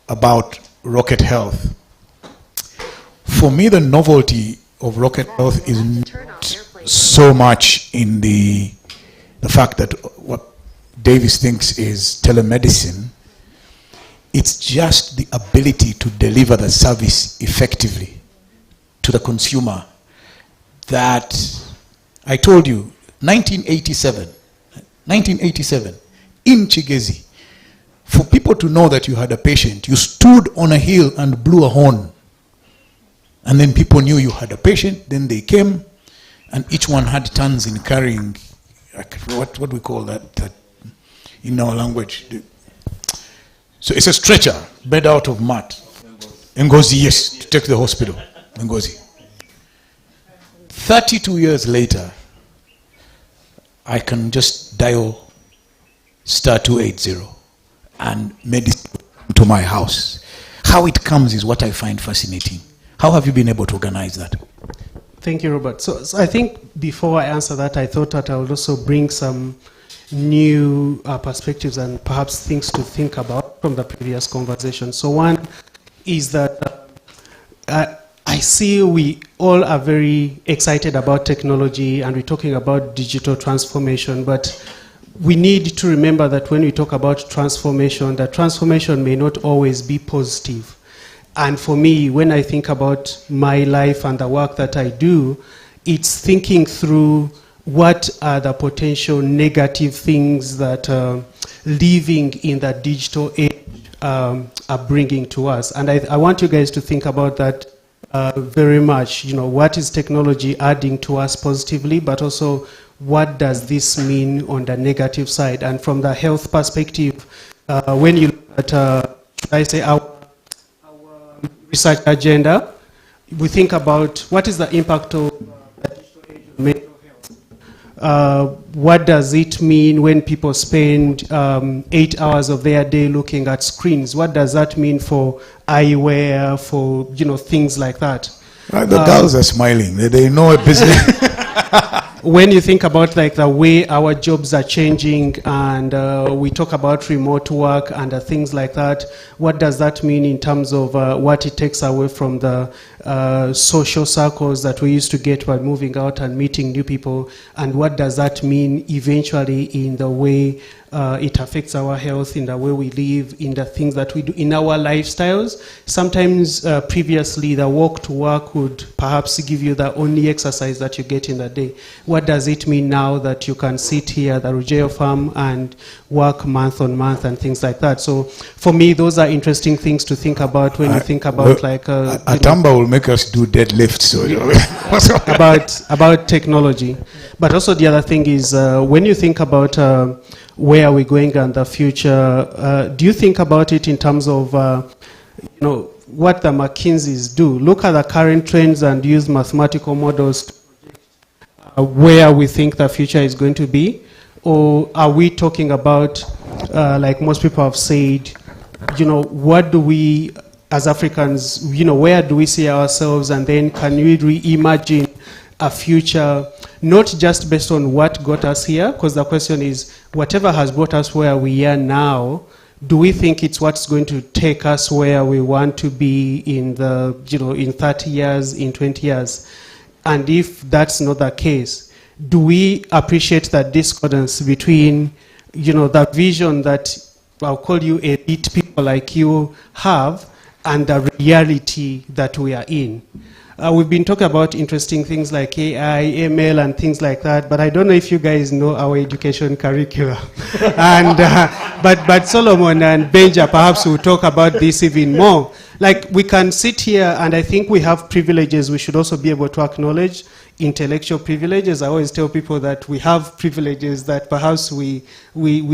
about Rocket Health, for me the novelty of Rocket Health is not so much in the fact that what Davis thinks is telemedicine. It's just the ability to deliver the service effectively to the consumer. That I told you, 1987 in Chigezi, for people to know that you had a patient, you stood on a hill and blew a horn. And then people knew you had a patient, then they came, and each one had turns in carrying, what do we call that in our language? So it's a stretcher, made out of mat. Ngozi, yes, to take to the hospital. Ngozi. 32 years later, I can just dial *280 and medicine to my house. How it comes is what I find fascinating. How have you been able to organize that? Thank you, Robert. So I think before I answer that, I thought that I would also bring some new perspectives and perhaps things to think about from the previous conversation. So one is that I see we all are very excited about technology and we're talking about digital transformation, but we need to remember that when we talk about transformation, that transformation may not always be positive. And for me, when I think about my life and the work that I do, it's thinking through what are the potential negative things that living in the digital age are bringing to us. And I want you guys to think about that very much. You know, what is technology adding to us positively, but also what does this mean on the negative side? And from the health perspective, when you look at, I say, our research agenda, we think about what is the impact of mental health. What does it mean when people spend 8 hours of their day looking at screens? What does that mean for eyewear, for things like that? The girls are smiling. They know a business. When you think about like the way our jobs are changing, and we talk about remote work and things like that, what does that mean in terms of what it takes away from the social circles that we used to get by moving out and meeting new people, and what does that mean eventually in the way it affects our health, in the way we live, in the things that we do, in our lifestyles. Sometimes previously the walk to work would perhaps give you the only exercise that you get in the day. What does it mean now that you can sit here at the Ruggiero farm and work month on month and things like that? So for me, those are interesting things to think about when you think about Atamba will make us do deadlifts. So about technology. But also the other thing is when you think about where are we going in the future, do you think about it in terms of, what the McKinseys do? Look at the current trends and use mathematical models to predict where we think the future is going to be? Or are we talking about, like most people have said, what do we, as Africans, where do we see ourselves, and then can we reimagine a future, not just based on what got us here, because the question is, whatever has brought us where we are now, do we think it's what's going to take us where we want to be in the, in 30 years, in 20 years? And if that's not the case, do we appreciate that discordance between, the vision that I'll call you elite people like you have and the reality that we are in? We've been talking about interesting things like AI, ML, and things like that, but I don't know if you guys know our education curriculum. And, but Solomon and Benja perhaps will talk about this even more. Like, we can sit here, and I think we have privileges we should also be able to acknowledge. Intellectual privileges. I always tell people that we have privileges that perhaps we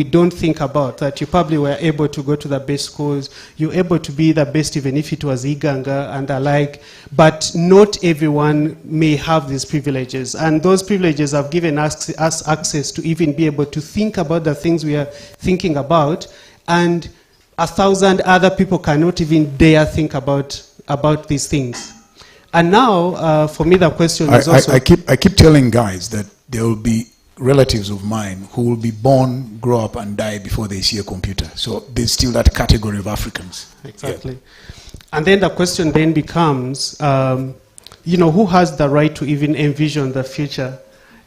don't think about, that you probably were able to go to the best schools, you're able to be the best even if it was Iganga and the like, but not everyone may have these privileges. And those privileges have given us access to even be able to think about the things we are thinking about, and 1,000 other people cannot even dare think about these things. And now, for me, the question is also... I keep telling guys that there will be relatives of mine who will be born, grow up, and die before they see a computer. So there's still that category of Africans. Exactly. Yeah. And then the question then becomes, who has the right to even envision the future?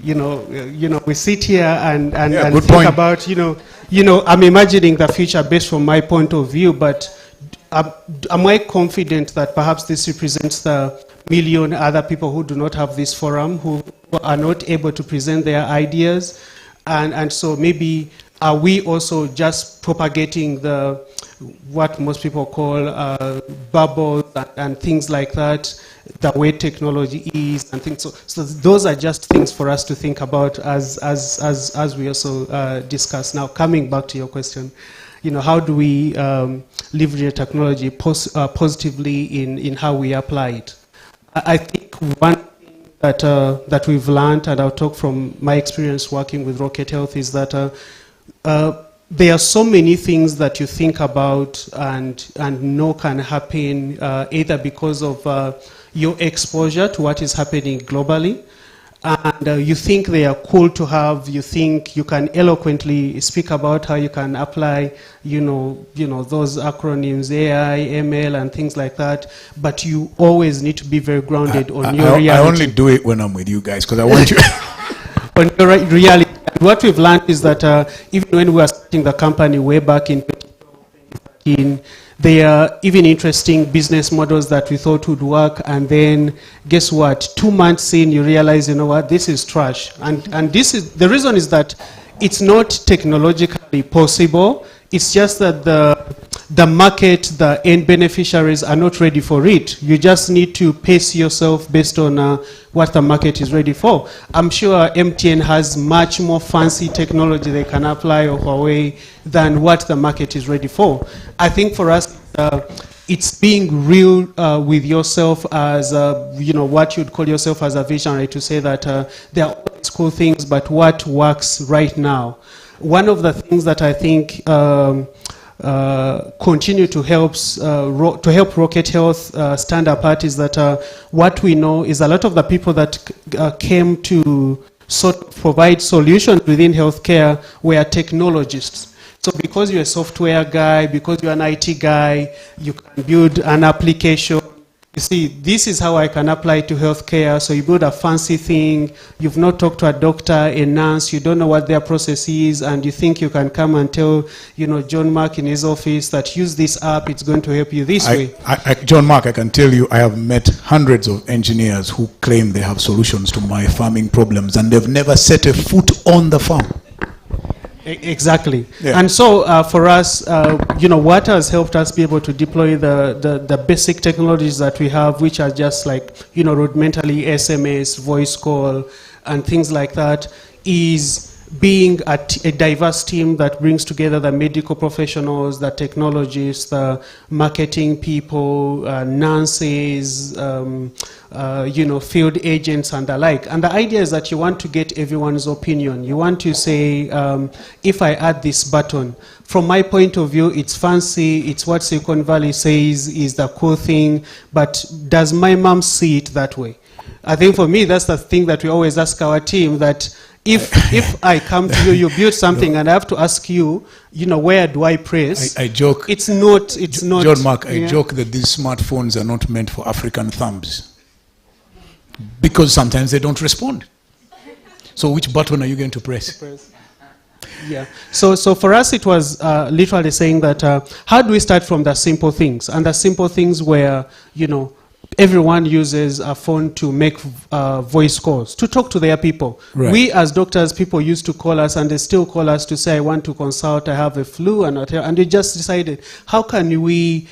We sit here and think point. About, I'm imagining the future based from my point of view, but am I confident that perhaps this represents the million other people who do not have this forum, who are not able to present their ideas? And so maybe are we also just propagating what most people call bubbles and things like that, the way technology is and things. So those are just things for us to think about as we also discuss. Now, coming back to your question, how do we leverage technology positively in how we apply it? I think one thing that we've learned, and I'll talk from my experience working with Rocket Health, is that there are so many things that you think about and know can happen either because of your exposure to what is happening globally, and you think they are cool to have. You think you can eloquently speak about how you can apply, those acronyms, AI, ML, and things like that. But you always need to be very grounded on your reality. I only do it when I'm with you guys because I want you. On your reality. What we've learned is that even when we were starting the company way back in 2013, there are even interesting business models that we thought would work, and then guess what? 2 months in, you realize, this is trash. And this is the reason is that it's not technologically possible. It's just that the market, the end beneficiaries are not ready for it. You just need to pace yourself based on what the market is ready for. I'm sure MTN has much more fancy technology they can apply, or Huawei, than what the market is ready for. I think for us, it's being real with yourself as, what you'd call yourself as a visionary, to say that there are all these cool things, but what works right now? One of the things that I think continue to help Rocket Health stand apart is that what we know is a lot of the people that came to sort of provide solutions within healthcare were technologists. So because you're a software guy, because you're an IT guy, you can build an application. You see, this is how I can apply it to healthcare. So you build a fancy thing, you've not talked to a doctor, a nurse, you don't know what their process is, and you think you can come and tell, John Mark in his office that use this app, it's going to help you this way. John Mark, I can tell you, I have met hundreds of engineers who claim they have solutions to my farming problems, and they've never set a foot on the farm. Exactly. Yeah. And so for us, what has helped us be able to deploy the basic technologies that we have, which are just like, rudimentally SMS, voice call, and things like that, is being a diverse team that brings together the medical professionals, the technologists, the marketing people, nurses, field agents and the like. And the idea is that you want to get everyone's opinion. You want to say, if I add this button, from my point of view, it's fancy, it's what Silicon Valley says is the cool thing, but does my mom see it that way? I think for me, that's the thing that we always ask our team, that if I come to you, you build something, and I have to ask you, where do I press? I joke. It's not. John Mark, I joke that these smartphones are not meant for African thumbs, because sometimes they don't respond. So which button are you going to press? Yeah. So for us, it was literally saying that how do we start from the simple things? And the simple things where, everyone uses a phone to make voice calls, to talk to their people. Right. We as doctors, people used to call us, and they still call us to say, I want to consult, I have a flu, and we just decided, how can we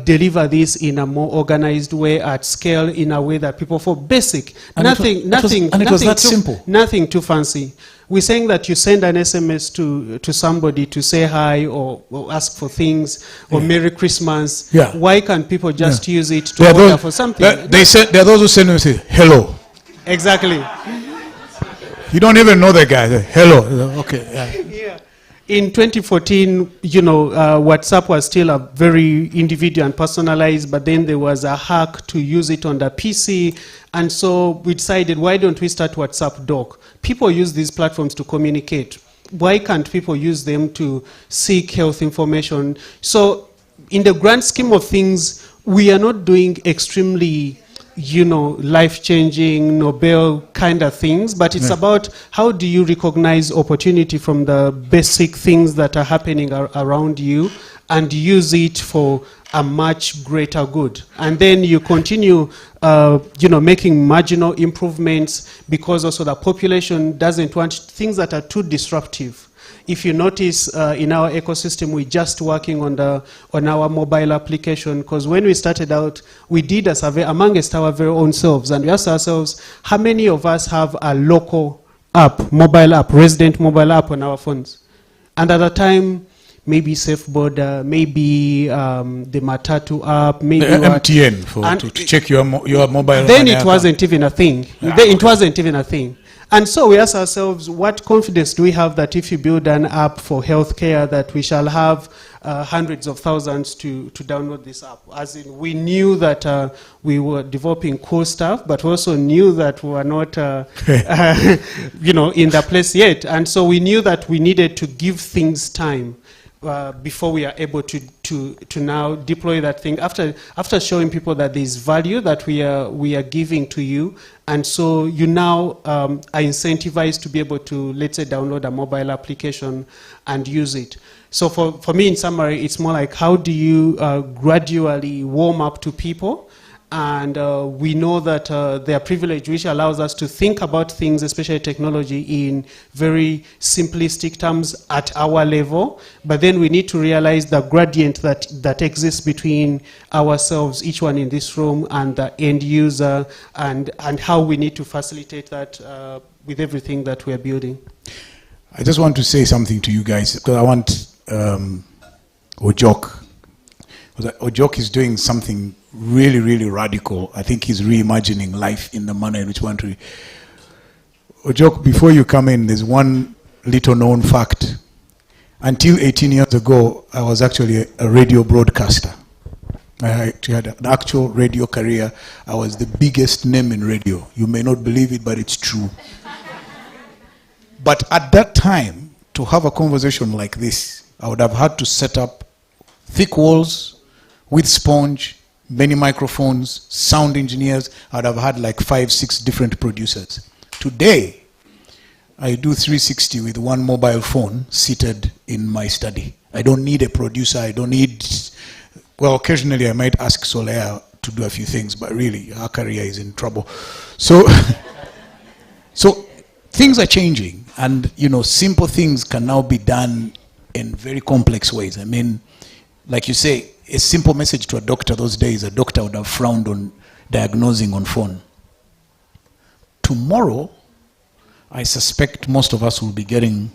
deliver this in a more organized way, at scale, in a way that people, for basic, And it was that simple. Nothing too fancy. We're saying that you send an SMS to somebody to say hi or ask for things or Merry Christmas. Yeah. Why can't people just use it to There are order those- for something? there are those who send and say, hello. Exactly. You don't even know the guy. Hello. Okay. Yeah. In 2014, WhatsApp was still a very individual and personalized, but then there was a hack to use it on the PC. And so we decided, why don't we start WhatsApp Doc? People use these platforms to communicate. Why can't people use them to seek health information? So in the grand scheme of things, we are not doing extremely life-changing, Nobel kind of things, but it's about how do you recognize opportunity from the basic things that are happening around you and use it for a much greater good. And then you continue, making marginal improvements, because also the population doesn't want things that are too disruptive. If you notice in our ecosystem, we're just working on our mobile application, because when we started out, we did a survey amongst our very own selves, and we asked ourselves, how many of us have a local app, mobile app, resident mobile app on our phones? And at the time, maybe Safe Border, maybe the Matatu app, maybe The MTN to check your mobile. Then it wasn't even a thing. It wasn't even a thing. And so we asked ourselves, what confidence do we have that if you build an app for healthcare, that we shall have hundreds of thousands to download this app? As in, we knew that we were developing cool stuff, but we also knew that we were not, in the place yet. And so we knew that we needed to give things time before we are able to now deploy that thing, after showing people that there is value that we are giving to you. And so you now are incentivized to be able to, let's say, download a mobile application and use it. So for me, in summary, it's more like, how do you gradually warm up to people? And we know that they are privileged, which allows us to think about things, especially technology, in very simplistic terms at our level. But then we need to realize the gradient that exists between ourselves, each one in this room, and the end user, and how we need to facilitate that with everything that we are building. I just want to say something to you guys, because I want Ojok. Ojok is doing something really, really radical. I think he's reimagining life in the manner in which we want to. Ojok, before you come in, there's one little known fact. Until 18 years ago, I was actually a radio broadcaster. I had an actual radio career. I was the biggest name in radio. You may not believe it, but it's true. But at that time, to have a conversation like this, I would have had to set up thick walls with sponge, many microphones, sound engineers. I'd have had like 5-6 different producers. Today, I do 360 with one mobile phone seated in my study. I don't need a producer. I don't need, well, occasionally I might ask Soleil to do a few things, but really, our career is in trouble. So, so things are changing, and simple things can now be done in very complex ways. I mean, like you say, a simple message to a doctor those days, a doctor would have frowned on diagnosing on phone. Tomorrow, I suspect most of us will be getting,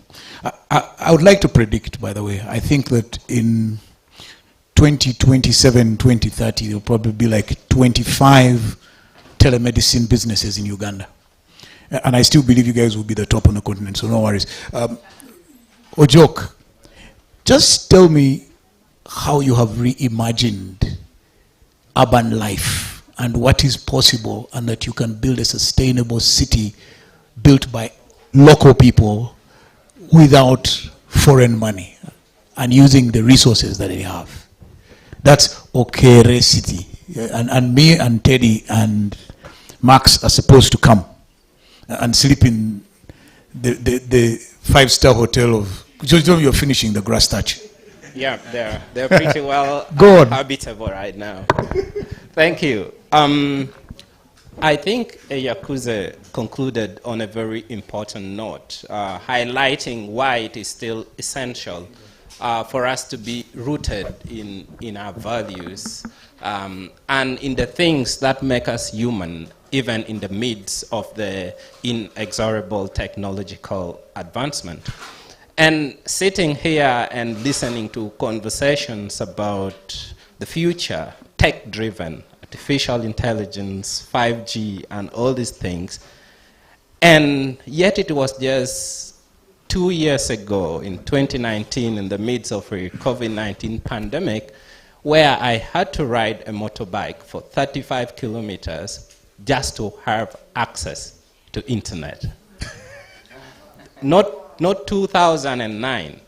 I would like to predict, by the way, I think that in 2027, 2030, there will probably be like 25 telemedicine businesses in Uganda. And I still believe you guys will be the top on the continent, so no worries. Ojok, just tell me how you have reimagined urban life and what is possible, and that you can build a sustainable city built by local people without foreign money and using the resources that they have. That's Okere City. And me and Teddy and Max are supposed to come and sleep in the five-star hotel of, just you're finishing the grass touch. Yeah, they're pretty well Go on. habitable right now. Thank you. I think Yakuza concluded on a very important note, highlighting why it is still essential for us to be rooted in our values and in the things that make us human, even in the midst of the inexorable technological advancement. And sitting here and listening to conversations about the future, tech-driven, artificial intelligence, 5G, and all these things, and yet it was just 2 years ago, in 2019, in the midst of a COVID-19 pandemic, where I had to ride a motorbike for 35 kilometers just to have access to internet. Not 2009,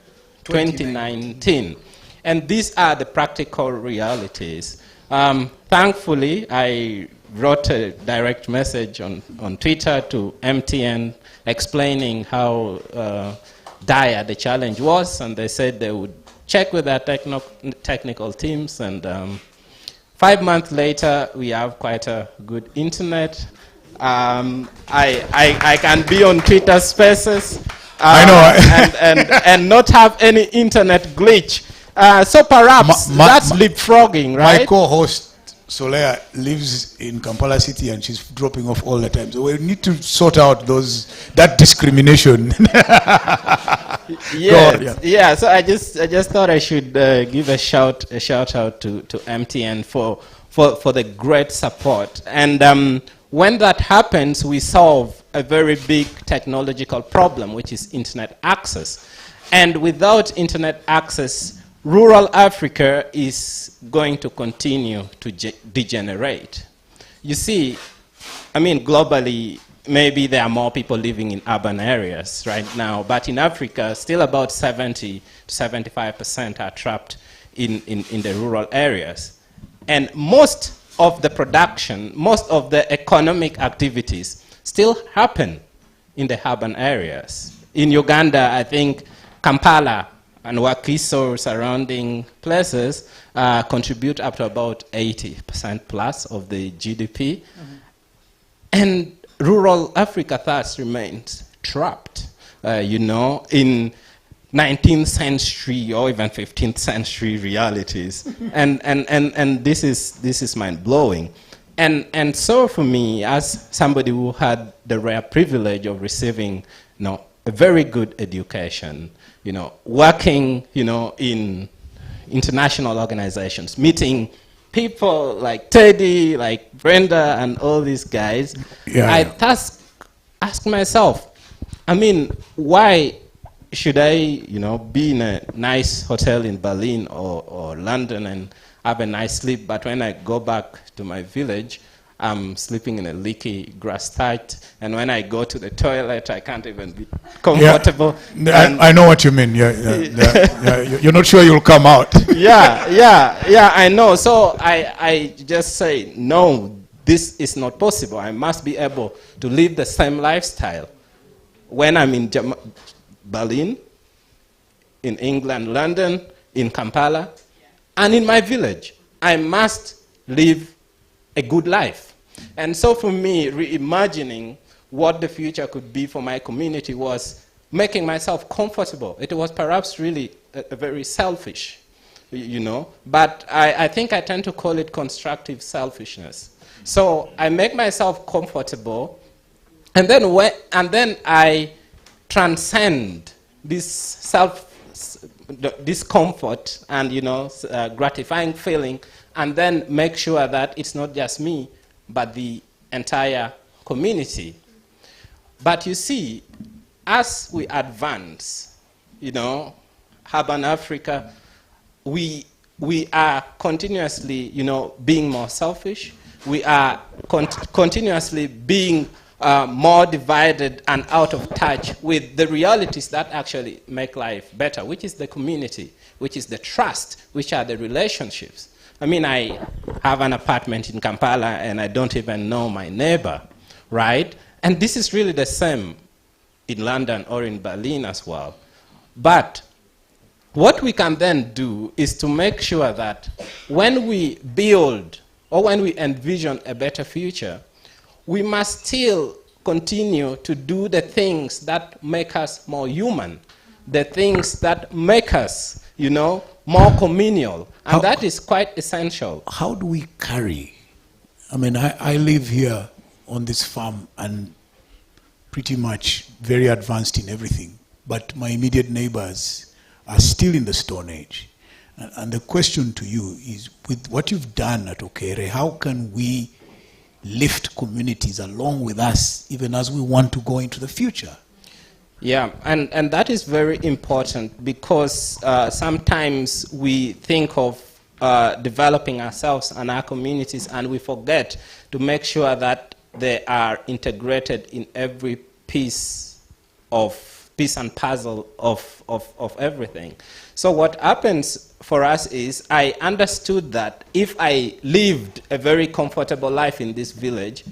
2019. And these are the practical realities. Thankfully, I wrote a direct message on Twitter to MTN explaining how dire the challenge was, and they said they would check with their technical teams, and 5 months later, we have quite a good internet. I can be on Twitter Spaces. I know. and not have any internet glitch. So perhaps that's leapfrogging, right? My co-host, Solea, lives in Kampala City and she's dropping off all the time. So we need to sort out that discrimination. Yeah, so I just thought I should give a shout out to MTN for the great support. And when that happens, we solve a very big technological problem, which is internet access. And without internet access, rural Africa is going to continue to degenerate. You see, I mean, globally, maybe there are more people living in urban areas right now, but in Africa, still about 70 to 75% are trapped in the rural areas. And most of the production, most of the economic activities still happen in the urban areas. In Uganda, I think Kampala and Wakiso surrounding places contribute up to about 80% plus of the GDP. And rural Africa thus remains trapped, in 19th century or even 15th century realities. and this is mind-blowing. And so for me, as somebody who had the rare privilege of receiving a very good education, working in international organizations, meeting people like Teddy, like Brenda, and all these guys, I thus ask myself, I mean, why should I, be in a nice hotel in Berlin or London and have a nice sleep, but when I go back to my village, I'm sleeping in a leaky grass thatch, and when I go to the toilet, I can't even be comfortable. Yeah, I know what you mean. Yeah. You're not sure you'll come out. Yeah, I know. So I just say, no, this is not possible. I must be able to live the same lifestyle when I'm in Berlin, in England, London, in Kampala, and in my village. I must live a good life. And so for me, reimagining what the future could be for my community was making myself comfortable. It was perhaps really a very selfish, but I think I tend to call it constructive selfishness. So I make myself comfortable And then I transcend this discomfort and, you know, gratifying feeling, and then make sure that it's not just me, but the entire community. But you see, as we advance, you know, urban Africa, we are continuously, you know, being more selfish. We are continuously being more divided and out of touch with the realities that actually make life better, which is the community, which is the trust, which are the relationships. I mean, I have an apartment in Kampala and I don't even know my neighbor, right? And this is really the same in London or in Berlin as well. But what we can then do is to make sure that when we build or when we envision a better future, we must still continue to do the things that make us more human, the things that make us, you know, more communal. And that is quite essential. How do we carry? I mean, I live here on this farm and pretty much very advanced in everything, but my immediate neighbors are still in the Stone Age. And the question to you is, with what you've done at Okere, how can we lift communities along with us, even as we want to go into the future? Yeah, and that is very important, because sometimes we think of developing ourselves and our communities, and we forget to make sure that they are integrated in every piece and puzzle of everything. So what happens for us is, I understood that if I lived a very comfortable life in this village,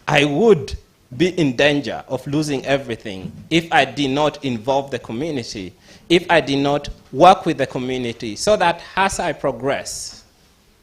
I would be in danger of losing everything if I did not involve the community, if I did not work with the community, so that as I progress,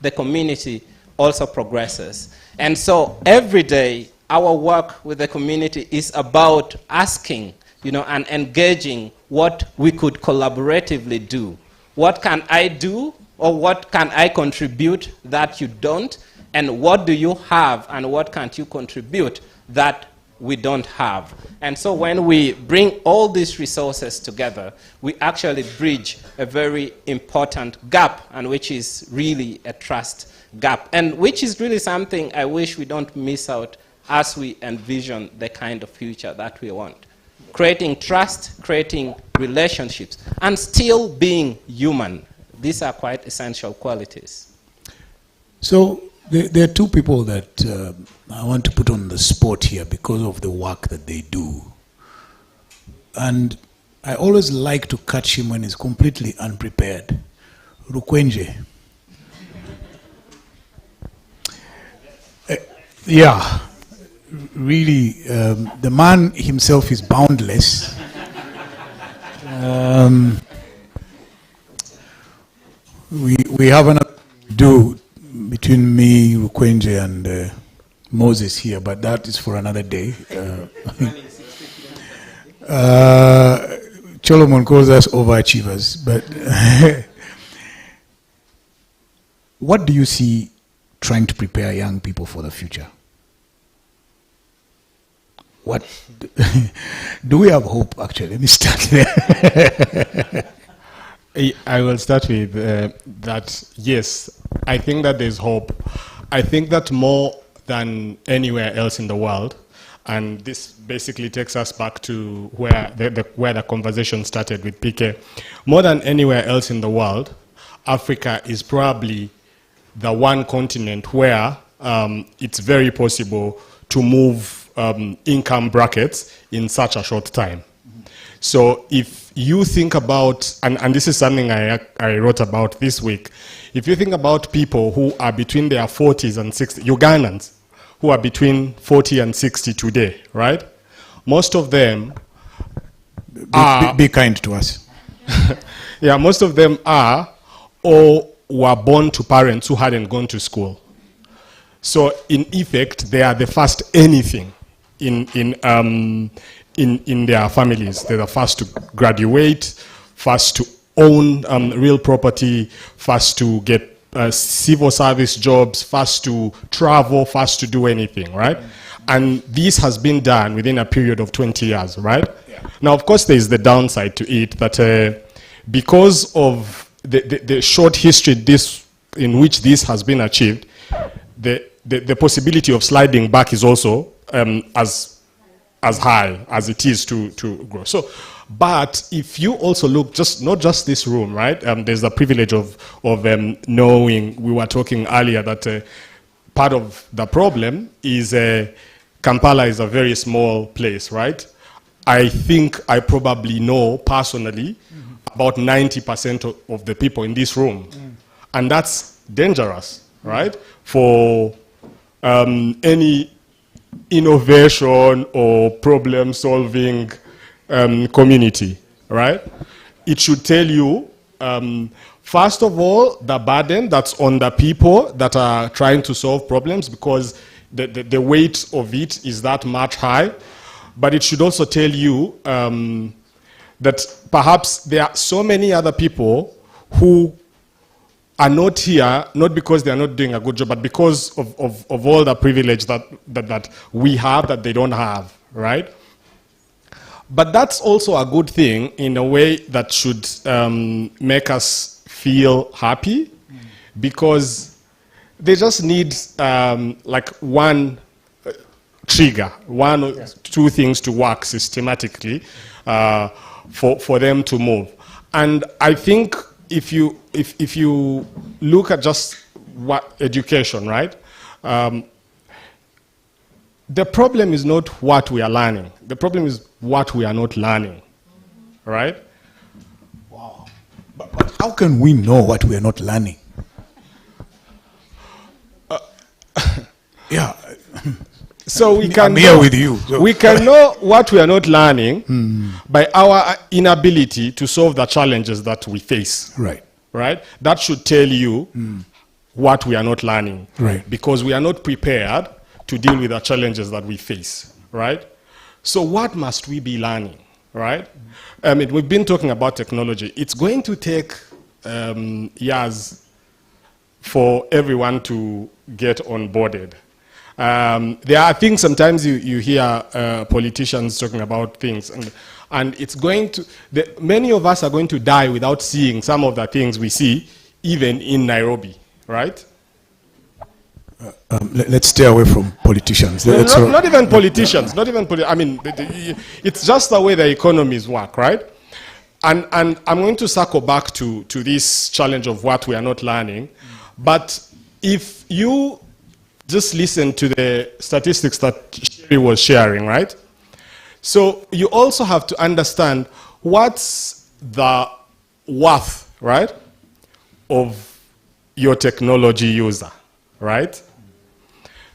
the community also progresses. And so every day, our work with the community is about asking, you know, and engaging what we could collaboratively do. What can I do, or what can I contribute that you don't? And what do you have, and what can't you contribute that we don't have? And so when we bring all these resources together, we actually bridge a very important gap, and which is really a trust gap, and which is really something I wish we don't miss out as we envision the kind of future that we want. Creating trust, creating relationships, and still being human. These are quite essential qualities. So there are two people that I want to put on the spot here because of the work that they do. And I always like to catch him when he's completely unprepared. Rukwenje. Yeah. Really, the man himself is boundless. We have an do between me, Rukwenje, and Moses here, but that is for another day. Cholomon calls us overachievers, but what do you see trying to prepare young people for the future? What do we have hope? Actually, let me start there. I will start with that. Yes, I think that there's hope. I think that more than anywhere else in the world, and this basically takes us back to where the conversation started with PK. More than anywhere else in the world, Africa is probably the one continent where it's very possible to move income brackets in such a short time. So if you think about, and this is something I wrote about this week, if you think about people who are between their 40s and 60s, Ugandans who are between 40 and 60 today, right? Most of them are... Be kind to us. Yeah, most of them are or were born to parents who hadn't gone to school. So in effect, they are the first anything in their families. They're the first to graduate, first to own real property, first to get civil service jobs, first to travel, first to do anything, right? And this has been done within a period of 20 years, right? Yeah. Now, of course, there is the downside to it that because of the short history in which this has been achieved, the possibility of sliding back is also as high as it is to grow. So, but if you also look, not just this room, right? There's the privilege of knowing, we were talking earlier that part of the problem is Kampala is a very small place, right? I think I probably know personally about 90% of the people in this room. And that's dangerous, right? For any innovation or problem-solving community, right? It should tell you, first of all, the burden that's on the people that are trying to solve problems, because the weight of it is that much high. But it should also tell you that perhaps there are so many other people who are not here, not because they are not doing a good job, but because of all the privilege that we have that they don't have, right? But that's also a good thing in a way that should make us feel happy, because they just need like one trigger, one or two things to work systematically for them to move. And I think if you look at just what education, right? The problem is not what we are learning. The problem is what we are not learning, right? Wow. But how can we know what we are not learning? Yeah. So we can I'm here with you. So. We can know what we are not learning by our inability to solve the challenges that we face. Right. Right? That should tell you what we are not learning. Right. Because we are not prepared to deal with the challenges that we face. Right? So what must we be learning? Right? We've been talking about technology. It's going to take years for everyone to get onboarded. There are things sometimes you hear politicians talking about things, and it's going to, many of us are going to die without seeing some of the things we see, even in Nairobi, right? Let's stay away from politicians. Not even politicians, it's just the way the economies work, right? And I'm going to circle back to this challenge of what we are not learning, but if you just listen to the statistics that Sherry was sharing, right? So you also have to understand what's the worth, right, of your technology user, right?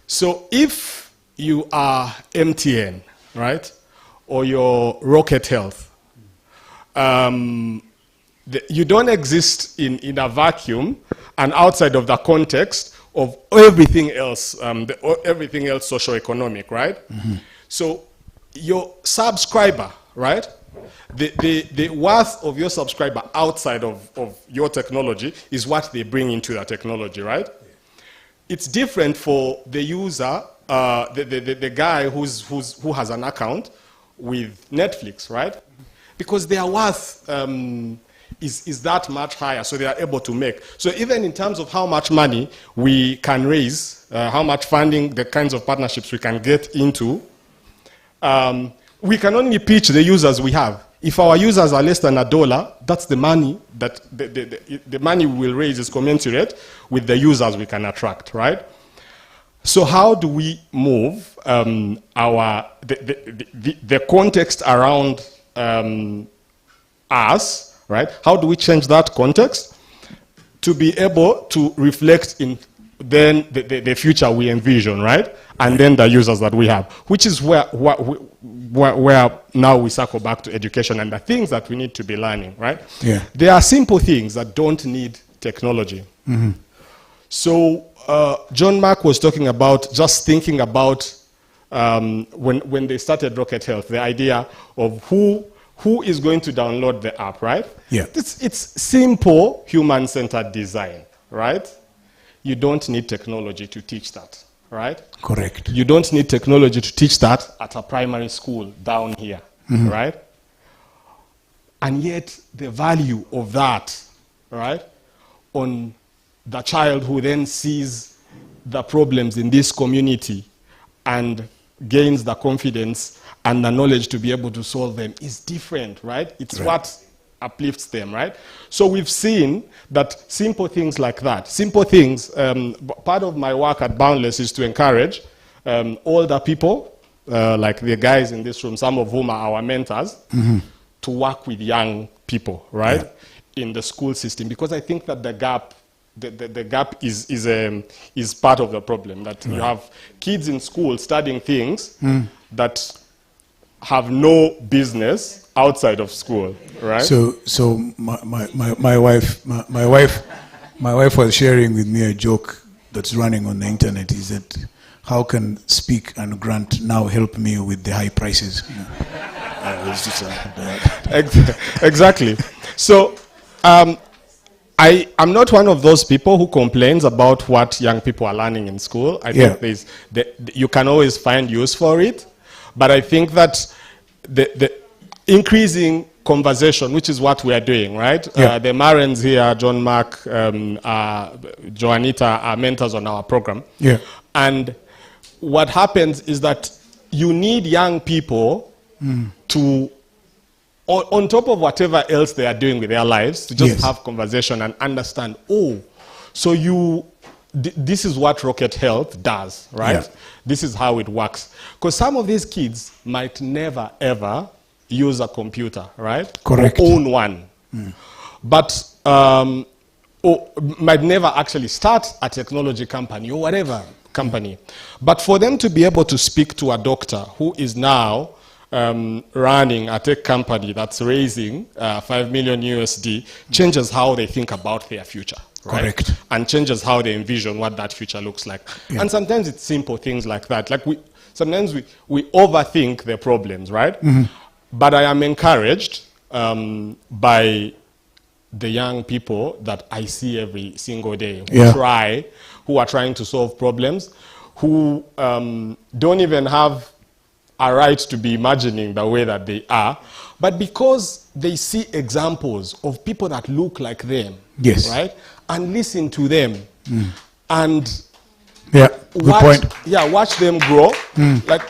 So if you are MTN, right, or your Rocket Health, you don't exist in a vacuum and outside of the context of everything else, everything else socioeconomic, right? So your subscriber, right? The worth of your subscriber outside of your technology is what they bring into the technology, right? It's different for the user, the guy who has an account with Netflix, right? Because their worth is that much higher, so they are able to make. So even in terms of how much money we can raise, how much funding, the kinds of partnerships we can get into, we can only pitch the users we have. If our users are less than $1, that's the money that the money we will raise is commensurate with the users we can attract, right? So how do we move the context around us? Right? How do we change that context to be able to reflect in then the future we envision, right? And then the users that we have, which is where now we circle back to education and the things that we need to be learning, right? Yeah. There are simple things that don't need technology. So John Mark was talking about just thinking about when they started Rocket Health, the idea of who is going to download the app, right? Yeah. It's simple human-centered design, right? You don't need technology to teach that, right? Correct. You don't need technology to teach that at a primary school down here, right? And yet the value of that, right, on the child who then sees the problems in this community and gains the confidence and the knowledge to be able to solve them is different, right? It's what uplifts them, right? So we've seen that simple things like that, simple things, part of my work at Boundless is to encourage older people, like the guys in this room, some of whom are our mentors, to work with young people, right, in the school system, because I think that the gap is part of the problem, that you have kids in school studying things that have no business outside of school, right? So my wife was sharing with me a joke that's running on the internet. Is that how can Speak and Grant now help me with the high prices? Exactly. So I'm not one of those people who complains about what young people are learning in school. I think you can always find use for it, but I think that the increasing conversation, which is what we are doing, right? The Marens here, John Mark, Joanita are mentors on our program. And what happens is that you need young people to, on top of whatever else they are doing with their lives, to just have conversation and understand, so this is what Rocket Health does, right? This is how it works. Because some of these kids might never, ever use a computer, right? Correct. Or own one. But might never actually start a technology company or whatever company. But for them to be able to speak to a doctor who is now running a tech company that's raising 5 million USD changes how they think about their future. Right? Correct. And changes how they envision what that future looks like. And sometimes it's simple things like that. Like sometimes we overthink the problems, right? But I am encouraged by the young people that I see every single day who are trying to solve problems, who don't even have a right to be imagining the way that they are, but because they see examples of people that look like them, right, and listen to them, and watch them grow, like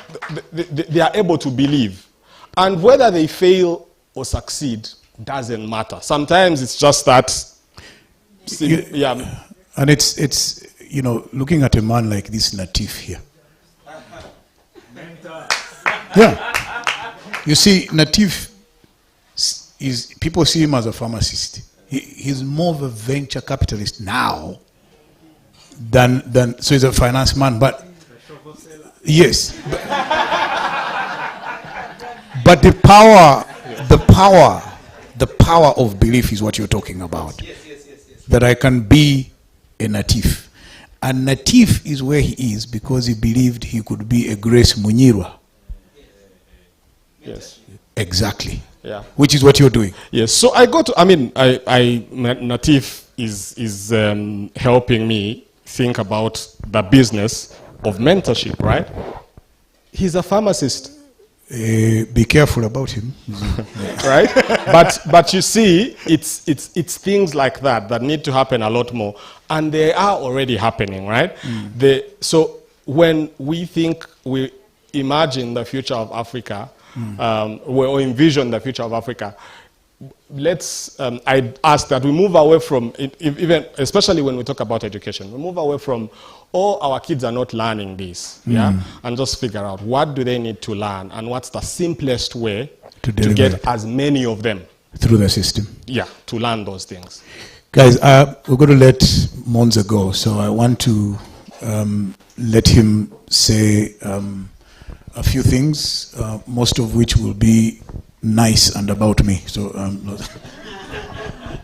they are able to believe, and whether they fail or succeed doesn't matter. Sometimes it's just that, and it's looking at a man like this Natif here. You see, Natif people see him as a pharmacist. He's more of a venture capitalist now than so he's a finance man, but yes. But the power of belief is what you're talking about. That I can be a Natif. And Natif is where he is because he believed he could be a Grace Munyirwa. Yes. Exactly. Yeah. Which is what you're doing. Yes. So Natif is helping me think about the business of mentorship, right? He's a pharmacist. Be careful about him. Right? But you see, it's things like that need to happen a lot more. And they are already happening, right? So when we imagine the future of Africa, or envision the future of Africa, I ask that we move away from, even especially when we talk about education, we move away from, our kids are not learning this, and just figure out what do they need to learn and what's the simplest way to get as many of them through the system. To learn those things. Guys, we're going to let Monza go, so I want to let him say a few things, most of which will be nice and about me. So,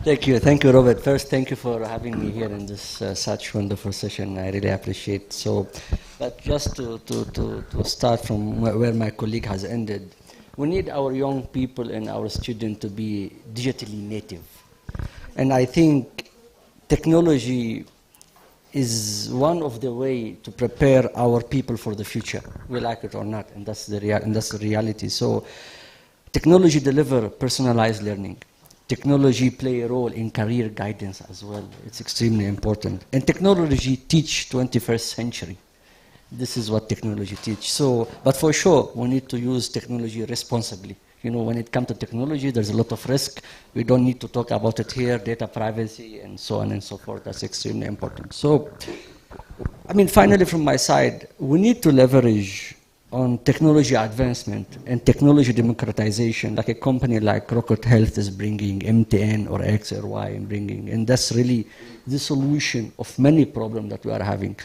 Thank you, Robert. First, thank you for having me here in this such wonderful session. I really appreciate. So, but just to start from where my colleague has ended, we need our young people and our students to be digitally native, and I think technology is one of the way to prepare our people for the future, we like it or not, and that's the reality. So technology deliver personalized learning. Technology play a role in career guidance as well. It's extremely important. And technology teach 21st century. This is what technology teach. So, but for sure, we need to use technology responsibly. You know, when it comes to technology, there's a lot of risk. We don't need to talk about it here, data privacy and so on and so forth. That's extremely important. So, I mean, finally from my side, we need to leverage on technology advancement and technology democratization, like a company like Rocket Health is bringing, MTN or X or Y and bringing, and that's really the solution of many problems that we are having.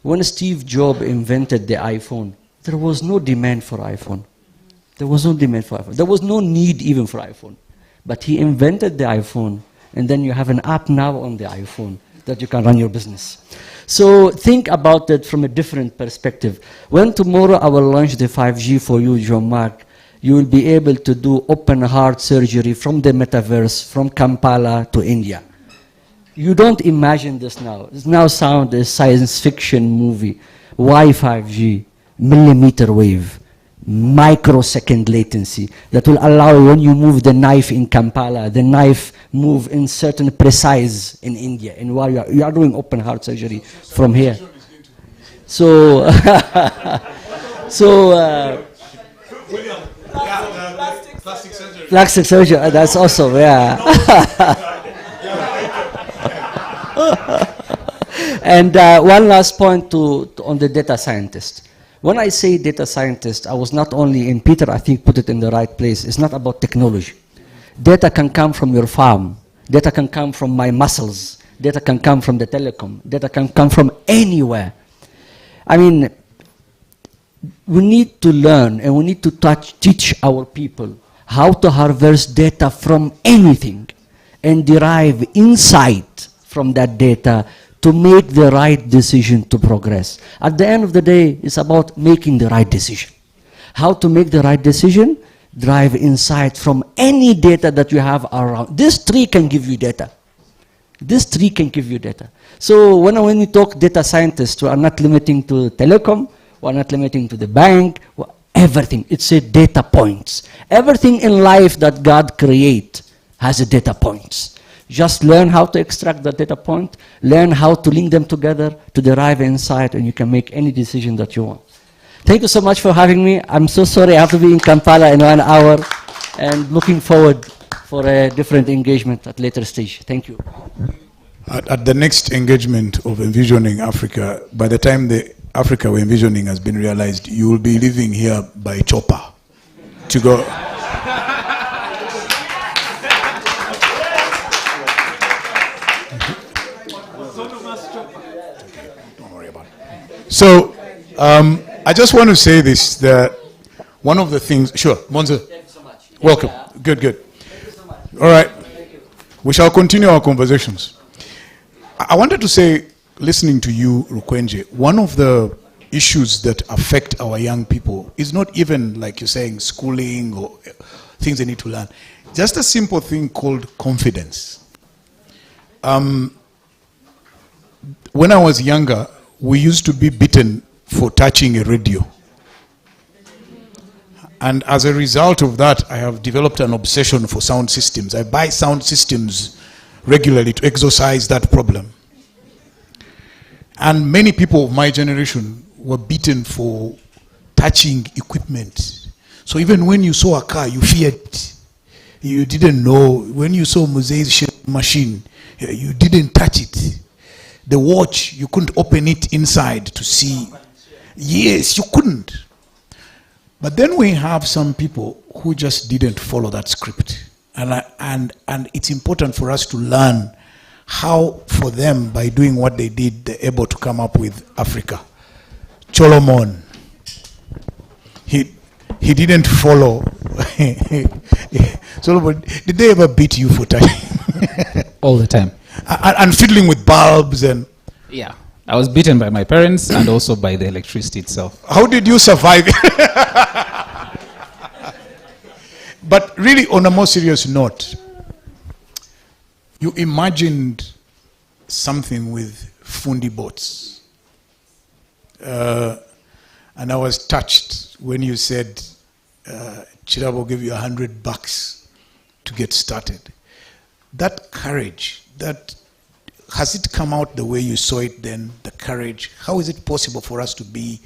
When Steve Jobs invented the iPhone, there was no demand for iPhone. There was no demand for iPhone. There was no need even for iPhone. But he invented the iPhone, and then you have an app now on the iPhone that you can run your business. So think about it from a different perspective. When tomorrow I will launch the 5G for you, Jean-Marc, you will be able to do open heart surgery from the metaverse, from Kampala to India. You don't imagine this now. It now sounds a science fiction movie. Why 5G? Millimeter wave, microsecond latency that will allow when you move the knife in Kampala, the knife move in certain precise in India. And while you are doing open heart surgery from here. So, plastic surgery, that's also, yeah. And one last point on the data scientist. When I say data scientist, I was not only in Peter, I think put it in the right place. It's not about technology. Data can come from your farm. Data can come from my muscles. Data can come from the telecom. Data can come from anywhere. I mean, we need to learn and we need to teach our people how to harvest data from anything and derive insight from that data to make the right decision to progress. At the end of the day, it's about making the right decision. How to make the right decision? Drive insight from any data that you have around. This tree can give you data. This tree can give you data. So when we talk data scientists, we are not limiting to telecom, we are not limiting to the bank, everything. It's a data points. Everything in life that God create has a data points. Just learn how to extract the data point, learn how to link them together to derive insight, and you can make any decision that you want. Thank you so much for having me. I'm so sorry I have to be in Kampala in 1 hour, and looking forward for a different engagement at later stage. Thank you. At the next engagement of Envisioning Africa, by the time the Africa we're envisioning has been realized, you will be living here by chopper to go. So, I just want to say this, that one of the things, sure, Monza, welcome, good. All right, we shall continue our conversations. I wanted to say, listening to you, Rukwenje, one of the issues that affect our young people is not even, like you're saying, schooling or things they need to learn. Just a simple thing called confidence. When I was younger, we used to be beaten for touching a radio. And as a result of that, I have developed an obsession for sound systems. I buy sound systems regularly to exorcise that problem. And many people of my generation were beaten for touching equipment. So even when you saw a car, you feared it. You didn't know. When you saw Muse's machine, you didn't touch it. The watch, you couldn't open it inside to see. Yes, you couldn't. But then we have some people who just didn't follow that script. And it's important for us to learn how, for them, by doing what they did, they're able to come up with Africa. Solomon, he didn't follow. Solomon, did they ever beat you for touching? All the time. And fiddling with bulbs and... Yeah, I was beaten by my parents and also by the electricity itself. How did you survive? But really, on a more serious note, you imagined something with Fundi Bots. And I was touched when you said, Chirab will give you $100 to get started. That courage, has it come out the way you saw it then, the courage? How is it possible for us to be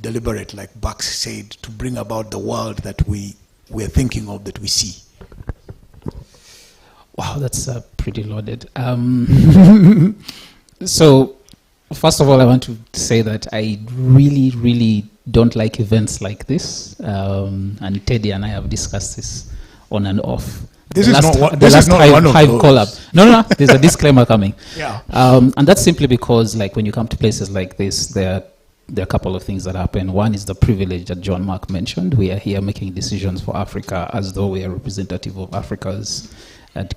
deliberate, like Bucks said, to bring about the world that we're thinking of, that we see? Wow, that's pretty loaded. So, first of all, I want to say that I really, really don't like events like this. And Teddy and I have discussed this on and off. This is not one of those. Collab. No, there's a disclaimer coming. Yeah. And that's simply because, like, when you come to places like this, there are a couple of things that happen. One is the privilege that John Mark mentioned. We are here making decisions for Africa as though we are representative of Africa's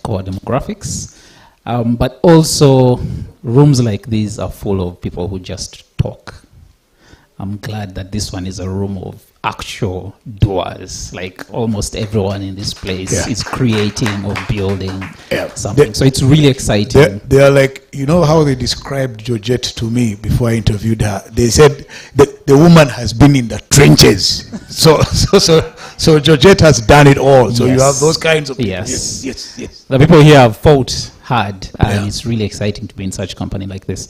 core demographics. But also, rooms like these are full of people who just talk. I'm glad that this one is a room of actual doers. Like almost everyone in this place is creating or building something. So it's really exciting. They are like, you know how they described Georgette to me before I interviewed her? They said the woman has been in the trenches. So Georgette has done it all. So you have those kinds of people. Yes. Yes. The people here have fought hard, and it's really exciting to be in such company like this.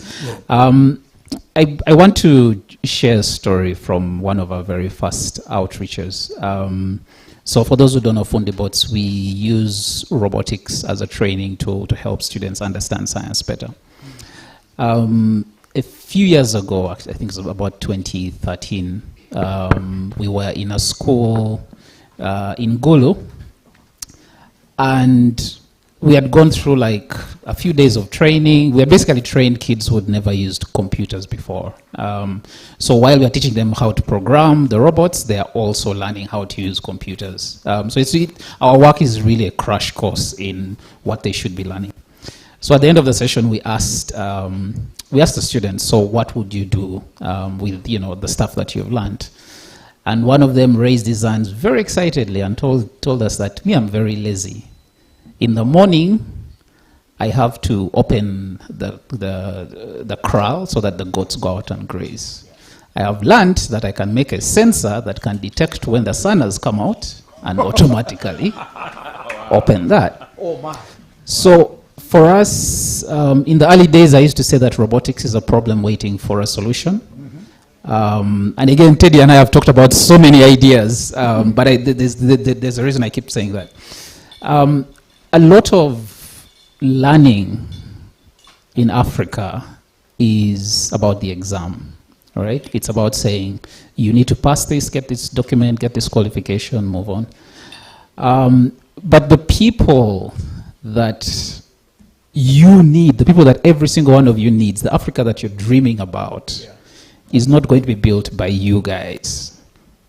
I want to share a story from one of our very first outreaches. So for those who don't know Fundi Bots, we use robotics as a training tool to help students understand science better. A few years ago, I think it was about 2013, we were in a school in Gulu, and we had gone through like a few days of training. We had basically trained kids who had never used computers before. So while we are teaching them how to program the robots, they are also learning how to use computers. So our work is really a crash course in what they should be learning. So at the end of the session, we asked the students, so what would you do with the stuff that you've learned? And one of them raised his hands very excitedly and told us that, me, I'm very lazy. In the morning, I have to open the corral so that the goats go out and graze. I have learned that I can make a sensor that can detect when the sun has come out and automatically open that. Oh my. So for us, in the early days, I used to say that robotics is a problem waiting for a solution. And again, Teddy and I have talked about so many ideas, but there's a reason I keep saying that. A lot of learning in Africa is about the exam, all right? It's about saying, you need to pass this, get this document, get this qualification, move on. But the people that you need, the people that every single one of you needs, the Africa that you're dreaming about, is not going to be built by you guys.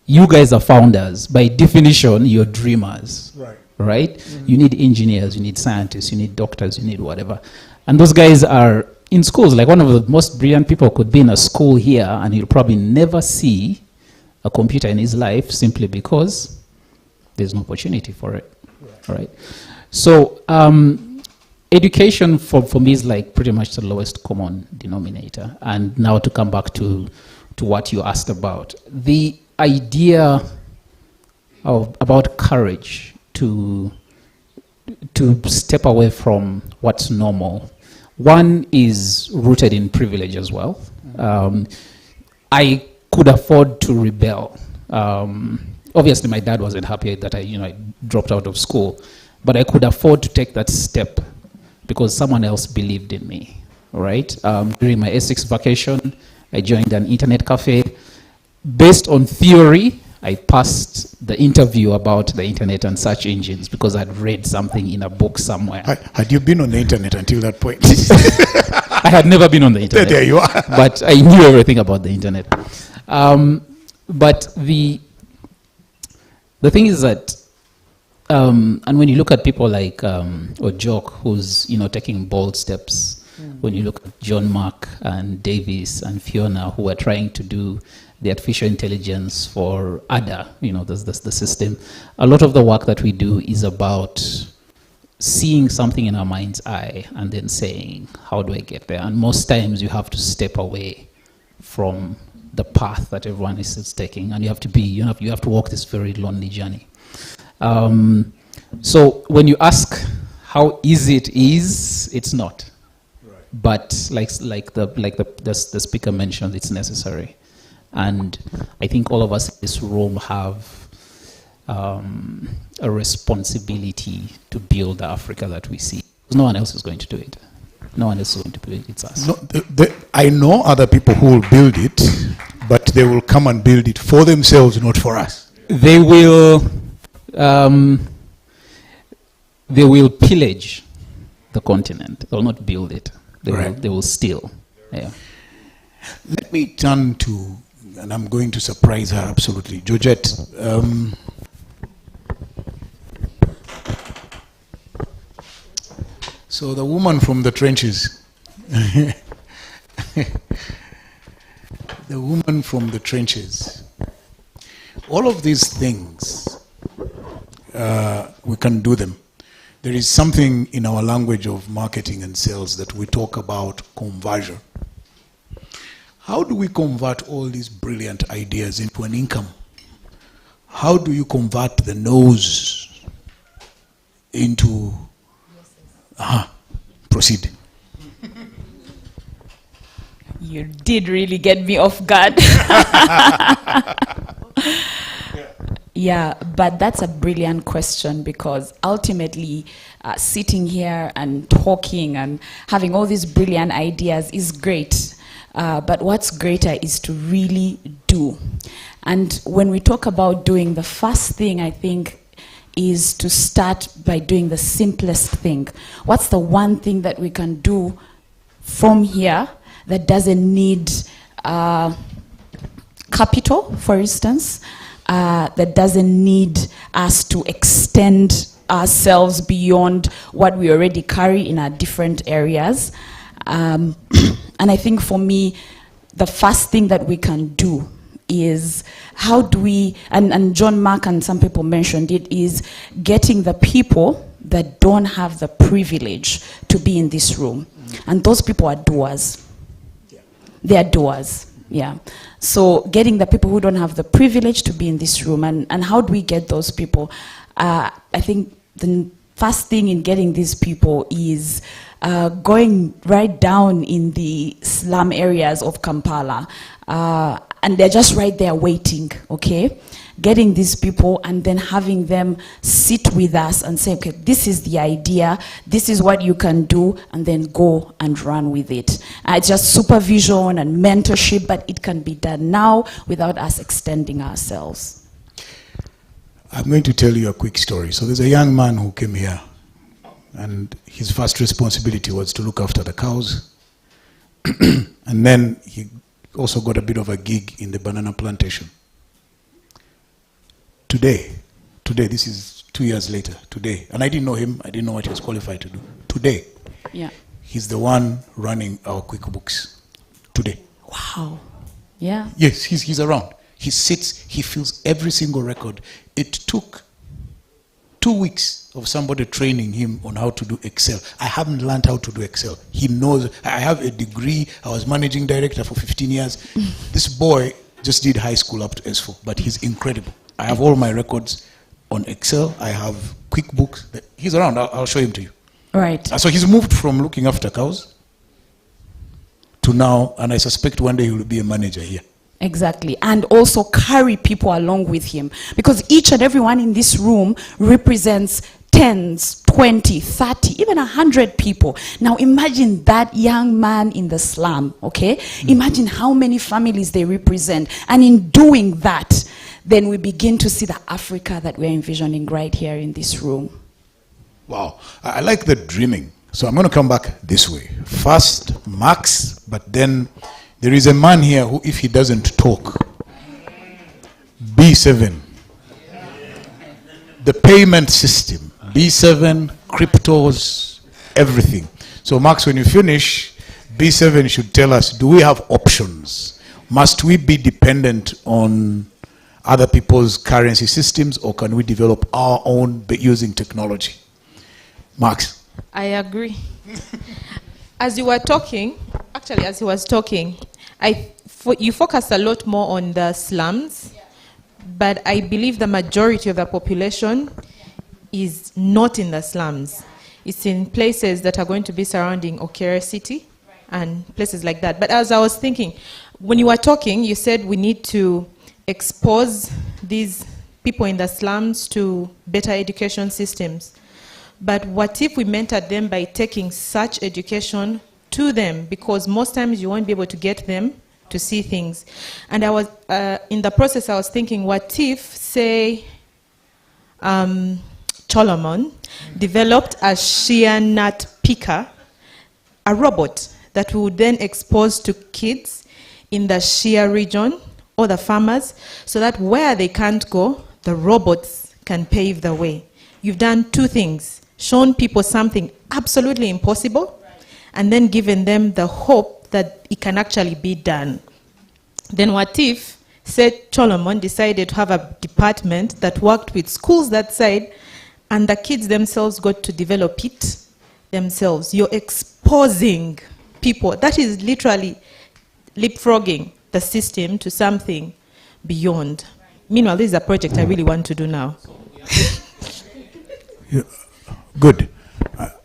You guys are founders. By definition, you're dreamers. Right? Mm-hmm. You need engineers, you need scientists, you need doctors, you need whatever. And those guys are in schools. Like one of the most brilliant people could be in a school here and he'll probably never see a computer in his life simply because there's no opportunity for it. Right? So education for me is like pretty much the lowest common denominator. And now to come back to what you asked about. The idea about courage to step away from what's normal. One is rooted in privilege as well. I could afford to rebel. Obviously, my dad wasn't happy that I dropped out of school, but I could afford to take that step because someone else believed in me. Right? During my Essex vacation, I joined an internet cafe. Based on theory, I passed the interview about the internet and search engines because I'd read something in a book somewhere. Had you been on the internet until that point? I had never been on the internet. There you are. But I knew everything about the internet. But the thing is that, and when you look at people like Ojok, who's taking bold steps, when you look at John Mark and Davis and Fiona, who are trying to do the artificial intelligence for ADA, the system. A lot of the work that we do is about seeing something in our mind's eye and then saying, how do I get there? And most times you have to step away from the path that everyone is taking, and you have to walk this very lonely journey. So when you ask how easy it is, it's not. Right. But like the speaker mentioned, it's necessary. And I think all of us in this room have a responsibility to build the Africa that we see. No one else is going to do it. No one else is going to build it, it's us. No, I know other people who will build it, but they will come and build it for themselves, not for us. They will pillage the continent. They will not build it. They will steal. Yeah. Let me turn to, and I'm going to surprise her absolutely, Georgette. So the woman from the trenches. The woman from the trenches. All of these things, we can do them. There is something in our language of marketing and sales that we talk about conversion. How do we convert all these brilliant ideas into an income? How do you convert the nose into... proceed. You did really get me off guard. Yeah, but that's a brilliant question, because ultimately sitting here and talking and having all these brilliant ideas is great. But what's greater is to really do. And when we talk about doing, the first thing I think is to start by doing the simplest thing. What's the one thing that we can do from here that doesn't need capital, for instance, that doesn't need us to extend ourselves beyond what we already carry in our different areas. And I think for me, the first thing that we can do is how do we, and John Mark and some people mentioned it, is getting the people that don't have the privilege to be in this room. And those people are doers. They are doers, yeah. So getting the people who don't have the privilege to be in this room, and how do we get those people? I think the first thing in getting these people is going right down in the slum areas of Kampala. And they're just right there waiting, okay? Getting these people and then having them sit with us and say, okay, this is the idea, this is what you can do, and then go and run with it. Just supervision and mentorship, but it can be done now without us extending ourselves. I'm going to tell you a quick story. So there's a young man who came here, and his first responsibility was to look after the cows. And then he also got a bit of a gig in the banana plantation. Today, this is 2 years later, today, and I didn't know him, I didn't know what he was qualified to do. Today, yeah, he's the one running our QuickBooks. Today. Wow. Yeah. Yes, he's around. He sits, he fills every single record. It took 2 weeks of somebody training him on how to do Excel. I haven't learned how to do Excel. He knows. I have a degree. I was managing director for 15 years. This boy just did high school up to S4, but he's incredible. I have all my records on Excel. I have QuickBooks. He's around. I'll show him to you. Right. So he's moved from looking after cows to now, and I suspect one day he will be a manager here. Exactly. And also carry people along with him. Because each and everyone in this room represents tens, 20, 30, even 100 people. Now imagine that young man in the slum, okay? Imagine how many families they represent. And in doing that, then we begin to see the Africa that we're envisioning right here in this room. Wow. I like the dreaming. So I'm going to come back this way. First, Max, but then there is a man here who, if he doesn't talk, B7, the payment system, B7, cryptos, everything. So Max, when you finish, B7 should tell us, do we have options? Must we be dependent on other people's currency systems, or can we develop our own using technology? Max. I agree. As you were talking, actually, as he was talking, you focus a lot more on the slums, but I believe the majority of the population is not in the slums. It's in places that are going to be surrounding Okere City and places like that. But as I was thinking, when you were talking, you said we need to expose these people in the slums to better education systems. But what if we mentored them by taking such education to them? Because most times you won't be able to get them to see things. And I was, in the process, I was thinking, what if, say, Solomon developed a shea nut picker, a robot that we would then expose to kids in the shea region or the farmers, so that where they can't go, the robots can pave the way. You've done two things: shown people something absolutely impossible, and then given them the hope that it can actually be done. Then what if, say, Solomon decided to have a department that worked with schools that side, and the kids themselves got to develop it themselves? You're exposing people. That is literally leapfrogging the system to something beyond. Meanwhile, this is a project I really want to do now. Good.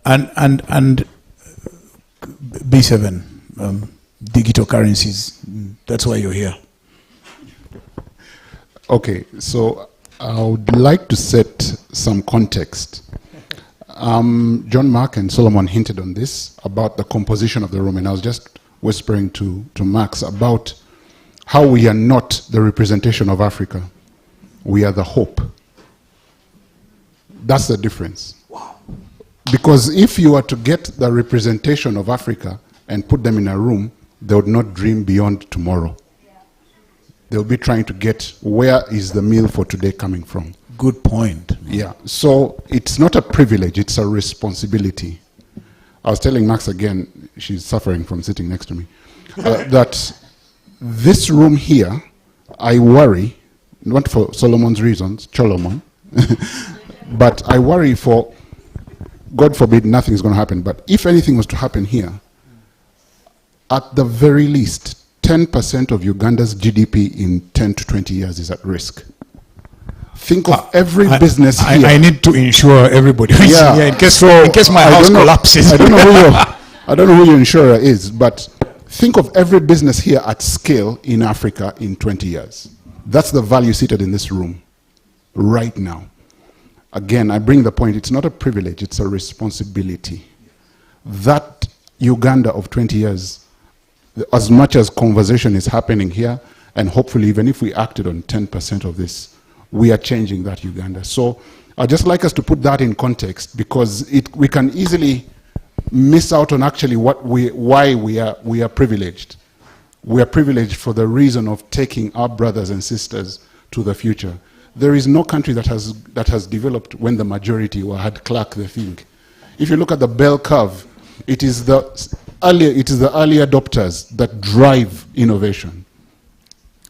And B7, digital currencies, that's why you're here. Okay, so I would like to set some context. John Mark and Solomon hinted on this about the composition of the room, and I was just whispering to Max about how we are not the representation of Africa. We are the hope. That's the difference. Wow. Because if you were to get the representation of Africa and put them in a room, they would not dream beyond tomorrow. They'll be trying to get, where is the meal for today coming from? Good point. Yeah, so it's not a privilege, it's a responsibility. I was telling Max again, she's suffering from sitting next to me, that this room here, I worry, not for Solomon's reasons, Solomon, but I worry for, God forbid, nothing is going to happen, but if anything was to happen here, at the very least, 10% of Uganda's GDP in 10 to 20 years is at risk. Think of every business here. I need to insure everybody who's here in case my house collapses. I don't know who your insurer is, but think of every business here at scale in Africa in 20 years. That's the value seated in this room right now. Again, I bring the point, it's not a privilege, it's a responsibility. That Uganda of 20 years, as much as conversation is happening here, and hopefully even if we acted on 10% of this, we are changing that Uganda. So I'd just like us to put that in context, because we can easily miss out on actually why we are privileged. We are privileged for the reason of taking our brothers and sisters to the future. There is no country that has developed when the majority had clerk the thing. If you look at the bell curve, it is the early adopters that drive innovation.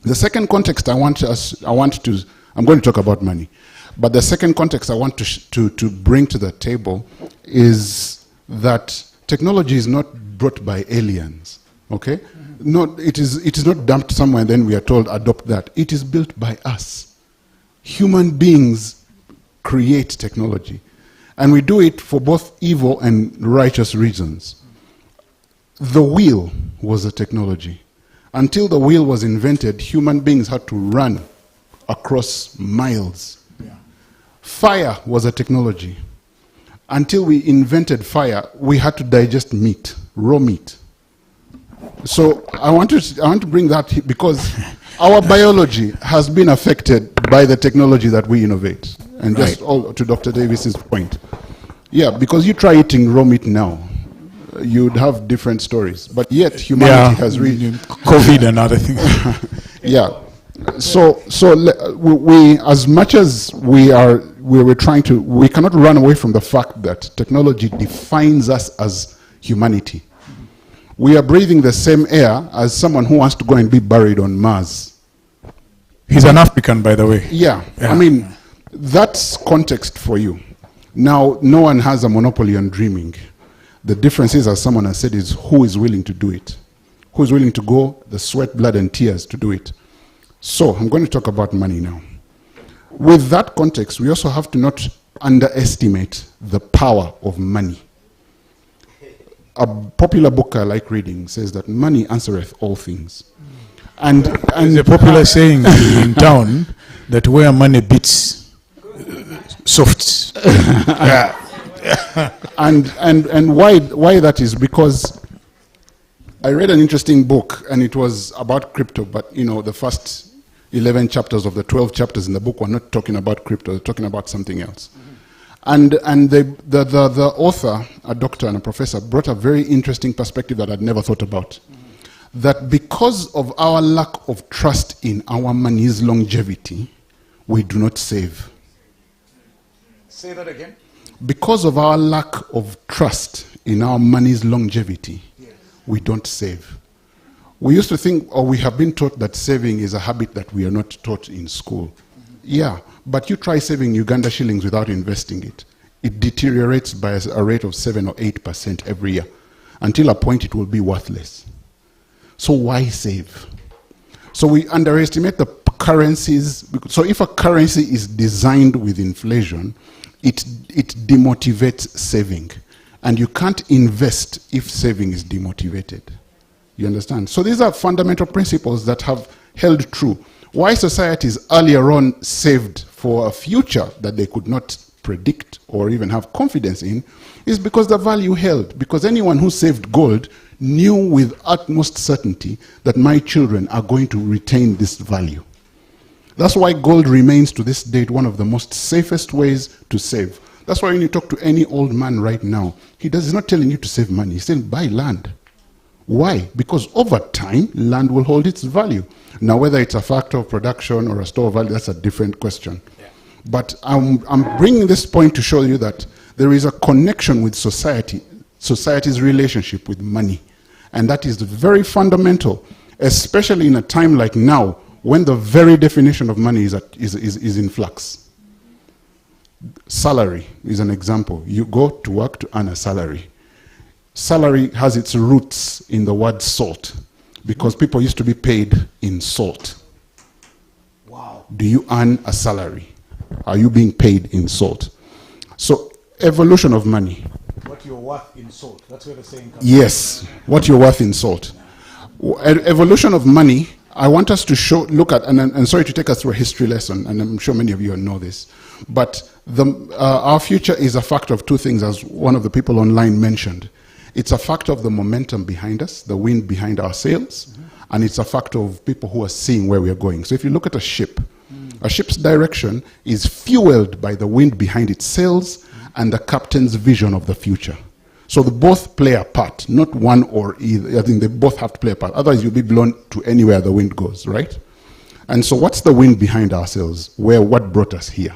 The second context I'm going to talk about money, but the second context I want to bring to the table is that technology is not brought by aliens, okay? No, it is not dumped somewhere and then we are told adopt that. It is built by us. Human beings create technology, and we do it for both evil and righteous reasons. The wheel was a technology. Until the wheel was invented, human beings had to run across miles. Yeah. Fire was a technology. Until we invented fire, we had to digest meat, raw meat. So I want to bring that because our biology has been affected by the technology that we innovate. And just to Dr. Davis's point. Yeah, because you try eating raw meat now, you'd have different stories. But yet humanity has really COVID and other things. Yeah. So we, as much as we're trying to, we cannot run away from the fact that technology defines us as humanity. We are breathing the same air as someone who wants to go and be buried on Mars. He's an African, by the way. Yeah. I mean, that's context for you. Now, no one has a monopoly on dreaming. The difference is, as someone has said, is who is willing to do it. Who is willing to go the sweat, blood, and tears to do it. So, I'm going to talk about money now. With that context, we also have to not underestimate the power of money. A popular book I like reading says that money answereth all things. And there's a popular saying in town that where money beats, soft. and why that is because I read an interesting book, and it was about crypto, but the first 11 chapters of the 12 chapters in the book were not talking about crypto, they're talking about something else. And the author, a doctor and a professor, brought a very interesting perspective that I'd never thought about. That because of our lack of trust in our money's longevity, we do not save. Say that again. Because of our lack of trust in our money's longevity, we don't save. We used to think, or we have been taught, that saving is a habit that we are not taught in school. Yeah, but you try saving Uganda shillings without investing it. It deteriorates by a rate of 7 or 8% every year, until a point it will be worthless. So why save? So we underestimate the currencies. So if a currency is designed with inflation, it demotivates saving. And you can't invest if saving is demotivated. You understand? So these are fundamental principles that have held true. Why societies earlier on saved for a future that they could not predict or even have confidence in is because the value held. Because anyone who saved gold knew with utmost certainty that my children are going to retain this value. That's why gold remains to this date one of the most safest ways to save. That's why when you talk to any old man right now, he's not telling you to save money, he's saying buy land. Why? Because over time, land will hold its value. Now, whether it's a factor of production or a store of value, that's a different question. Yeah. But I'm bringing this point to show you that there is a connection with society's relationship with money. And that is very fundamental, especially in a time like now, when the very definition of money is in flux. Salary is an example. You go to work to earn a salary. Salary has its roots in the word salt, because people used to be paid in salt. Wow. Do you earn a salary? Are you being paid in salt? So, evolution of money. What you're worth in salt. That's where the saying comes. Yes, what you're worth in salt. Evolution of money, I want us to look at, and sorry to take us through a history lesson, and I'm sure many of you know this, but our future is a factor of two things, as one of the people online mentioned. It's a factor of the momentum behind us, the wind behind our sails, and it's a factor of people who are seeing where we are going. So if you look at a ship's direction is fueled by the wind behind its sails and the captain's vision of the future. So they both play a part, not one or either. I think they both have to play a part. Otherwise, you'll be blown to anywhere the wind goes, right? And so what's the wind behind our sails? What brought us here?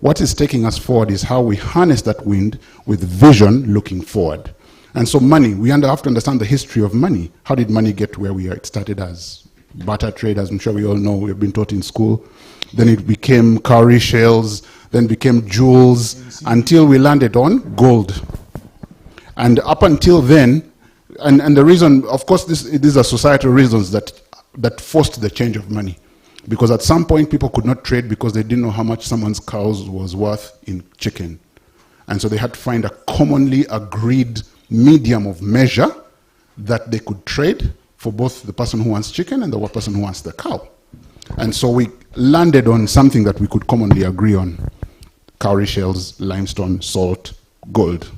What is taking us forward is how we harness that wind with vision looking forward. And so money, we have to understand the history of money. How did money get to where we are? It started as barter trade, as I'm sure we all know, we've been taught in school. Then it became cowrie shells, then became jewels, until we landed on gold. And up until then, and the reason, of course, these are societal reasons that forced the change of money. Because at some point, people could not trade because they didn't know how much someone's cows was worth in chicken. And so they had to find a commonly agreed medium of measure that they could trade for both the person who wants chicken and the person who wants the cow. And so we landed on something that we could commonly agree on. Cowrie shells, limestone, salt, gold.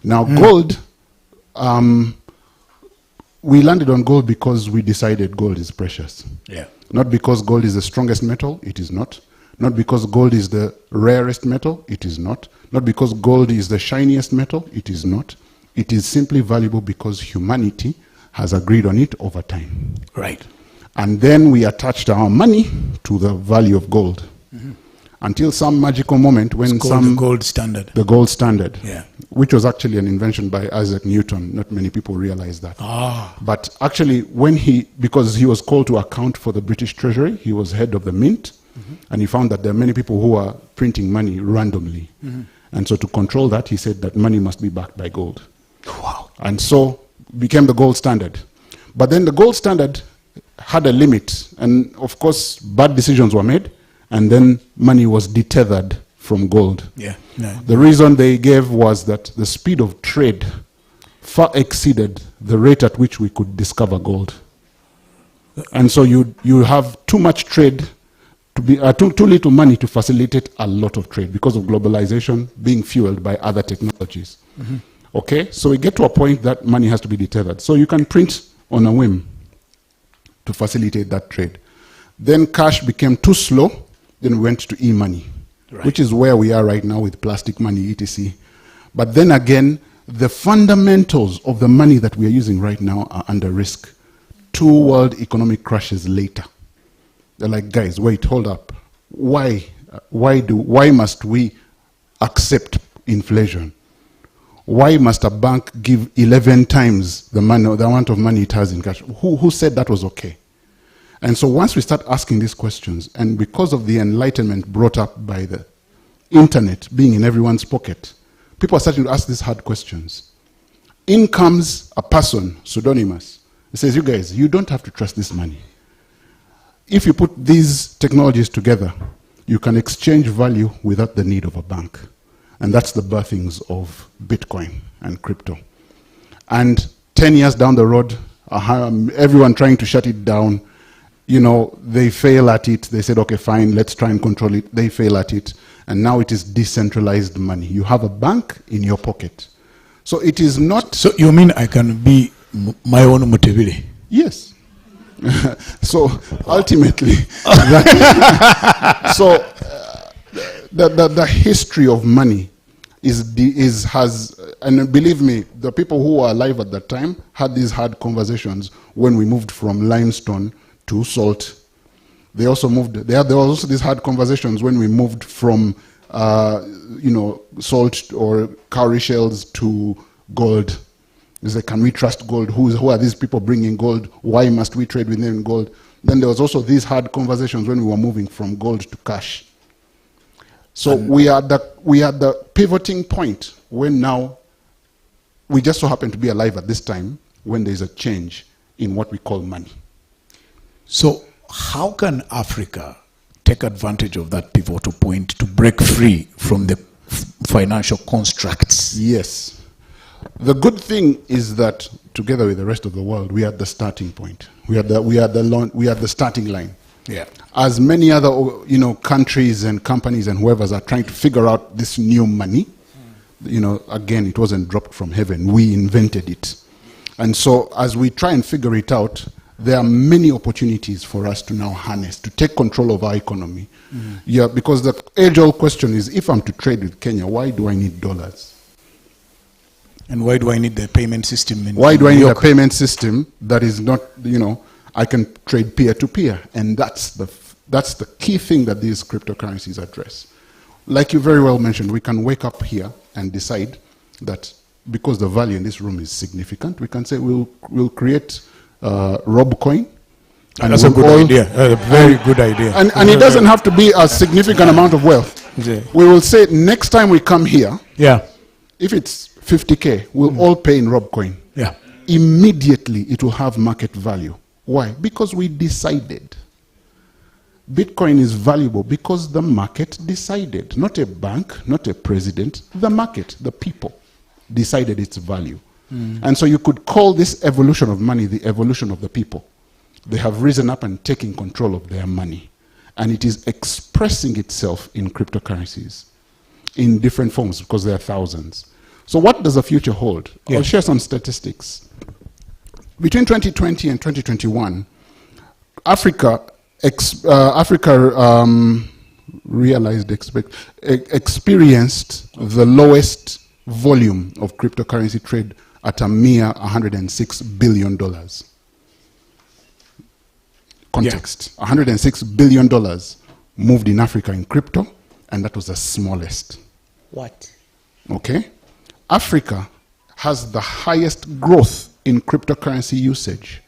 Now gold, we landed on gold because we decided gold is precious. Yeah. Not because gold is the strongest metal, it is not. Not because gold is the rarest metal, it is not. Not because gold is the shiniest metal, it is not. It is simply valuable because humanity has agreed on it over time. Right. And then we attached our money to the value of gold. Until some magical moment when the gold standard. The gold standard. Yeah. Which was actually an invention by Isaac Newton. Not many people realize that. But actually, because he was called to account for the British Treasury, he was head of the mint, and he found that there are many people who are printing money randomly. And so to control that, he said that money must be backed by gold. Wow. And so became the gold standard. But then the gold standard had a limit. And of course, bad decisions were made. And then money was detethered from gold. Yeah. Yeah. The reason they gave was that the speed of trade far exceeded the rate at which we could discover gold. And so you have too much trade, to be too little money to facilitate a lot of trade because of globalization being fueled by other technologies. Mhm. Okay, so we get to a point that money has to be detethered. So you can print on a whim to facilitate that trade. Then cash became too slow, then we went to e-money, which is where we are right now with plastic money, etc. But then again, the fundamentals of the money that we are using right now are under risk. 2 world economic crashes later. They're like, guys, wait, hold up. Why must we accept inflation? Why must a bank give 11 times the amount of money it has in cash? Who said that was okay? And so once we start asking these questions, and because of the enlightenment brought up by the internet being in everyone's pocket, people are starting to ask these hard questions. In comes a person, pseudonymous. He says, you guys, you don't have to trust this money. If you put these technologies together, you can exchange value without the need of a bank. And that's the birthings of Bitcoin and crypto. And 10 years down the road, everyone trying to shut it down, you know, they fail at it. They said, okay, fine, let's try and control it. They fail at it. And now it is decentralized money. You have a bank in your pocket. So it is not... So you mean I can be my own Mutivili? Yes. So ultimately, the history of money has, and believe me, the people who were alive at that time had these hard conversations when we moved from limestone to salt. They also moved, there were also these hard conversations when we moved from, salt or cowrie shells to gold. It's like, can we trust gold? Who are these people bringing gold? Why must we trade with them in gold? Then there was also these hard conversations when we were moving from gold to cash. So we are the pivoting point when now we just so happen to be alive at this time when there's a change in what we call money. So how can Africa take advantage of that pivotal point to break free from the financial constructs? Yes. The good thing is that together with the rest of the world, we are at the starting point. We are the starting line. Yeah. As many other countries and companies and whoever's are trying to figure out this new money, again, it wasn't dropped from heaven. We invented it. And so as we try and figure it out, there are many opportunities for us to now harness, to take control of our economy. Mm. Yeah, because the age-old question is, if I'm to trade with Kenya, why do I need dollars? And why do I need the payment system? Why do I need a payment system that is not, I can trade peer-to-peer? And that's the key thing that these cryptocurrencies address. Like you very well mentioned, we can wake up here and decide that because the value in this room is significant, we can say we'll create Robcoin. And that's a good idea, a very good idea. And it doesn't have to be a significant amount of wealth. Yeah. We will say next time we come here, yeah, if it's 50K, we'll all pay in Robcoin. Yeah. Immediately it will have market value. Why? Because we decided. Bitcoin is valuable because the market decided. Not a bank, not a president, the market, the people decided its value. Mm. And so you could call this evolution of money the evolution of the people. They have risen up and taken control of their money. And it is expressing itself in cryptocurrencies in different forms because there are thousands. So what does the future hold? Yeah. I'll share some statistics. Between 2020 and 2021, Africa experienced the lowest volume of cryptocurrency trade at a mere $106 billion. Context. Yeah. $106 billion moved in Africa in crypto, and that was the smallest. What? Okay. Africa has the highest growth in cryptocurrency usage.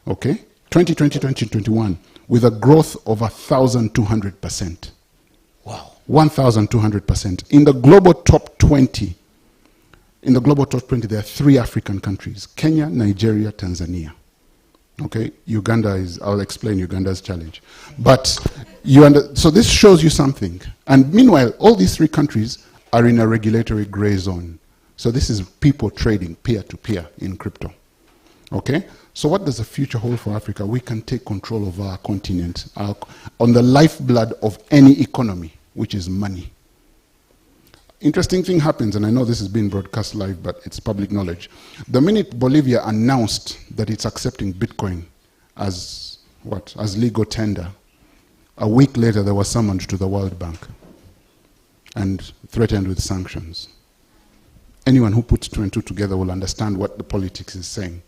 Okay. 2020, 2021, with a growth of 1,200%. Wow. 1,200%. In the global top 20, there are 3 African countries: Kenya, Nigeria, Tanzania. Okay, Uganda is, I'll explain Uganda's challenge. But so this shows you something. And meanwhile, all these 3 countries are in a regulatory gray zone. So this is people trading peer-to-peer in crypto. Okay, so what does the future hold for Africa? We can take control of our continent, on the lifeblood of any economy, which is money. Interesting thing happens, and I know this is being broadcast live, but it's public knowledge. The minute Bolivia announced that it's accepting Bitcoin as legal tender, a week later they were summoned to the World Bank and threatened with sanctions. Anyone who puts 2 and 2 together will understand what the politics is saying.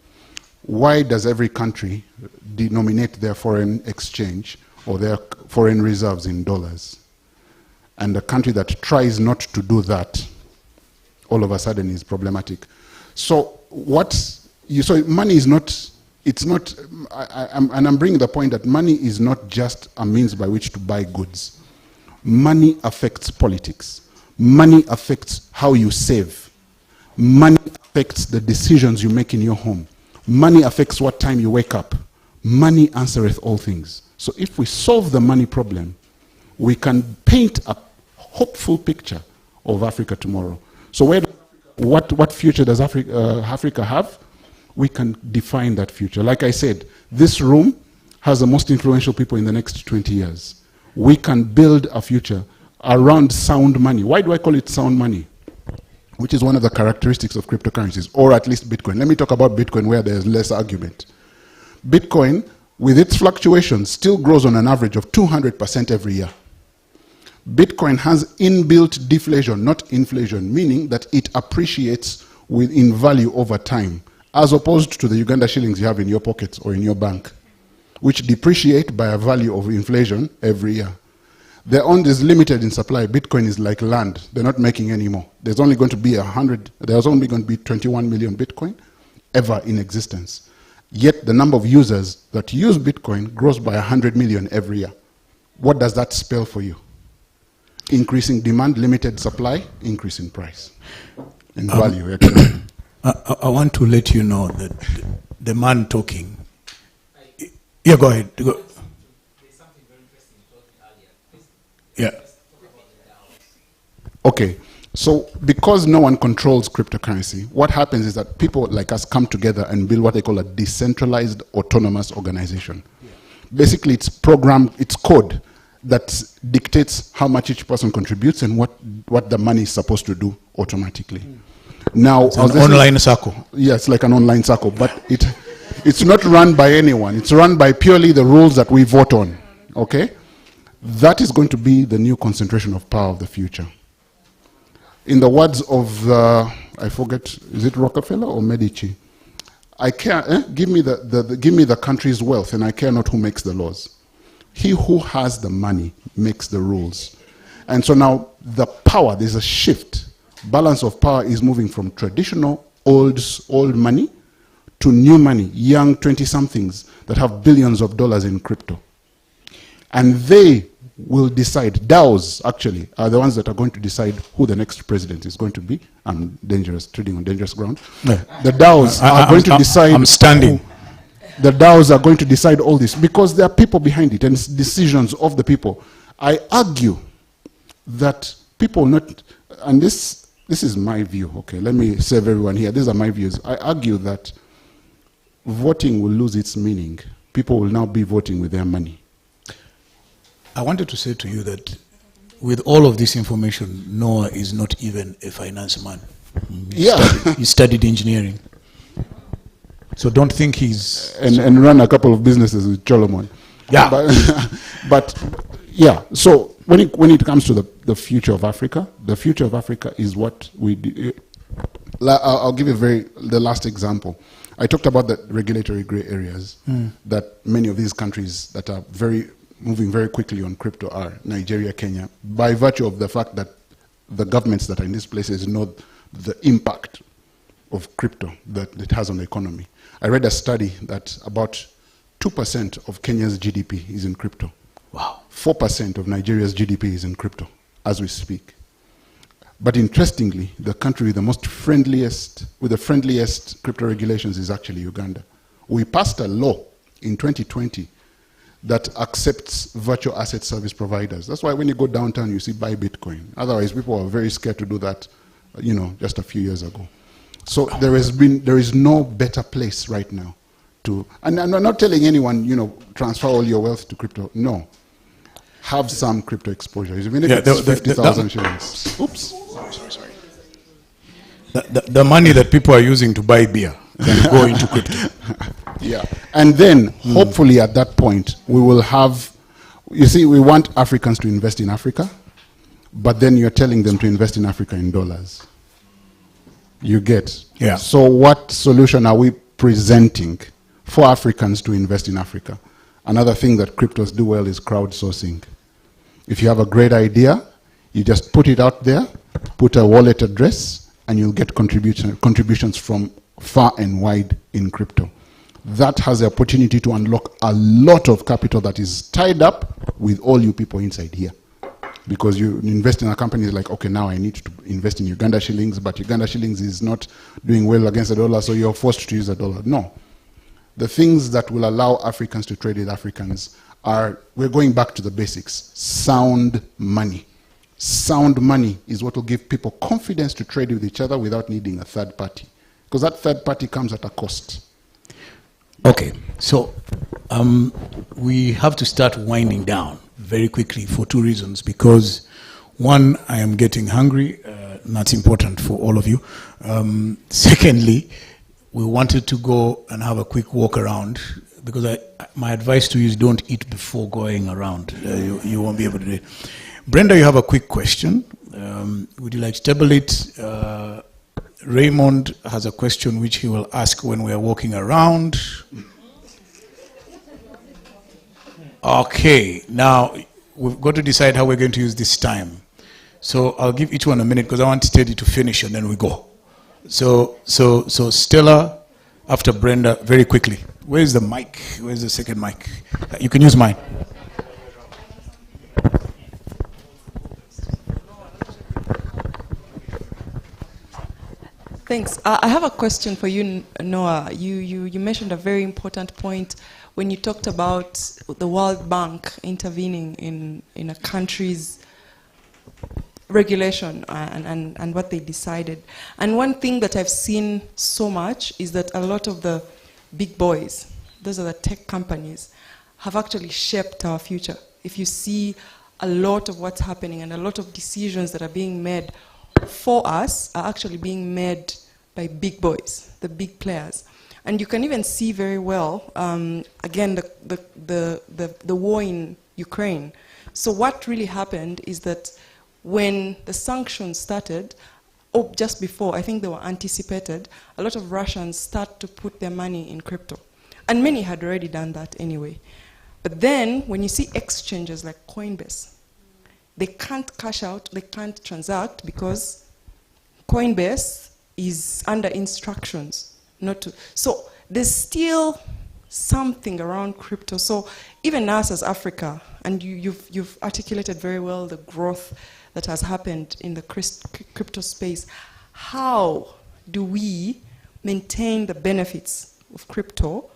Why does every country denominate their foreign exchange or their foreign reserves in dollars? And a country that tries not to do that, all of a sudden is problematic. So money is not, it's not, I'm bringing the point that money is not just a means by which to buy goods. Money affects politics. Money affects how you save. Money affects the decisions you make in your home. Money affects what time you wake up. Money answereth all things. So if we solve the money problem, we can paint a hopeful picture of Africa tomorrow. So what future does Africa have? We can define that future. Like I said, this room has the most influential people in the next 20 years. We can build a future around sound money. Why do I call it sound money? Which is one of the characteristics of cryptocurrencies, or at least Bitcoin. Let me talk about Bitcoin where there's less argument. Bitcoin, with its fluctuations, still grows on an average of 200% every year. Bitcoin has inbuilt deflation, not inflation, meaning that it appreciates in value over time, as opposed to the Uganda shillings you have in your pockets or in your bank, which depreciate by a value of inflation every year. Their own is limited in supply. Bitcoin is like land. They're not making any more. There's only going to be 21 million Bitcoin ever in existence. Yet the number of users that use Bitcoin grows by 100 million every year. What does that spell for you? Increasing demand, limited supply, increase in price and value. Actually. I want to let you know that the man talking. Yeah, go ahead. Go. Yeah. Okay. So because no one controls cryptocurrency, what happens is that people like us come together and build what they call a decentralized autonomous organization. Yeah. Basically, it's code that dictates how much each person contributes and what the money is supposed to do automatically. Now, it's an online circle. Yeah, it's like an online circle, but it's not run by anyone. It's run by purely the rules that we vote on. Okay? That is going to be the new concentration of power of the future. In the words of I forget, is it Rockefeller or Medici? I care. Give me the country's wealth, and I care not who makes the laws. He who has the money makes the rules. And so now the power, there's a shift. Balance of power is moving from traditional old money to new money, young 20-somethings that have billions of dollars in crypto. And they will decide, DAOs actually are the ones that are going to decide who the next president is going to be. I'm treading on dangerous ground. Yeah. The DAOs are going to decide. I'm standing. The DAOs are going to decide all this because there are people behind it and it's decisions of the people. I argue that people not, and this is my view, okay, let me save everyone here. These are my views. I argue that voting will lose its meaning. People will now be voting with their money. I wanted to say to you that with all of this information, Noah is not even a finance man. He studied engineering. So don't think he's... And run a couple of businesses with Solomon. Yeah. But yeah, so when it comes to the future of Africa, the future of Africa is what we do. I'll give you the last example. I talked about the regulatory gray areas that many of these countries that are moving very quickly on crypto are Nigeria, Kenya, by virtue of the fact that the governments that are in these places know the impact of crypto that it has on the economy. I read a study that about 2% of Kenya's GDP is in crypto. Wow. 4% of Nigeria's GDP is in crypto. as we speak. But interestingly, the country with the friendliest crypto regulations is actually Uganda. We passed a law in 2020 that accepts virtual asset service providers. That's why when you go downtown, you see buy Bitcoin. Otherwise, people are very scared to do that, just a few years ago. So there is no better place right now to, and I'm not telling anyone, transfer all your wealth to crypto. No. Have some crypto exposure. Even if it's 50,000 shillings. Oops. Sorry. The money that people are using to buy beer can go into crypto. Yeah. And then, hopefully at that point, we will have, we want Africans to invest in Africa, but then you're telling them to invest in Africa in dollars. You get? Yeah. So what solution are we presenting for Africans to invest in Africa? Another thing that cryptos do well is crowdsourcing. If you have a great idea, you just put it out there, put a wallet address, and you'll get contributions from far and wide in crypto. That has the opportunity to unlock a lot of capital that is tied up with all you people inside here. Because you invest in a company like, okay, now I need to invest in Uganda shillings, but Uganda shillings is not doing well against the dollar, so you're forced to use the dollar. No. The things that will allow Africans to trade with Africans are, we're going back to the basics, sound money. Sound money is what will give people confidence to trade with each other without needing a third party. Because that third party comes at a cost. Okay, so we have to start winding down very quickly for two reasons. Because one, I am getting hungry, and that's important for all of you. Secondly, we wanted to go and have a quick walk around, because my advice to you is don't eat before going around. You won't be able to do it. Brenda, you have a quick question. Would you like to table it? Raymond has a question which he will ask when we are walking around. Okay, now we've got to decide how we're going to use this time. So I'll give each one a minute because I want Teddy to finish and then we go. So Stella, after Brenda, very quickly. Where's the mic? Where's the second mic? You can use mine. Thanks. I have a question for you, Noah. You mentioned a very important point when you talked about the World Bank intervening in a country's regulation and what they decided. And one thing that I've seen so much is that a lot of the big boys, those are the tech companies, have actually shaped our future. If you see a lot of what's happening and a lot of decisions that are being made for us are actually being made by big boys, the big players. And you can even see very well, again, the war in Ukraine. So what really happened is that when the sanctions started, or just before, I think they were anticipated, a lot of Russians start to put their money in crypto. And many had already done that anyway. But then, when you see exchanges like Coinbase, they can't cash out, they can't transact because Coinbase is under instructions not to. So there's still something around crypto. So even us as Africa, and you've articulated very well the growth that has happened in the crypto space, how do we maintain the benefits of crypto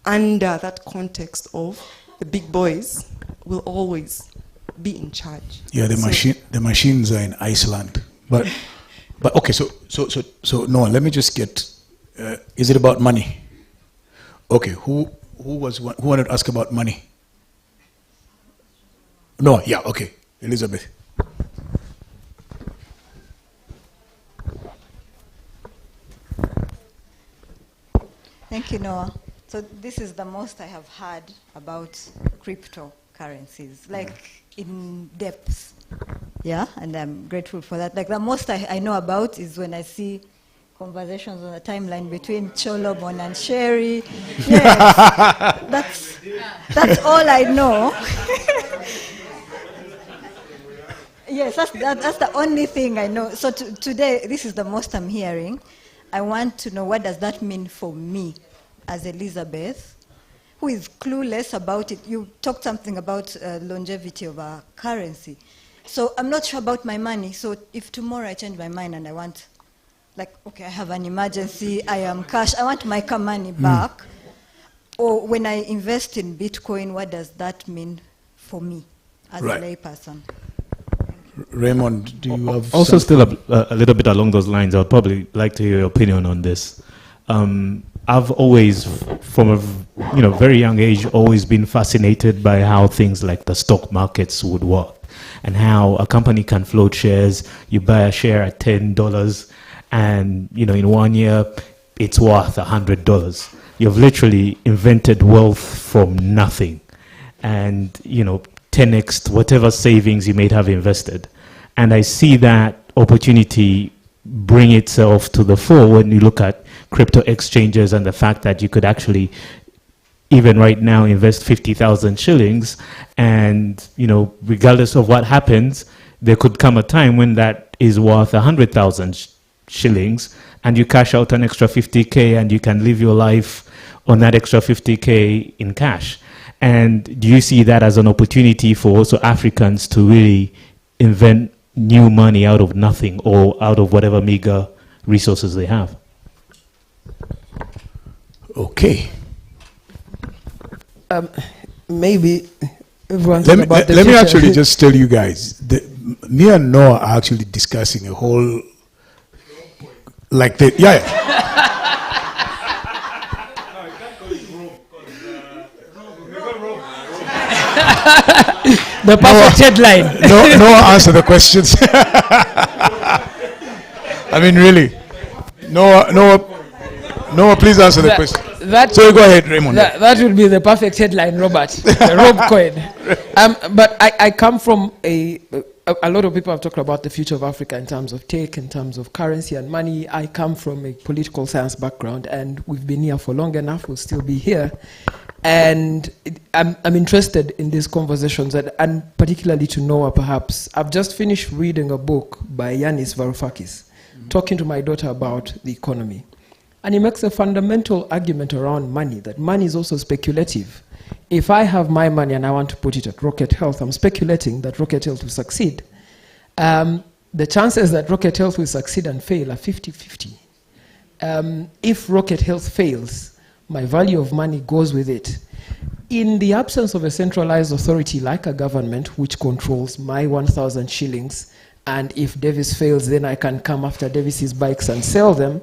under that context of the big boys will always be in charge? Yeah, the machines are in Iceland. But okay, so no, let me just get, is it about money? Okay, who wanted to ask about money? No, yeah, okay, Elizabeth. Thank you, Noah. So this is the most I have heard about cryptocurrencies, like in depth. Yeah, and I'm grateful for that. Like the most I know about is when I see conversations on the timeline between Cholobon and Sherry. Yes, that's all I know. Yes, that's the only thing I know. So today, this is the most I'm hearing. I want to know, what does that mean for me as Elizabeth, who is clueless about it? You talked something about longevity of our currency. So I'm not sure about my money. So if tomorrow I change my mind and I want, like, okay, I have an emergency, I am cash, I want my money back. Or when I invest in Bitcoin, what does that mean for me as a layperson? Raymond, do you have also still a little bit along those lines? I'd probably like to hear your opinion on this. I've always, from a very young age, always been fascinated by how things like the stock markets would work, and how a company can float shares. You buy a share at $10, and in 1 year, it's worth $100. You've literally invented wealth from nothing, and 10x whatever savings you may have invested. And I see that opportunity bring itself to the fore when you look at crypto exchanges and the fact that you could actually, even right now, invest 50,000 shillings, and regardless of what happens, there could come a time when that is worth 100,000 shillings, and you cash out an extra 50K, and you can live your life on that extra 50K in cash. And do you see that as an opportunity for also Africans to really invent new money out of nothing, or out of whatever meager resources they have? Okay. Maybe everyone's let about me actually just tell you guys, me and Noah are actually discussing a whole, the perfect headline. Noah, answer the questions. I mean, really. Noah, please answer the question. So go ahead, Raymond. That would be the perfect headline, Robert. The rope coin. But I come from a lot of people have talked about the future of Africa in terms of tech, in terms of currency and money. I come from a political science background, and we've been here for long enough. We'll still be here. And I'm interested in these conversations, and particularly to Noah, perhaps. I've just finished reading a book by Yanis Varoufakis, talking to my daughter about the economy. And he makes a fundamental argument around money, that money is also speculative. If I have my money and I want to put it at Rocket Health, I'm speculating that Rocket Health will succeed. The chances that Rocket Health will succeed and fail are 50-50. If Rocket Health fails, my value of money goes with it. In the absence of a centralized authority like a government which controls my 1,000 shillings, and if Davis fails, then I can come after Davis's bikes and sell them.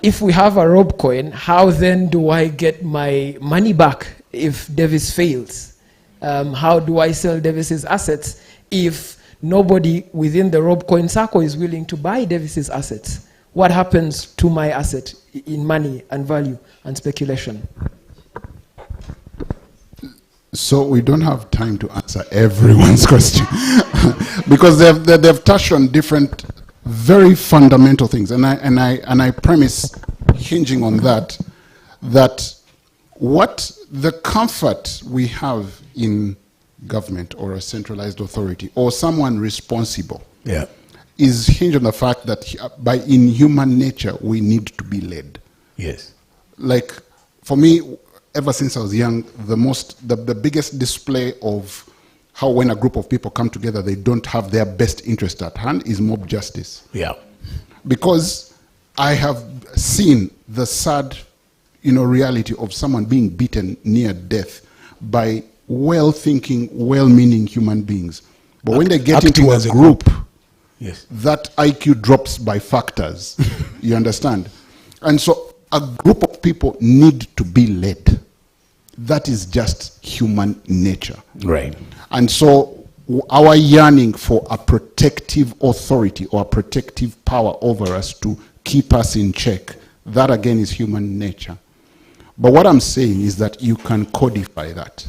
If we have a rope coin, how then do I get my money back if Davis fails? How do I sell Davis's assets if nobody within the rope coin circle is willing to buy Davis's assets? What happens to my asset in money and value and speculation? So we don't have time to answer everyone's question because they've touched on different very fundamental things, and I premise, hinging on that what the comfort we have in government or a centralized authority or someone responsible is hinged on the fact that in human nature we need to be led. Yes. Like for me, ever since I was young, the biggest display of how when a group of people come together, they don't have their best interest at hand is mob justice. Yeah. Because I have seen the sad, reality of someone being beaten near death by well-thinking, well-meaning human beings. But when they get into a group, that IQ drops by factors. You understand? And so a group of people need to be led. That is just human nature. Right. And so our yearning for a protective authority or a protective power over us to keep us in check, that again is human nature. But what I'm saying is that you can codify that.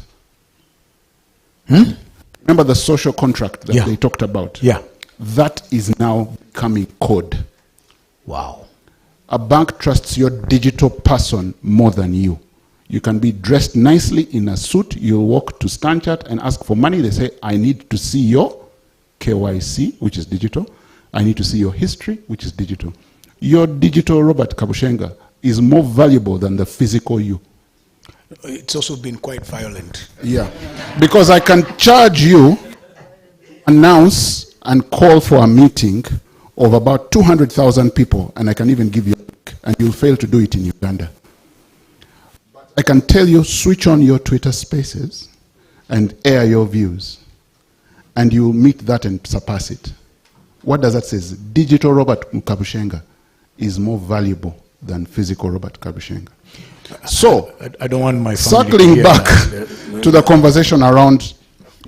Remember the social contract that they talked about? Yeah. That is now becoming code. Wow. A bank trusts your digital person more than you. You can be dressed nicely in a suit. You'll walk to StanChart and ask for money. They say, I need to see your KYC, which is digital. I need to see your history, which is digital. Your digital Robert Kabushenga is more valuable than the physical you. It's also been quite violent. Yeah. Because I can charge you announce and call for a meeting of about 200,000 people, and I can even give you a link, and you'll fail to do it in Uganda. But I can tell you, switch on your Twitter spaces and air your views, and you'll meet that and surpass it. What does that say? Digital Robert Kabushenga is more valuable than physical Robert Kabushenga. So, I don't want my family to circling hear back that. to the conversation around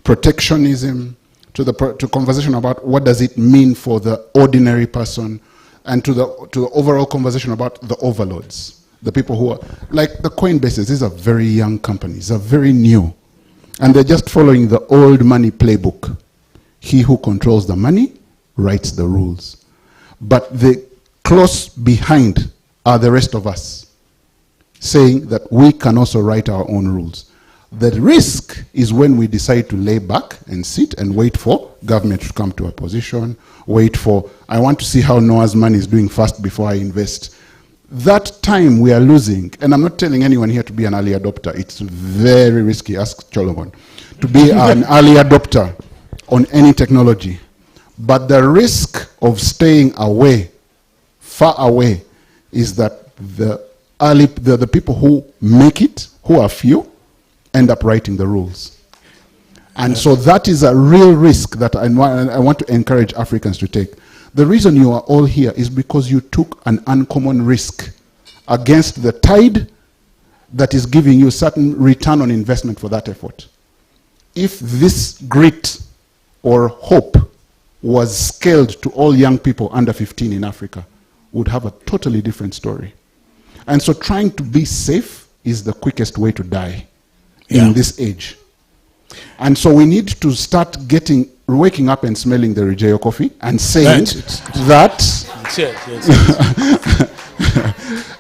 protectionism, to the conversation about what does it mean for the ordinary person, and to the overall conversation about the overlords, the people who are, like the Coinbases, these are very young companies, they're very new, and they're just following the old money playbook. He who controls the money writes the rules. But the close behind are the rest of us, saying that we can also write our own rules. The risk is when we decide to lay back and sit and wait for government to come to a position, wait for, I want to see how Noah's money is doing first before I invest. That time we are losing, and I'm not telling anyone here to be an early adopter. It's very risky, ask Cholomon, to be an early adopter on any technology. But the risk of staying away, far away, is that the people who make it, who are few, end up writing the rules. And so that is a real risk that I want to encourage Africans to take. The reason you are all here is because you took an uncommon risk against the tide that is giving you certain return on investment for that effort. If this grit or hope was scaled to all young people under 15 in Africa, would have a totally different story. And so trying to be safe is the quickest way to die in this age. And so we need to start waking up and smelling the Rejeo coffee and saying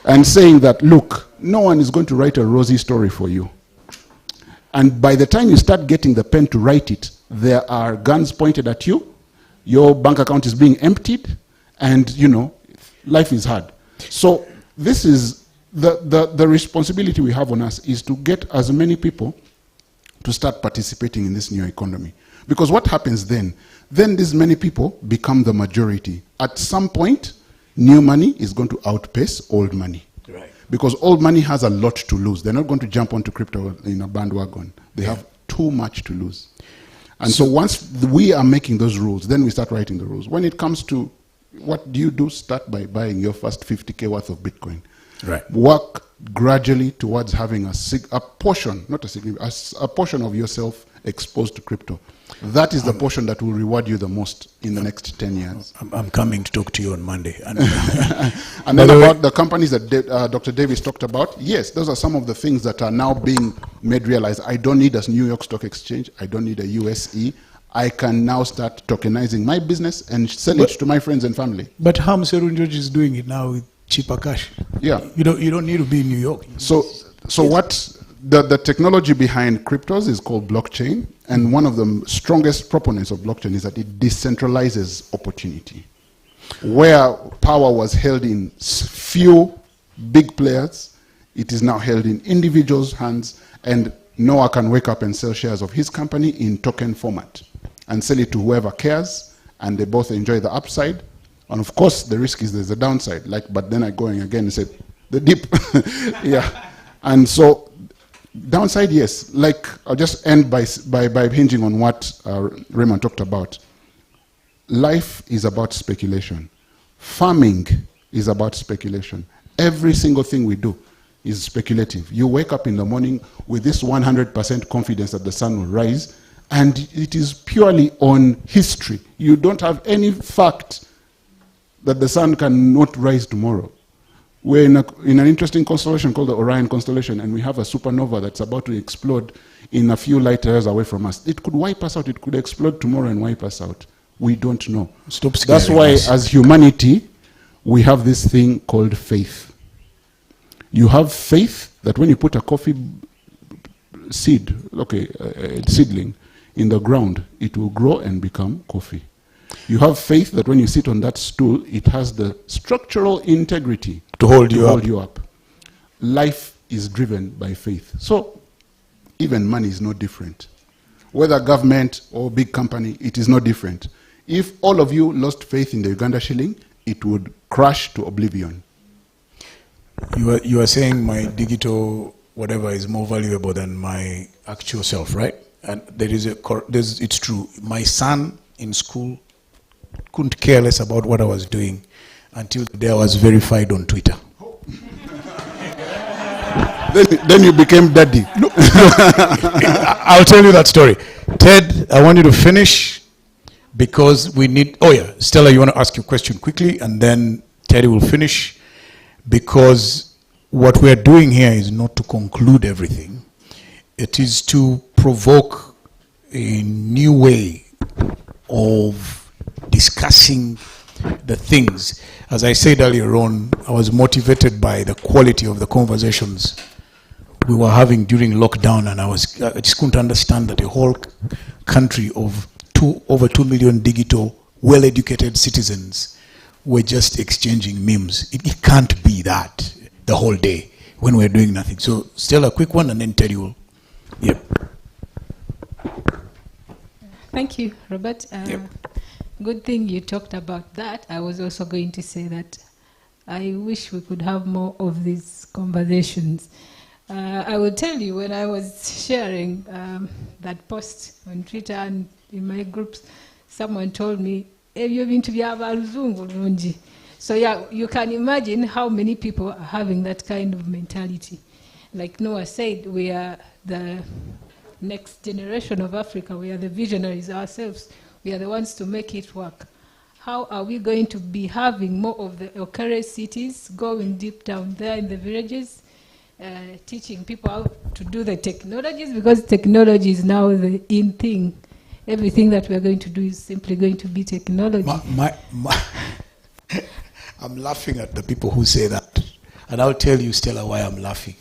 and saying that, look, no one is going to write a rosy story for you. And by the time you start getting the pen to write it, there are guns pointed at you, your bank account is being emptied, and life is hard. So this is the responsibility we have on us, is to get as many people to start participating in this new economy. Because what happens then these many people become the majority. At some point, new money is going to outpace old money. Right. Because old money has a lot to lose. They're not going to jump onto crypto in a bandwagon. They have too much to lose. And so once we are making those rules, then we start writing the rules. When it comes to what do you do, start by buying your first 50K worth of Bitcoin. Right. Work gradually towards having a portion, not a significant, a portion of yourself exposed to crypto. That is the portion that will reward you the most in the next 10 years. I'm coming to talk to you on Monday. And then about the companies that Dr. Davis talked about, yes, those are some of the things that are now being made realized. I don't need a New York Stock Exchange. I don't need a USE. I can now start tokenizing my business and sell it to my friends and family. But how Serun George is doing it now with cheaper cash. Yeah. You don't need to be in New York. So what the technology behind cryptos is called blockchain, and one of the strongest proponents of blockchain is that it decentralizes opportunity. Where power was held in few big players, it is now held in individuals' hands, and Noah can wake up and sell shares of his company in token format and sell it to whoever cares, and they both enjoy the upside. And of course, the risk is there's a downside. But then I go in again and say, the dip. Yeah. And so, downside, yes. I'll just end by hinging on what Raymond talked about. Life is about speculation. Farming is about speculation. Every single thing we do is speculative. You wake up in the morning with this 100% confidence that the sun will rise, and it is purely on history. You don't have any fact that the sun cannot rise tomorrow. We're in an interesting constellation called the Orion constellation, and we have a supernova that's about to explode in a few light years away from us. It could wipe us out. It could explode tomorrow and wipe us out. We don't know. Stop scaring That's why, us. as humanity, we have this thing called faith. You have faith that when you put a coffee seed, seedling, in the ground, it will grow and become coffee. You have faith that when you sit on that stool, it has the structural integrity to hold you up. Life is driven by faith. So even money is no different. whether government or big company, it is no different. If all of you lost faith in the Uganda shilling, it would crash to oblivion. You are saying my digital whatever is more valuable than my actual self, right? And it's true. My son in school couldn't care less about what I was doing until the day I was verified on Twitter. Then you became daddy. I'll tell you that story. Ted, I want you to finish because we need... Oh yeah, Stella, you want to ask your question quickly and then Teddy will finish, because what we're doing here is not to conclude everything. It is to provoke a new way of discussing the things. As I said earlier on, I was motivated by the quality of the conversations we were having during lockdown, and I just couldn't understand that a whole country of over 2 million digital, well-educated citizens were just exchanging memes. It can't be that the whole day when we're doing nothing. So still a quick one and then tell you. Yep. Thank you, Robert. Good thing you talked about that. I was also going to say that I wish we could have more of these conversations. I will tell you, when I was sharing that post on Twitter and in my groups, someone told me, so yeah, you can imagine how many people are having that kind of mentality. Like Noah said, we are the next generation of Africa. We are the visionaries ourselves. We are the ones to make it work. How are we going to be having more of the Okare cities, going deep down there in the villages, teaching people how to do the technologies, because technology is now the in thing. Everything that we're going to do is simply going to be technology. I'm laughing at the people who say that. And I'll tell you, Stella, why I'm laughing.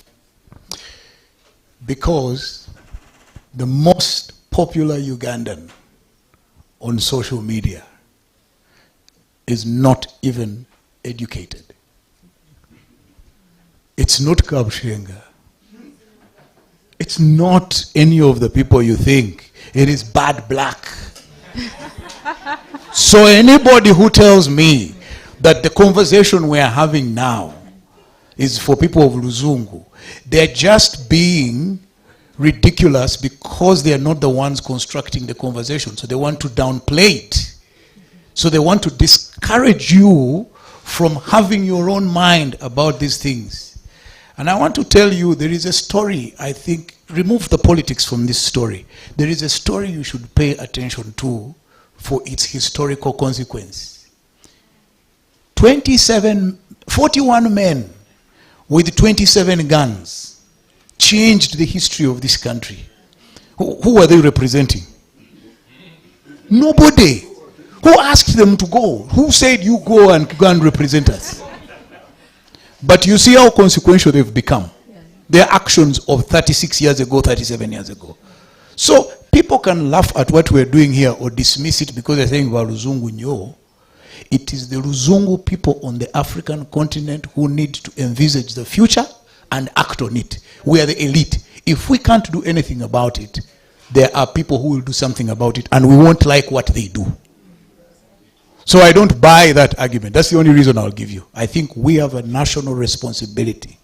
Because the most popular Ugandan on social media is not even educated. It's not Kabshenga. It's not any of the people you think. It is bad black. So anybody who tells me that the conversation we are having now is for people of Luzungu, they're just being ridiculous because they are not the ones constructing the conversation. So they want to downplay it. So they want to discourage you from having your own mind about these things. And I want to tell you, there is a story, I think, remove the politics from this story. There is a story you should pay attention to for its historical consequence. 41 men with 27 guns changed the history of this country. Who were they representing? Nobody. Who asked them to go? Who said you go and represent us? But you see how consequential they've become. Their actions of 36 years ago, 37 years ago. So people can laugh at what we're doing here or dismiss it because they're saying about Luzungu Nyo. It is the Luzungu people on the African continent who need to envisage the future and act on it. We are the elite. If we can't do anything about it, there are people who will do something about it and we won't like what they do. So I don't buy that argument. That's the only reason I'll give you. I think we have a national responsibility.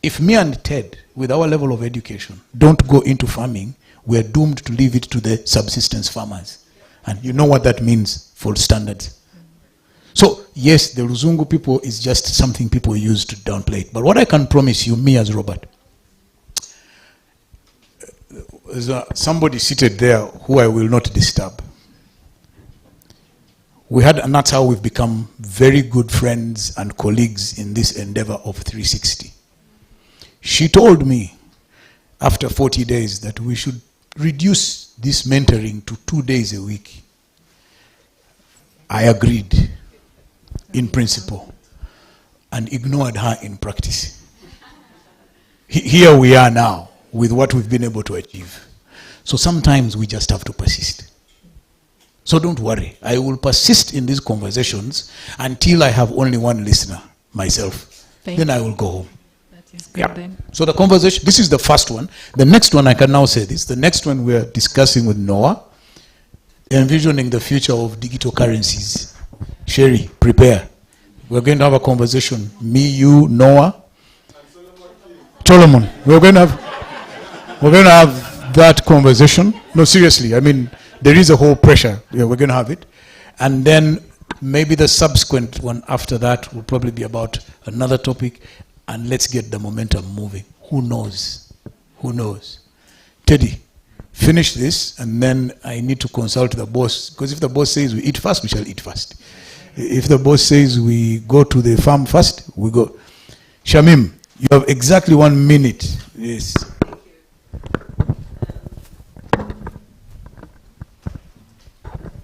If me and Ted, with our level of education, don't go into farming, we're doomed to leave it to the subsistence farmers. And you know what that means for standards. So yes, the Luzungu people is just something people use to downplay it. But what I can promise you, me as Robert, there's somebody seated there who I will not disturb. And that's how we've become very good friends and colleagues in this endeavor of 360. She told me after 40 days that we should reduce this mentoring to 2 days a week. I agreed in principle and ignored her in practice. Here we are now with what we've been able to achieve. So sometimes we just have to persist. So don't worry, I will persist in these conversations until I have only one listener, myself. Then I will go home. That It's good Yeah. then. So the conversation, this is the first one. The next one, I can now say this. The next one we're discussing with Noah, envisioning the future of digital currencies. Sherry, prepare. We're going to have a conversation. Me, you, Noah, Solomon. We're going to have that conversation. No, seriously. I mean, there is a whole pressure. Yeah, we're going to have it. And then maybe the subsequent one after that will probably be about another topic. And let's get the momentum moving. Who knows? Who knows? Teddy, finish this, and then I need to consult the boss. Because if the boss says we eat first, we shall eat first. If the boss says we go to the farm first, we go. Shamim, you have exactly 1 minute. Yes.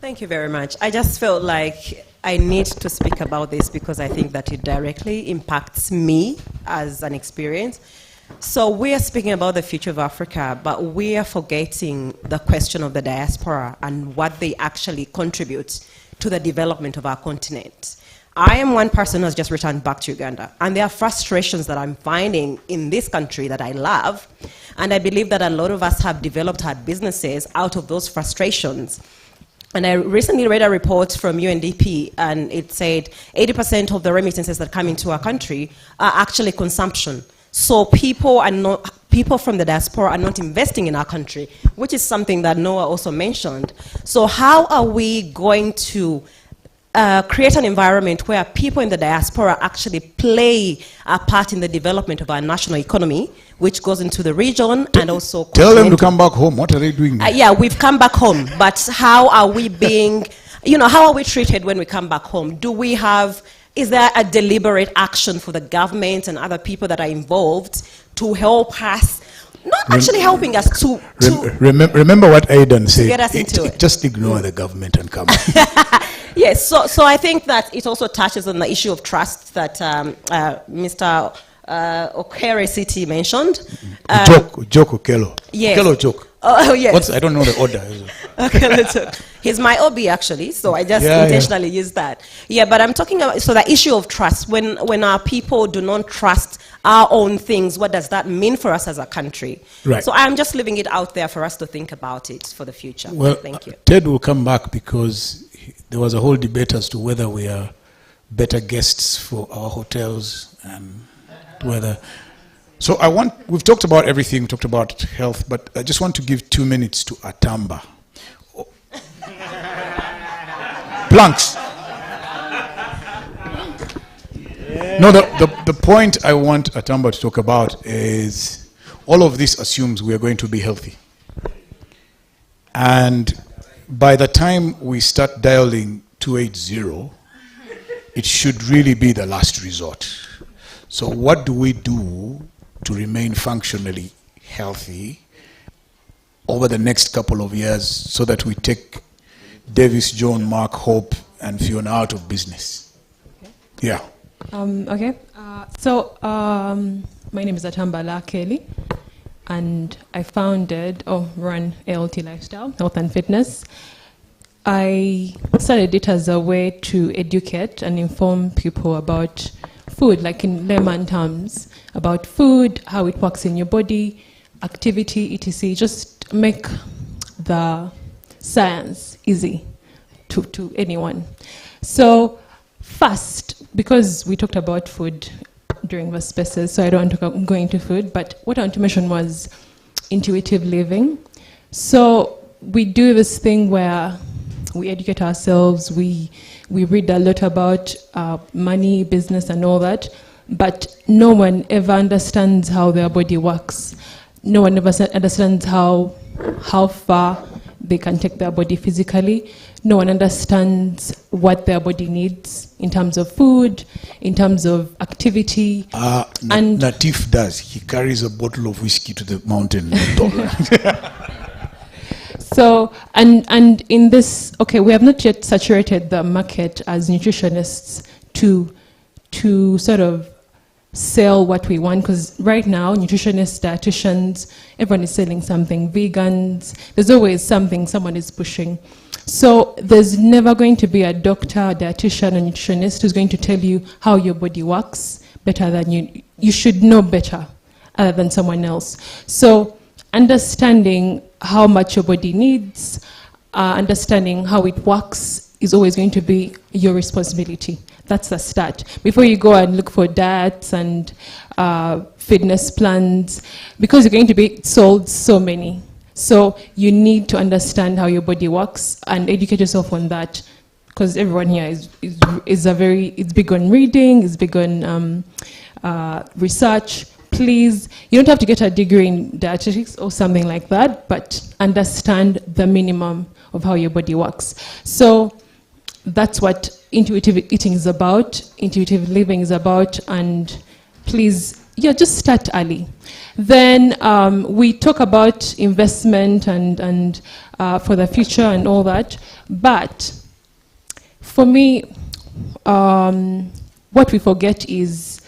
Thank you very much. I just felt like I need to speak about this because I think that it directly impacts me as an experience. So we are speaking about the future of Africa, but we are forgetting the question of the diaspora and what they actually contribute to the development of our continent. I am one person who has just returned back to Uganda, and there are frustrations that I'm finding in this country that I love, and I believe that a lot of us have developed our businesses out of those frustrations. And I recently read a report from UNDP, and it said 80% of the remittances that come into our country are actually consumption. So people from the diaspora are not investing in our country, which is something that Noah also mentioned. So how are we going to create an environment where people in the diaspora actually play a part in the development of our national economy, which goes into the region and also... Tell them to come back home. What are they doing now? Yeah, we've come back home, but how are we being, how are we treated when we come back home? Is there a deliberate action for the government and other people that are involved to help us, not actually helping us to remember what Aidan said. Get us into it. Just ignore the government and come. Yes, so I think that it also touches on the issue of trust that Mr. Okere City mentioned. Joke Okello. Yes. Okello joke. Oh, yes. I don't know the order. Okello joke. He's my OB actually, so I just intentionally used that. Yeah, but I'm talking about, so the issue of trust, when our people do not trust our own things, what does that mean for us as a country? Right. So I'm just leaving it out there for us to think about it for the future. Well, thank you. Ted will come back because there was a whole debate as to whether we are better guests for our hotels and whether. So we've talked about everything, we talked about health, but I just want to give 2 minutes to Atamba. Planks. No, the point I want Atamba to talk about is all of this assumes we are going to be healthy. And by the time we start dialing 280, it should really be the last resort. So what do we do to remain functionally healthy over the next couple of years so that we take Davis, John, Mark, Hope, and Fiona out of business? Yeah. Okay. My name is Atamba Kelly, and I run ALT Lifestyle, Health and Fitness. I started it as a way to educate and inform people about food, like in layman terms, about food, how it works in your body, activity, etc. Just make the science easy to anyone. So first, because we talked about food during the spaces, so I don't want to go into food, but what I want to mention was intuitive living. So we do this thing where we educate ourselves, we read a lot about money, business, and all that, but no one ever understands how their body works. No one ever understands how far they can take their body physically. No one understands what their body needs in terms of food, in terms of activity. And Natif does. He carries a bottle of whiskey to the mountain. So, and in this, we have not yet saturated the market as nutritionists to sort of sell what we want, because right now, nutritionists, dietitians, everyone is selling something. Vegans, there's always something someone is pushing. So there's never going to be a doctor, a dietitian, a nutritionist who's going to tell you how your body works, better than you. You should know better other than someone else. So understanding how much your body needs, understanding how it works is always going to be your responsibility. That's the start. Before you go and look for diets and fitness plans, because you're going to be sold so many. So you need to understand how your body works and educate yourself on that, because everyone here is big on reading, is big on research. Please, you don't have to get a degree in dietetics or something like that, but understand the minimum of how your body works. So that's what intuitive eating is about, intuitive living is about, and please, just start early. Then we talk about investment and for the future and all that, but for me, what we forget is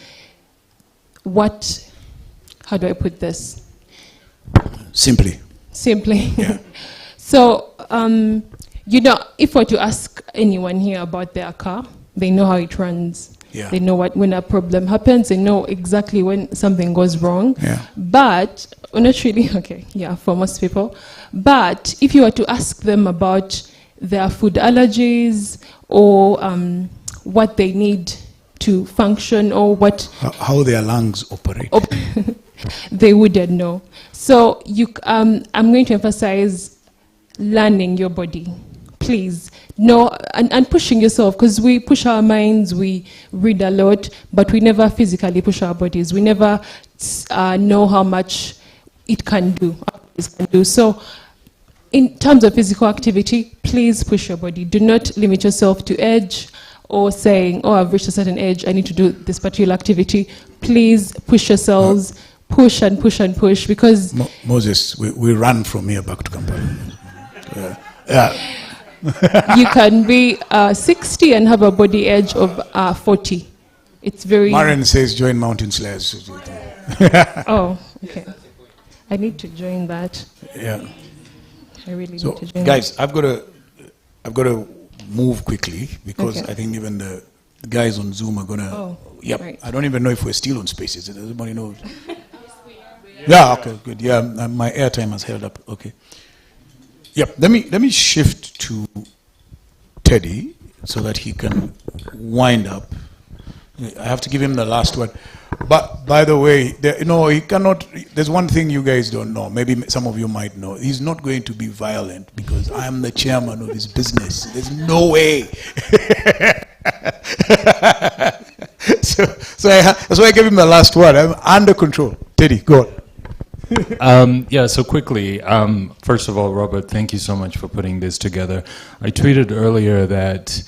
how do I put this? Simply. Yeah. So, if we're to ask anyone here about their car, they know how it runs. Yeah. They know when a problem happens, they know exactly when something goes wrong. Yeah. But, not really, for most people. But if you were to ask them about their food allergies or what they need to function or how their lungs operate, they wouldn't know. So I'm going to emphasize learning your body. Please, and pushing yourself, because we push our minds, we read a lot, but we never physically push our bodies. We never know how much it can do. So in terms of physical activity, please push your body. Do not limit yourself to age or saying, I've reached a certain age, I need to do this particular activity. Please push yourselves, push and push and push, because... Moses, we run from here back to Kampala. You can be 60 and have a body age of 40. It's very... Maren says join Mountain Slayers. Oh, okay. I need to join that. Yeah. I really need to join guys, that. I've got to move quickly, because I think even the guys on Zoom are gonna. Right. I don't even know if we're still on Spaces. Does everybody know? Yeah. Okay. Good. Yeah. My airtime has held up. Okay. Yep. Let me shift to Teddy so that he can wind up. I have to give him the last word. But by the way, he cannot. There's one thing you guys don't know. Maybe some of you might know. He's not going to be violent, because I am the chairman of his business. There's no way. So that's why I gave him the last word. I'm under control. Teddy, go on. So quickly, first of all, Robert, thank you so much for putting this together. I tweeted earlier that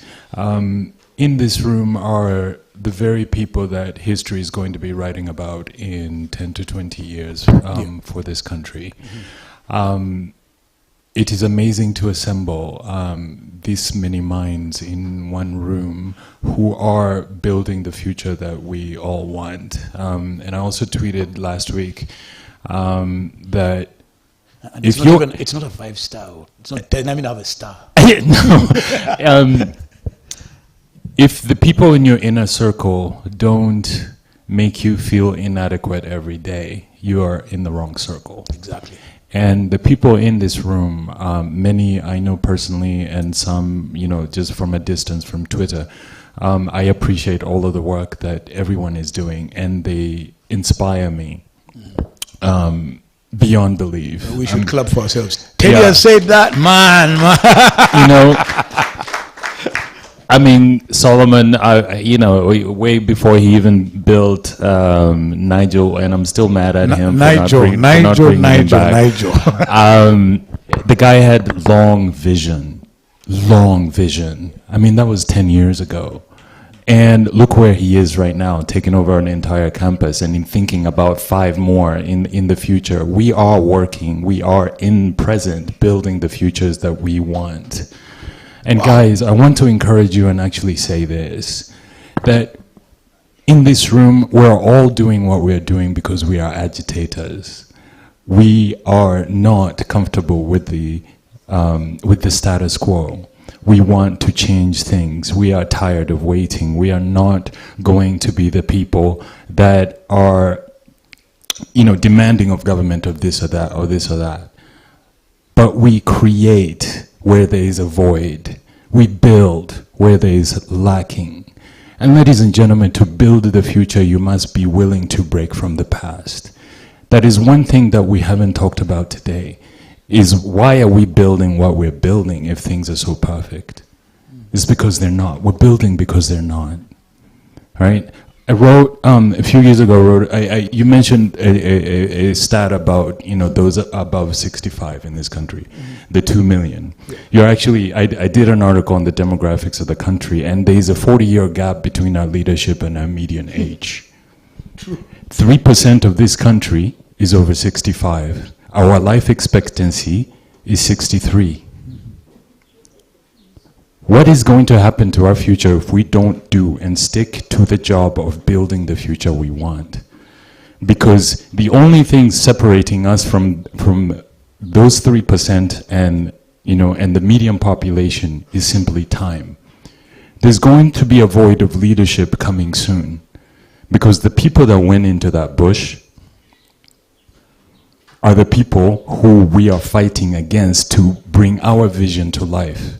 in this room are the very people that history is going to be writing about in 10 to 20 years for this country. Mm-hmm. It is amazing to assemble this many minds in one room who are building the future that we all want. And I also tweeted last week that it's not a 5-star. It's not 10. I mean, I have a star. No. If the people in your inner circle don't make you feel inadequate every day, you are in the wrong circle. Exactly. And the people in this room, many I know personally, and some, just from a distance from Twitter, I appreciate all of the work that everyone is doing, and they inspire me beyond belief. We should clap for ourselves. Teddy has said that, man. I mean, Solomon, way before he even built Nigel, and I'm still mad at him Nigel. The guy had long vision. I mean, that was 10 years ago. And look where he is right now, taking over an entire campus and thinking about 5 more in the future. We are working, we are in present, building the futures that we want. And guys, I want to encourage you and actually say this, that in this room, we're all doing what we're doing because we are agitators. We are not comfortable with the status quo. we want to change things. We are tired of waiting. We are not going to be the people that are, demanding of government of this or that or this or that. But we create where there is a void. We build where there is lacking. And ladies and gentlemen, to build the future, you must be willing to break from the past. That is one thing that we haven't talked about today, is why are we building what we're building if things are so perfect? It's because they're not. We're building because they're not. Right? I wrote, a few years ago, you mentioned a stat about, those above 65 in this country, the 2 million. You're actually, I did an article on the demographics of the country, and there's a 40-year gap between our leadership and our median age. 3% of this country is over 65. Our life expectancy is 63. What is going to happen to our future if we don't do and stick to the job of building the future we want? Because the only thing separating us from those 3% and the median population is simply time. There's going to be a void of leadership coming soon, because the people that went into that bush are the people who we are fighting against to bring our vision to life.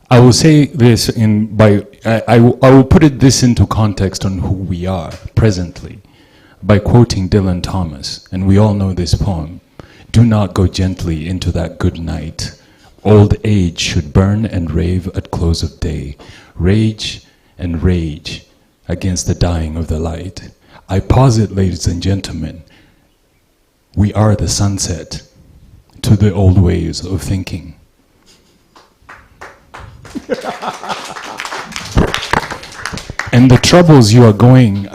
I will say this I will put this into context on who we are presently by quoting Dylan Thomas, and we all know this poem. Do not go gently into that good night. Old age should burn and rave at close of day. Rage and rage against the dying of the light. I posit, ladies and gentlemen, we are the sunset to the old ways of thinking. And the troubles you are going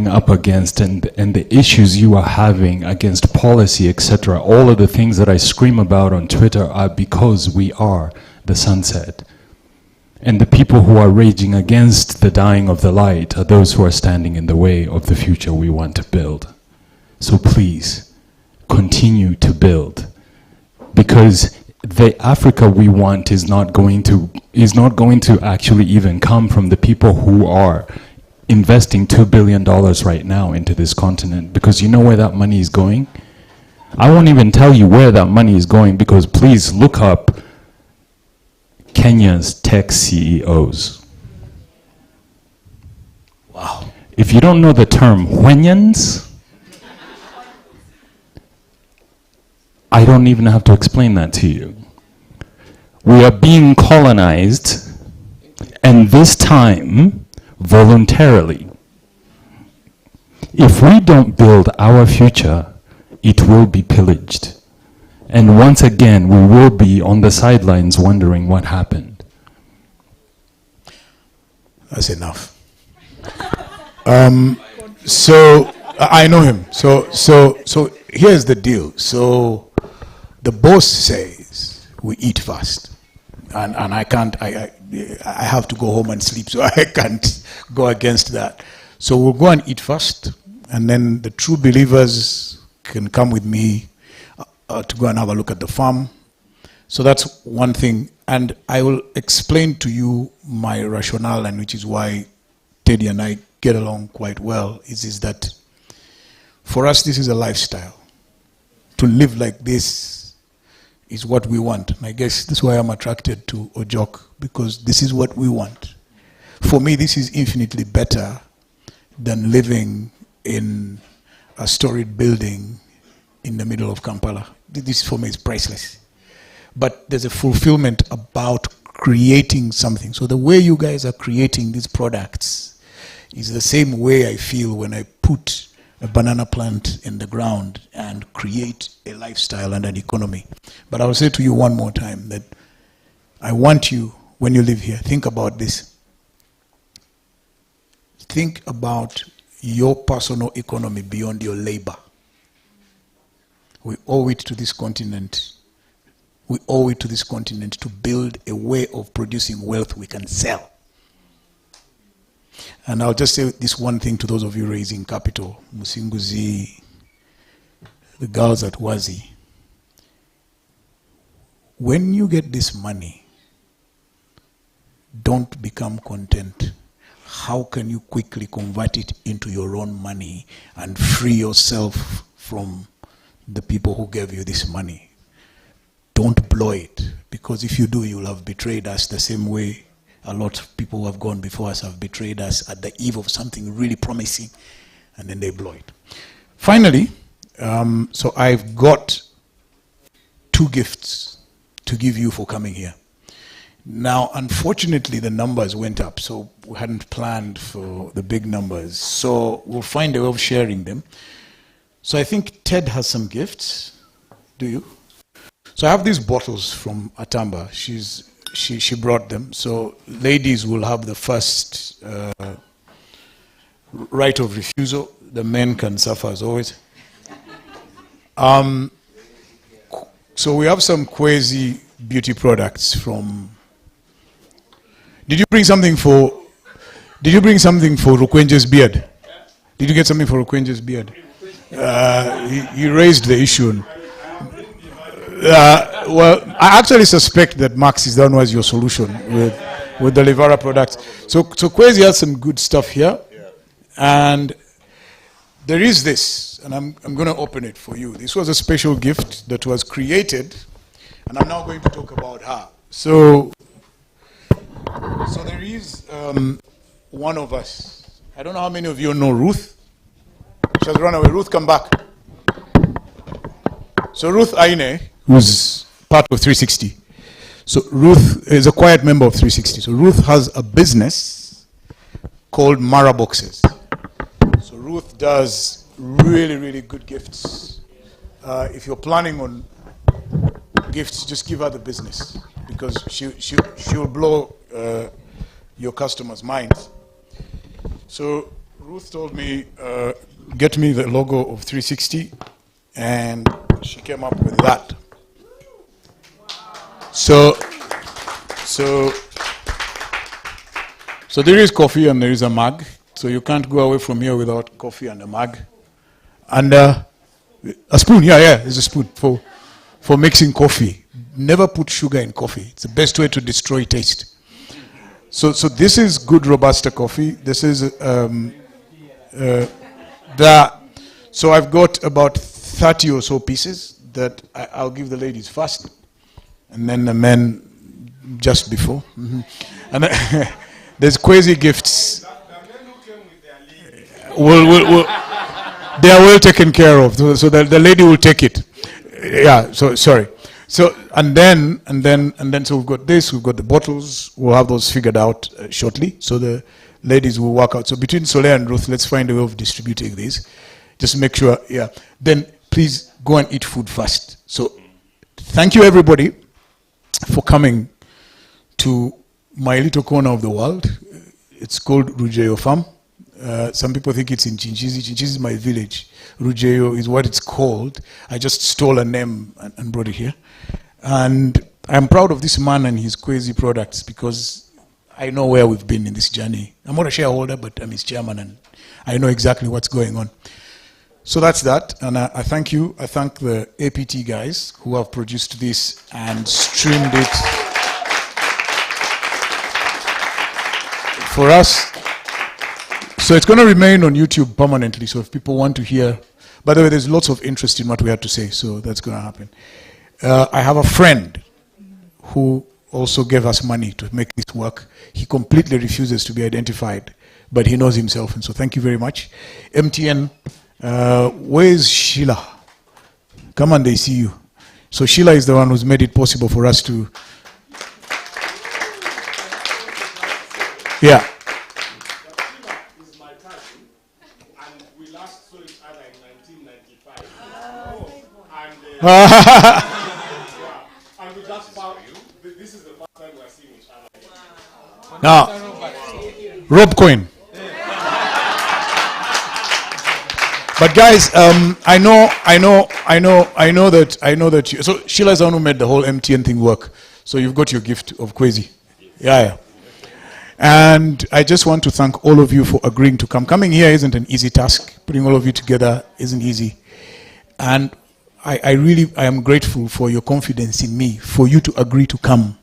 up against and the issues you are having against policy, etc., all of the things that I scream about on Twitter are because we are the sunset. And the people who are raging against the dying of the light are those who are standing in the way of the future we want to build. So please, continue to build. Because the Africa we want is not going to actually even come from the people who are investing $2 billion right now into this continent, because you know where that money is going? I won't even tell you where that money is going, because please look up Kenya's tech CEOs. Wow. If you don't know the term Kenyans, I don't even have to explain that to you. We are being colonized, and this time, voluntarily. If we don't build our future, it will be pillaged. And once again, we will be on the sidelines wondering what happened. That's enough. So I know him. So here's the deal. So the boss says we eat fast, and I can't. I have to go home and sleep, so I can't go against that. So we'll go and eat fast, and then the true believers can come with me to go and have a look at the farm. So that's one thing, and I will explain to you my rationale, and which is why Teddy and I get along quite well. Is that for us this is a lifestyle. To live like this is what we want. And I guess that's why I'm attracted to Ojok, because this is what we want. For me, this is infinitely better than living in a storied building in the middle of Kampala. This for me is priceless. But there's a fulfillment about creating something. So the way you guys are creating these products is the same way I feel when I put a banana plant in the ground and create a lifestyle and an economy. But I will say to you one more time that I want you, when you live here, think about this. Think about your personal economy beyond your labor. We owe it to this continent. We owe it to this continent to build a way of producing wealth we can sell. And I'll just say this one thing to those of you raising capital, Musinguzi, the girls at Wazi. when you get this money, don't become content. How can you quickly convert it into your own money and free yourself from the people who gave you this money? Don't blow it, because if you do, you'll have betrayed us the same way a lot of people who have gone before us have betrayed us at the eve of something really promising, and then they blow it. Finally, so I've got 2 gifts to give you for coming here. Now, unfortunately, the numbers went up, so we hadn't planned for the big numbers. So we'll find a way of sharing them. So I think Ted has some gifts. Do you? So I have these bottles from Atamba. She brought them. So ladies will have the first right of refusal. The men can suffer as always. So we have some Kwezi beauty products from... Did you bring something for Rukwenje's beard? Did you get something for Rukwenje's beard? He raised the issue. Well, I actually suspect that Max is the one who has your solution with the Livara products. So Kwezi has some good stuff here. And there is this, and I'm going to open it for you. This was a special gift that was created, and I'm now going to talk about her. So there is one of us. I don't know how many of you know Ruth. She has run away. Ruth, come back. So Ruth Aine, who's part of 360. So Ruth is a quiet member of 360. So Ruth has a business called Mara Boxes. So Ruth does really, really good gifts. If you're planning on gifts, just give her the business, because she'll blow your customers' minds. So Ruth told me, get me the logo of 360, and she came up with that. So there is coffee and there is a mug. So you can't go away from here without coffee and a mug. And a spoon, yeah, there's a spoon for mixing coffee. Never put sugar in coffee. It's the best way to destroy taste. So this is good Robusta coffee. This is so I've got about 30 or so pieces that I'll give the ladies first, and then the men just before. Mm-hmm. And there's Kwezi gifts. They are well taken care of. So the lady will take it. Yeah. So sorry. So and then so we've got this. We've got the bottles. We'll have those figured out shortly. So the ladies will work out. So between Soleil and Ruth, let's find a way of distributing these. Just make sure. Yeah. Then please go and eat food first. So thank you everybody for coming to my little corner of the world. It's called Rujeyo Farm. Some people think it's in Chinchizi. Chinchizi is my village. Rujeyo is what it's called. I just stole a name and brought it here. And I'm proud of this man and his Kwezi products, because I know where we've been in this journey. I'm not a shareholder, but I'm his chairman, and I know exactly what's going on. So that's that, and I thank you. I thank the APT guys who have produced this and streamed it for us. So it's going to remain on YouTube permanently, so if people want to hear... By the way, there's lots of interest in what we had to say, so that's going to happen. I have a friend who also gave us money to make this work. He completely refuses to be identified, but he knows himself, and so thank you very much. MTN, where's Sheila? Come and they see you. So Sheila is the one who's made it possible for us to... Yeah. Now, Rob Coin. But guys, I know that you, so Sheila is the one who made the whole MTN thing work. So you've got your gift of Kwezi. Yeah. And I just want to thank all of you for agreeing to come. Coming here isn't an easy task. Putting all of you together isn't easy. And I am grateful for your confidence in me. For you to agree to come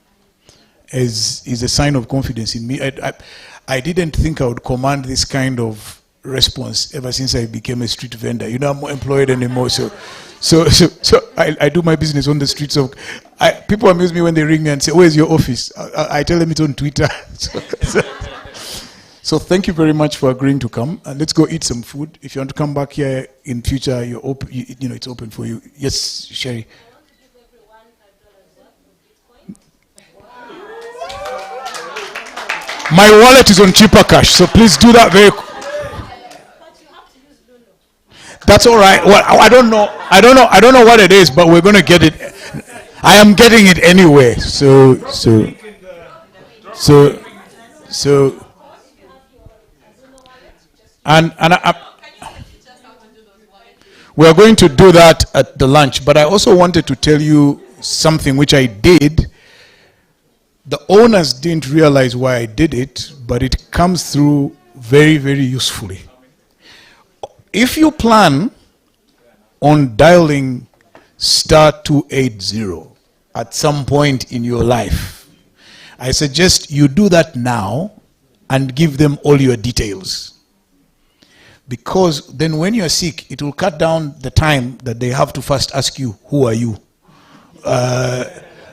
is a sign of confidence in me. I didn't think I would command this kind of response ever since I became a street vendor. You know, I'm not employed anymore, so I do my business on the streets of. People amuse me when they ring me and say, "Where's your office?" I tell them it's on Twitter. So thank you very much for agreeing to come, and let's go eat some food. If you want to come back here in future, you're open. You know, it's open for you. Yes, Sherry. My wallet is on cheaper cash, so please do that very. That's all right. Well, I don't know what it is, but we're going to get it. I am getting it anyway. So. And we are going to do that at the lunch. But I also wanted to tell you something which I did. The owners didn't realize why I did it, but it comes through very, very usefully. If you plan on dialing *280 at some point in your life, I suggest you do that now and give them all your details. Because then when you're sick, it will cut down the time that they have to first ask you, who are you?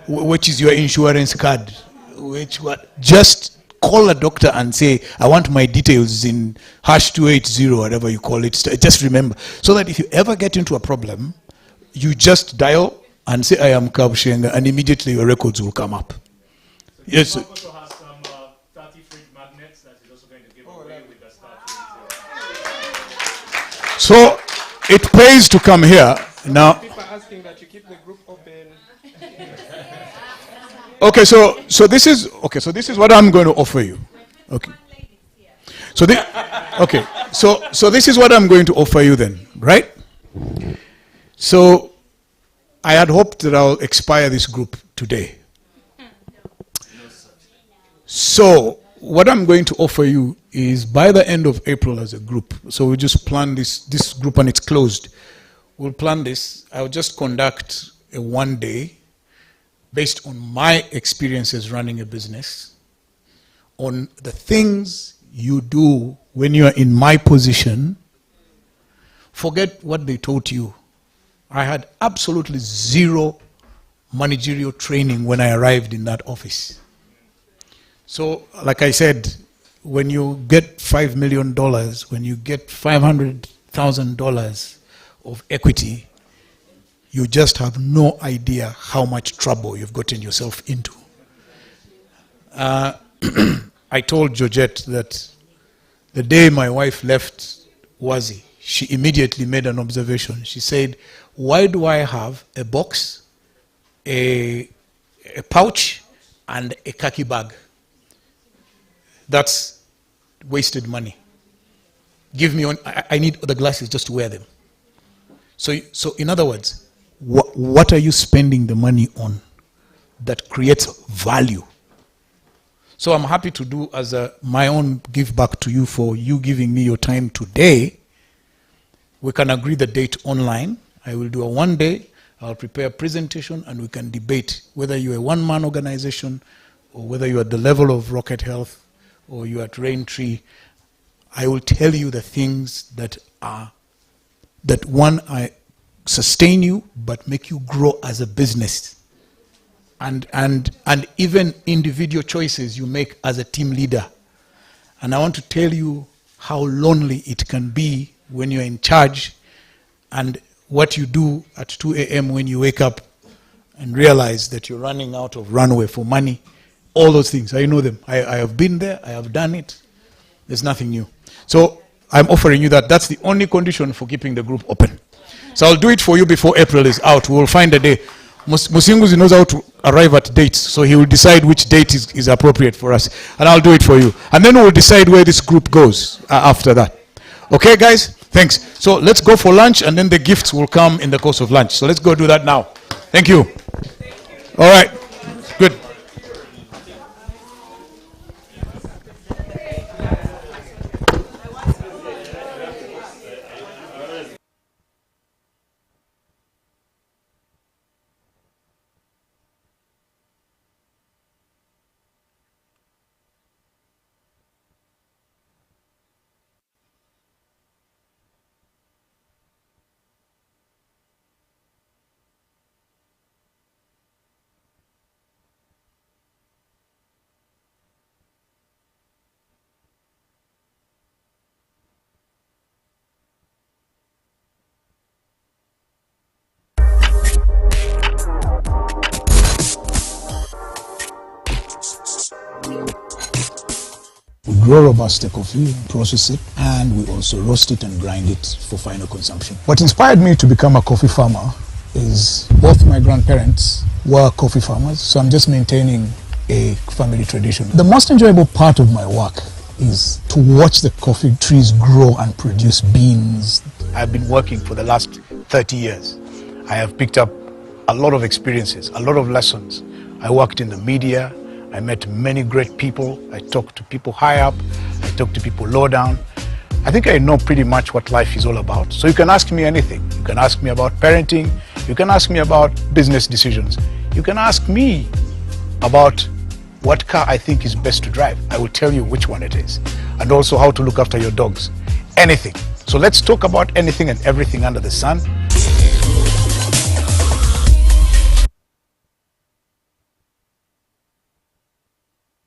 Which is your insurance card? Just call a doctor and say, I want my details in #280, whatever you call it. Just remember. So that if you ever get into a problem, you just dial and say, I am Kab Shenga, and immediately your records will come up. Yes. So it pays to come here. Now, people are asking that you keep the group open. okay, so this is what I'm going to offer you. Okay. So this is what I'm going to offer you then, right? So I had hoped that I'll expire this group today. So what I'm going to offer you is by the end of April as a group. So we just plan this group and it's closed. We'll plan this. I'll just conduct a one day based on my experiences running a business, on the things you do when you are in my position. Forget what they taught you. I had absolutely zero managerial training when I arrived in that office. So, like I said, when you get $5 million, when you get $500,000 of equity, you just have no idea how much trouble you've gotten yourself into. I told Georgette that the day my wife left Wazi, she immediately made an observation. She said, why do I have a box, a pouch, and a khaki bag? That's wasted money. Give me I need the glasses just to wear them. So in other words, what are you spending the money on that creates value? So I'm happy to do as my own give back to you for you giving me your time today. We can agree the date online. I will do a one day. I'll prepare a presentation and we can debate whether you're a one-man organization or whether you're at the level of Rocket Health or you're at Raintree. I will tell you the things that I sustain you but make you grow as a business. And even individual choices you make as a team leader. And I want to tell you how lonely it can be when you're in charge and what you do at 2 a.m. when you wake up and realize that you're running out of runway for money. All those things, I know them. I have been there, I have done it. There's nothing new. So I'm offering you that. That's the only condition for keeping the group open. So I'll do it for you before April is out. We'll find a day. Musinguzi knows how to arrive at dates, so he will decide which date is appropriate for us. And I'll do it for you. And then we'll decide where this group goes after that. Okay, guys? Thanks. So let's go for lunch, and then the gifts will come in the course of lunch. So let's go do that now. Thank you. All right. Good. grow Robusta coffee, process it, and we also roast it and grind it for final consumption. What inspired me to become a coffee farmer is both my grandparents were coffee farmers, so I'm just maintaining a family tradition. The most enjoyable part of my work is to watch the coffee trees grow and produce beans. I've been working for the last 30 years. I have picked up a lot of experiences, a lot of lessons. I worked in the media, I met many great people, I talked to people high up, I talked to people low down. I think I know pretty much what life is all about. So you can ask me anything. You can ask me about parenting, you can ask me about business decisions, you can ask me about what car I think is best to drive. I will tell you which one it is. And also how to look after your dogs. Anything. So let's talk about anything and everything under the sun.